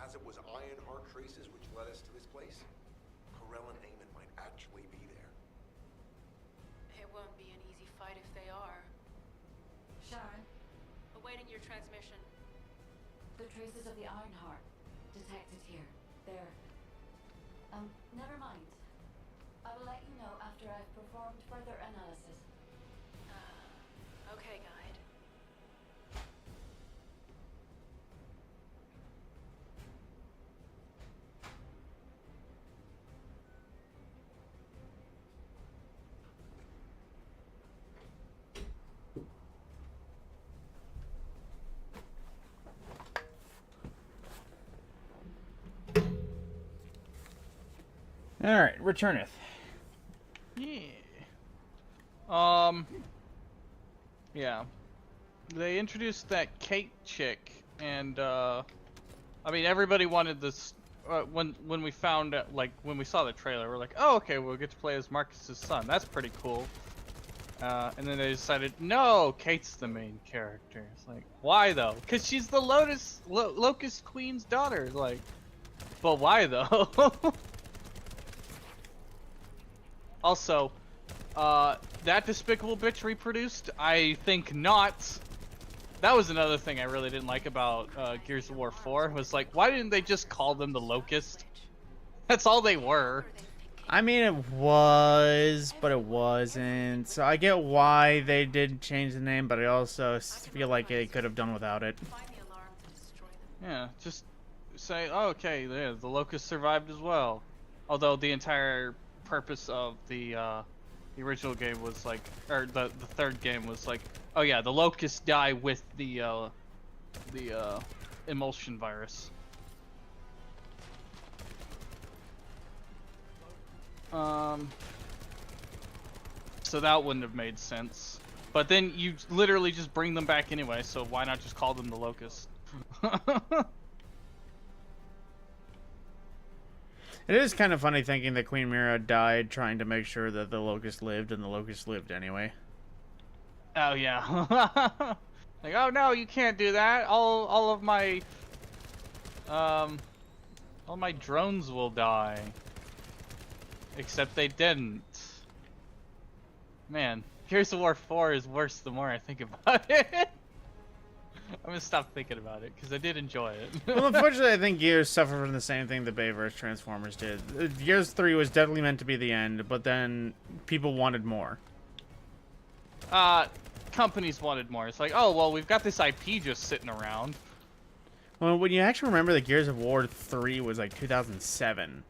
As it was Ironheart traces which led us to this place, Corell and Amon might actually be there. It won't be an easy fight if they are. Sharon, Awaiting your transmission. the traces of the Ironheart detected here. They're... never mind. I will let you know after I've performed further analysis. Okay, guide. Alright, returneth. Yeah. Yeah. They introduced that Kate chick, and I mean everybody wanted this. When we found out, like when we saw the trailer, we're like, oh okay, we'll get to play as Marcus's son. That's pretty cool. And then they decided, no, Kate's the main character. It's like, why though? Because she's the Locust Queen's daughter. Like, but why though? Also, That despicable bitch reproduced? I think not. That was another thing I really didn't like about Gears of War 4, was like, why didn't they just call them the Locust? That's all they were. I mean, it was, but it wasn't. So I get why they did change the name, but I also feel like they could have done without it. Find the alarm to destroy them. Yeah, just say, oh, okay, yeah, the Locust survived as well. Although the entire purpose of the original game was like, or the third game was like, oh yeah, the Locusts die with the emulsion virus. So that wouldn't have made sense. But then you literally just bring them back anyway, so why not just call them the Locust? It is kind of funny thinking that Queen Mira died trying to make sure that the Locust lived, and the Locust lived anyway. Oh yeah. Like, oh no, you can't do that. All of my all my drones will die. Except they didn't. Man, Gears of War 4 is worse the more I think about it. I'm gonna stop thinking about it because I did enjoy it. Well, unfortunately, I think Gears suffered from the same thing the Bayverse Transformers did. Gears 3 was definitely meant to be the end, but then people wanted more. Companies wanted more. It's like, oh well, we've got this IP just sitting around. Well, when you actually remember that Gears of War 3 was like 2007,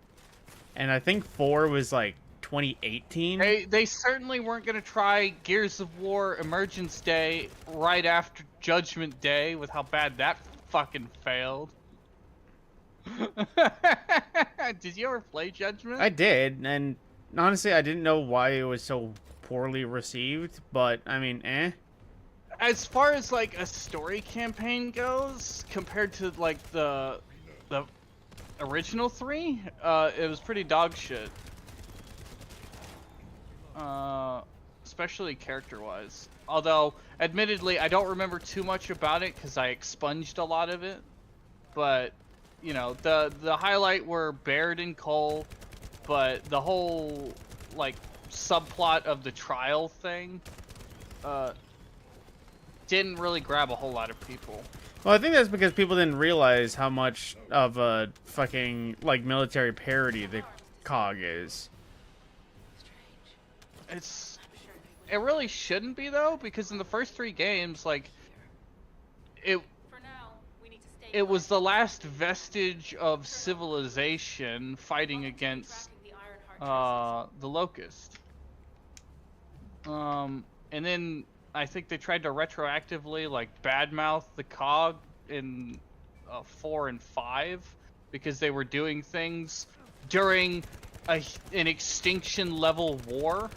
and I think 4 was like 2018. They certainly weren't gonna try Gears of War Emergence Day right after Judgment Day with how bad that fucking failed. Did you ever play Judgment? I did, and honestly, I didn't know why it was so poorly received, but I mean, eh. As far as like a story campaign goes, compared to like the original 3, it was pretty dog shit. Especially character-wise. Although, admittedly, I don't remember too much about it because I expunged a lot of it. But, you know, the highlight were Baird and Cole, but the whole, like, subplot of the trial thing, didn't really grab a whole lot of people. Well, I think that's because people didn't realize how much of a fucking, like, military parody the COG is. It really shouldn't be though, because in the first 3 games, like, For now, we need to stay it was the last vestige of civilization fighting against tracking the Ironheart the Locust. And then I think they tried to retroactively like badmouth the COG in 4 and 5 because they were doing things during an extinction level war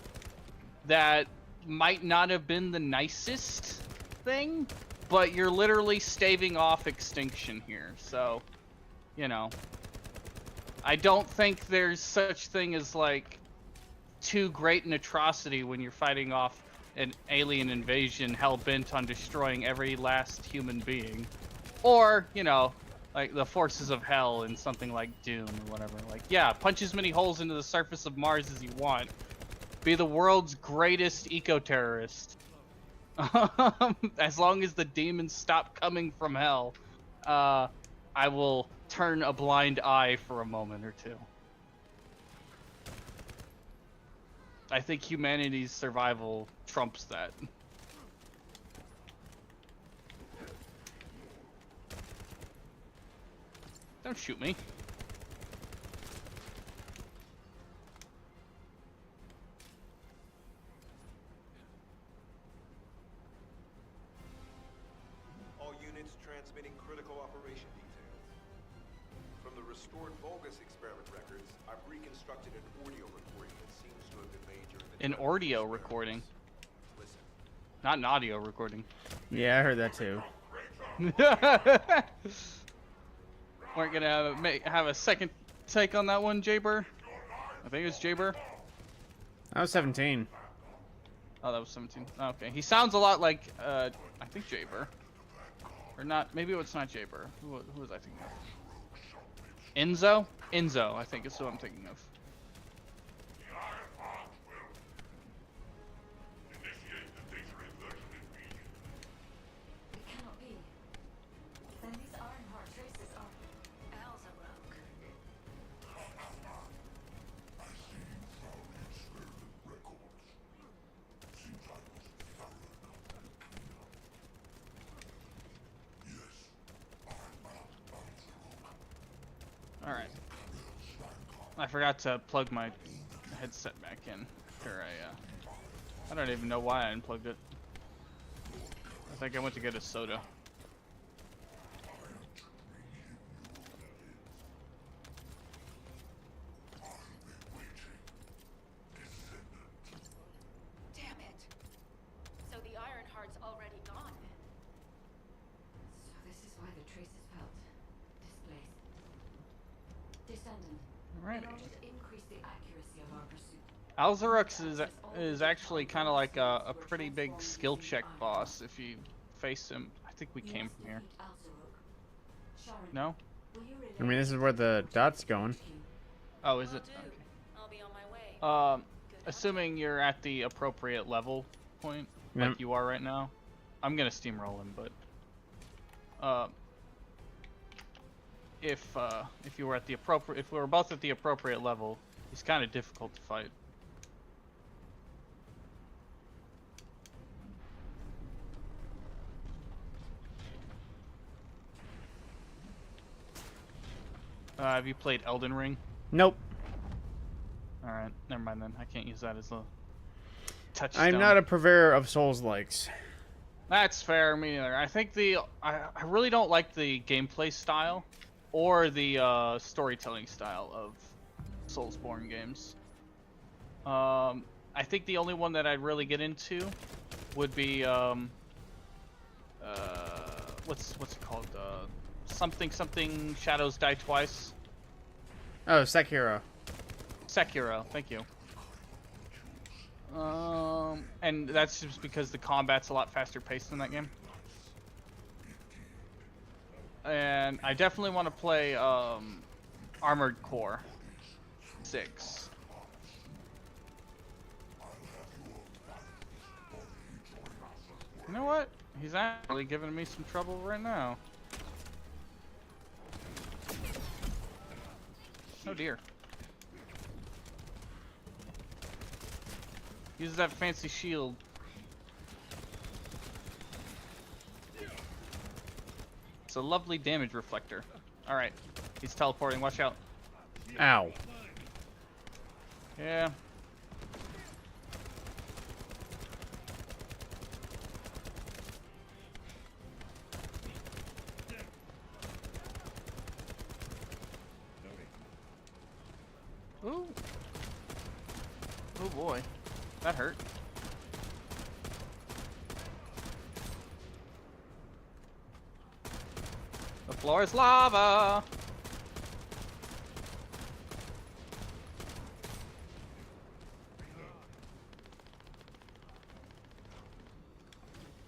that might not have been the nicest thing, but you're literally staving off extinction here. So, you know, I don't think there's such thing as like too great an atrocity when you're fighting off an alien invasion hell-bent on destroying every last human being. Or, you know, like the forces of hell in something like Doom or whatever. Like, yeah, punch as many holes into the surface of Mars as you want. Be the world's greatest eco-terrorist. As long as the demons stop coming from hell, I will turn a blind eye for a moment or two. I think humanity's survival trumps that. Don't shoot me. All units transmitting critical operation details. From the restored Vulgus experiment records, I've reconstructed an audio recording that seems to have been made during the An time of the audio experiments. recording, Listen. not an audio recording. Yeah, I heard that too. Weren't gonna have a second take on that one, Jaber? I think it was Jaber. I was 17. Oh, that was 17. Okay, he sounds a lot like I think Jaber, or not? Maybe it's not Jaber. Who was I thinking of? Enzo? Enzo, I think is who I'm thinking of. Alright. I forgot to plug my headset back in. After I don't even know why I unplugged it. I think I went to get a soda. Damn it! So the Ironheart's already gone. So this is why the traces felt displaced. Descendant. Alright. In order to increase the accuracy of our pursuit. Alzarux is actually kind of like a pretty big skill check boss if you face him. I think we came from here. No? I mean, this is where the dot's going. Oh, is Will it? do. Okay. I'll be on my way. Good Assuming you're at the appropriate level point, Yep. like you are right now. I'm gonna steamroll him, but if you were at the appropriate, if we were both at the appropriate level, he's kind of difficult to fight. Have you played Elden Ring? Nope. Alright, never mind then. I can't use that as a touchstone. I'm not a purveyor of Souls likes. That's fair, me neither. I think I really don't like the gameplay style or the storytelling style of Soulsborne games. I think the only one that I'd really get into would be what's it called? Something Shadows Die Twice. Oh, Sekiro. Sekiro, thank you. And that's just because the combat's a lot faster paced in that game. And I definitely want to play Armored Core 6. You know what? He's actually giving me some trouble right now. Oh dear. Uses that fancy shield. It's a lovely damage reflector. Alright. He's teleporting, watch out. Ow. Yeah. Ooh. Oh boy. That hurt. The floor is lava!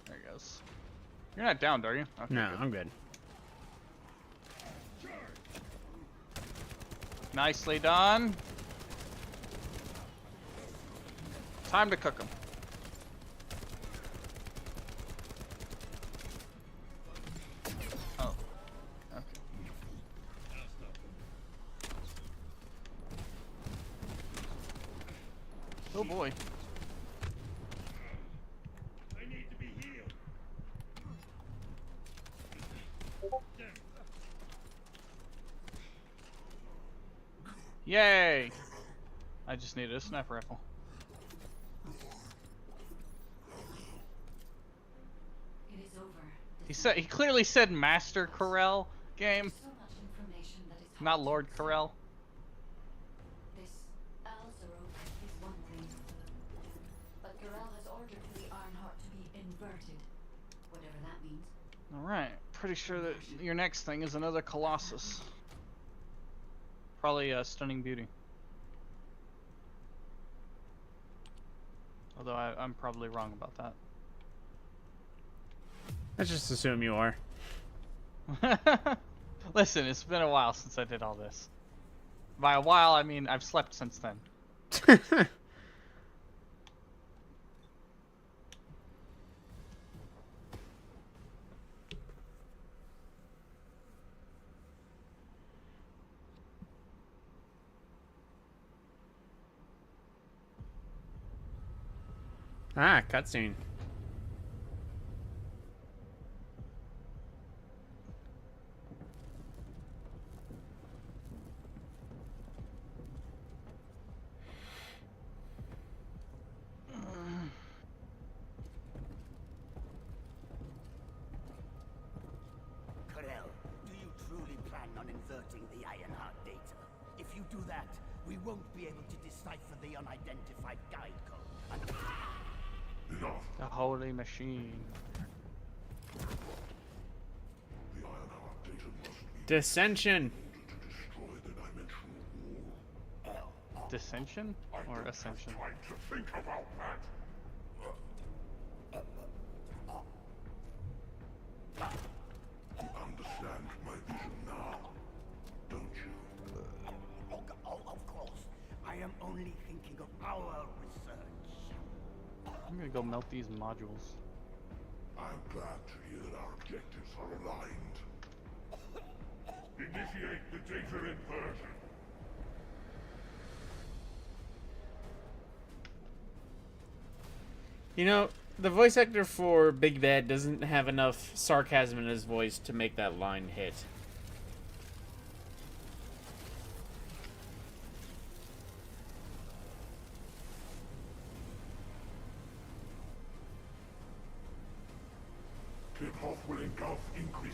There he goes. You're not downed, are you? Okay, No, good. I'm good. Nicely done. Time to cook them. Oh. Okay. Oh boy. Yay! I just needed a sniper rifle. It is over. He clearly said Master Corel game, So much information that is not hard to Lord accept. Corel. This Alzarok is one thing, but Corel has ordered for the Ironheart to be inverted, whatever that means. Alright, pretty sure that your next thing is another Colossus. Probably a Stunning Beauty. Although I'm probably wrong about that. Let's just assume you are. Listen, it's been a while since I did all this. By a while, I mean I've slept since then. Ah, cutscene. converting the Ironheart data. If you do that, we won't be able to decipher the unidentified guide code. And The holy machine. The Ironheart data must be Dissension. to destroy the dimensional wall. Dissension or ascension? Trying to think about that. You understand my vision now, don't you? of course, I am only thinking of our research. I'm gonna go melt these modules. I'm glad to hear that our objectives are aligned. Initiate the data inversion. You know, the voice actor for Big Bad doesn't have enough sarcasm in his voice to make that line hit. Tip-off will engulf increase.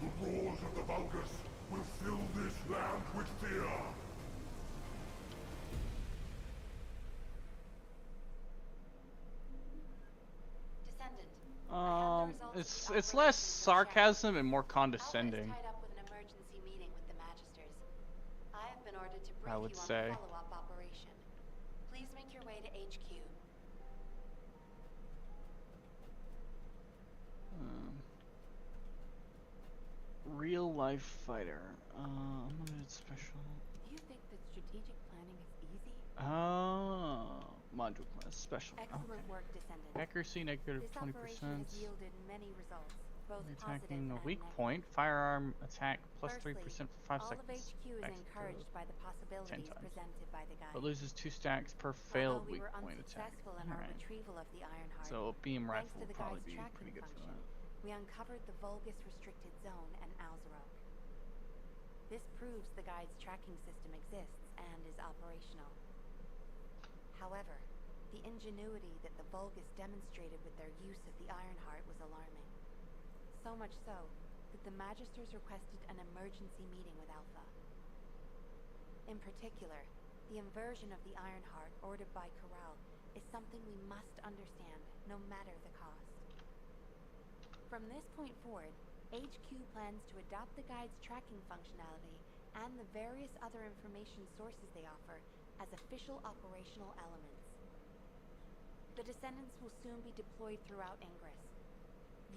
The roars of the Vulgus will fill this land with fear. Descendant. I have the results of the It's less operation sarcasm and more Alpha is condescending. tied up with an emergency meeting with the Magisters. I have been ordered to brief I would you on say. the follow-up operation. Please make your way to HQ. Real life fighter. Unlimited special. Do you think that strategic planning is easy? Oh, module class special. Excellent work, Descendant. Accuracy negative This 20%. operation has yielded many results, both Attacking positive a and weak negative. point. Firearm attack plus 3% Firstly, for 5 all seconds. of HQ is Extra encouraged by the 10 possibilities times. presented by the guide. But loses 2 stacks per Although failed we weak were point attack. unsuccessful in our Alright. retrieval of the Ironheart, So a beam thanks rifle to would the probably guide's be tracking pretty good for function, that. we uncovered the Vulgus restricted zone and Alzarok. This proves the guide's tracking system exists and is operational. However, the ingenuity that the Vulgus demonstrated with their use of the Ironheart was alarming. So much so that the Magisters requested an emergency meeting with Alpha. In particular, the inversion of the Ironheart ordered by Corral is something we must understand, no matter the cost. From this point forward, HQ plans to adopt the guide's tracking functionality and the various other information sources they offer as official operational elements. The Descendants will soon be deployed throughout Ingress.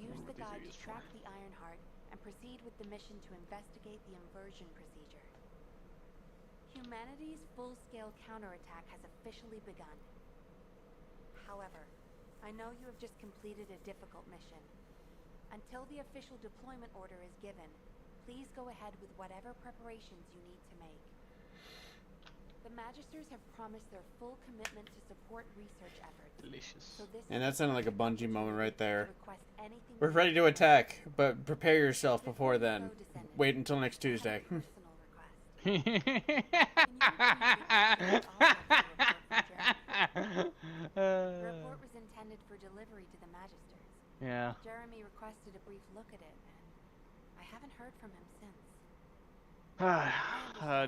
Use the What these are guide to used track for. the Ironheart and proceed with the mission to investigate the inversion procedure. Humanity's full-scale counterattack has officially begun. However, I know you have just completed a difficult mission. Until the official deployment order is given, please go ahead with whatever preparations you need to make. The Magisters have promised their full commitment to support research efforts. Delicious. So this And is that sounded like a an Bungie moment right there. opportunity to request anything We're you ready to need. attack, but prepare yourself Before before you then. go, Descendant, Wait until next I have a Tuesday. personal request. Yeah. Can you return the autopsy report from Jeremy? The report was intended for delivery to the Magisters. Jeremy requested a brief look at it, and I haven't heard from him since.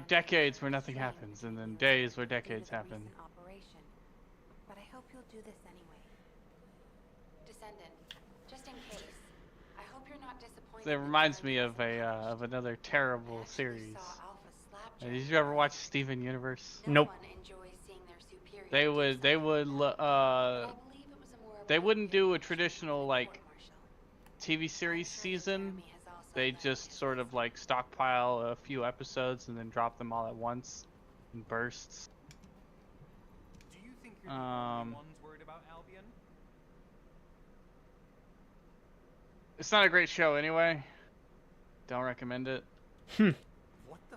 Decades where nothing happens, and then days where decades happen. Operation, but I hope you'll do this anyway. Descendant, just in case, I hope you're not disappointed. It reminds me of another terrible series. Did you ever watch Steven Universe? Nope. They wouldn't do a traditional like TV series season. They just sort of like stockpile a few episodes and then drop them all at once in bursts. Do you think you're the only ones worried about Albion? It's not a great show anyway. Don't recommend it. What the?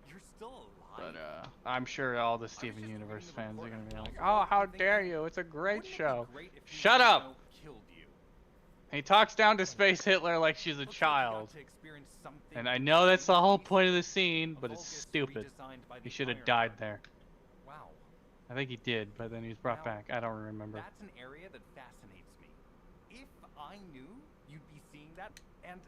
You're still alive? But I'm sure all the Steven Universe fans are gonna be like, "Oh, how dare you! It's a great Wouldn't it be show." great if you Shut up! know killed you? He talks down to Space Hitler like she's a Looks like you got child. to experience something And I know that's the whole point of the scene, A but it's Vulgus stupid. redesigned by He the should have Ironheart. died there. Wow. I think he did, but then he was brought Now, back. I don't remember. That's an area that fascinates me. If I knew you'd be seeing that, and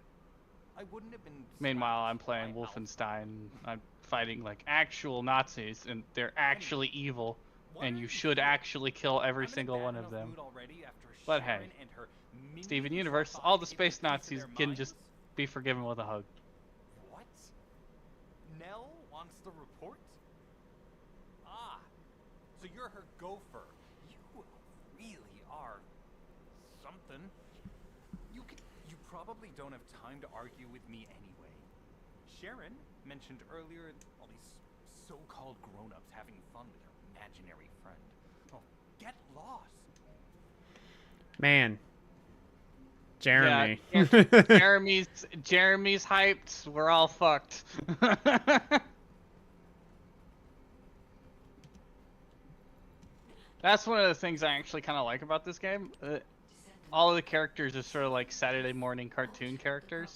I wouldn't have been. Meanwhile, I'm scrapped playing by Alpha. Wolfenstein. I'm fighting like actual Nazis, and they're actually evil, Why and are you you should here? actually kill every I'm in a single bad one of enough them. mood already after But Sharon hey, and her Steven minions Universe, dropped all by the to give me a space piece of Nazis their can just minds? be forgiven with a hug. What? Nell wants the report? Ah, so you're her gopher. You really are something. You probably don't have time to argue with me anyway. Sharon mentioned earlier all these so-called grown-ups having fun with her imaginary friend. Oh, get lost. Man, Jeremy. Yeah, Jeremy's hyped. We're all fucked. That's one of the things I actually kind of like about this game. All of the characters are sort of like Saturday morning cartoon characters,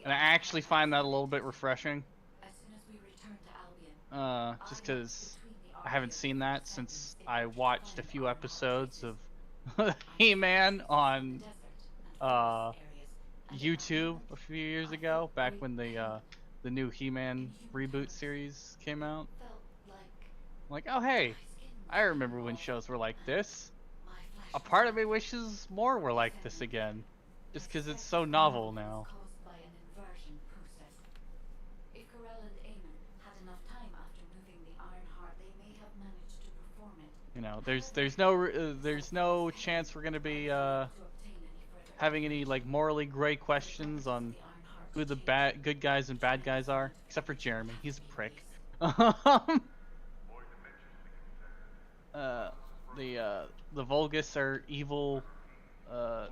and I actually find that a little bit refreshing. As soon as we return to Albion, Just because I haven't seen that since I watched a few episodes of He-Man on YouTube a few years ago, back when the new He-Man reboot series came out. felt like I'm like, oh hey, my skin was I remember when raw shows were like this. my flesh A was part of me wet. wishes more were like this again, I just because it's suspect so the novel removal now. was caused by an inversion process. If Corell and Eamon had enough time after moving the Iron Heart, they may have managed to perform it. You know, there's no chance we're gonna be To obtain any further having any like morally gray questions on who the good guys and bad guys are, except for Jeremy. He's a prick. uh, the Vulgus are evil, uh,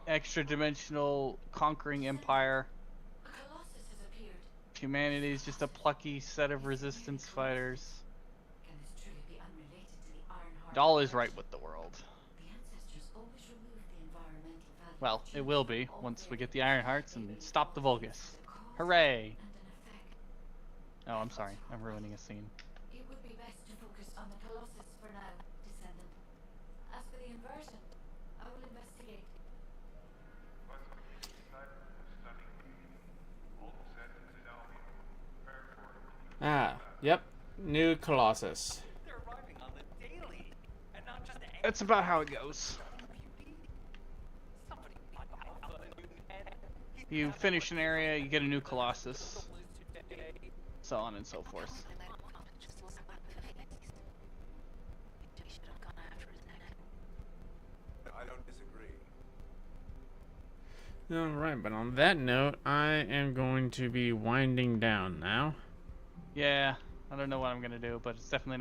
extra-dimensional conquering empire. a Colossus has appeared. Humanity's just a plucky set of resistance fighters. Can this truly be unrelated to the Iron Heart? All is right with the world. The ancestors always removed the environmental value. Well, of it will genes be from all once we living. get the Iron Hearts They and believed stop the all things Vulgus. had a cause Hooray! and an effect. Oh, I'm sorry. I'm ruining a scene. It would be best to focus on the Colossus for now, Descendant. As for the inversion, I will investigate. Ah, yep. New Colossus. They're arriving on the daily, and not just any That's about how it goes. beauty. Somebody bought Alpha a new head. You finish an area, you get a new Colossus, Souls today. so on and so forth. I don't disagree. Alright, but on that note, I am going to be winding down now. Yeah, I don't know what I'm gonna do, but it's definitely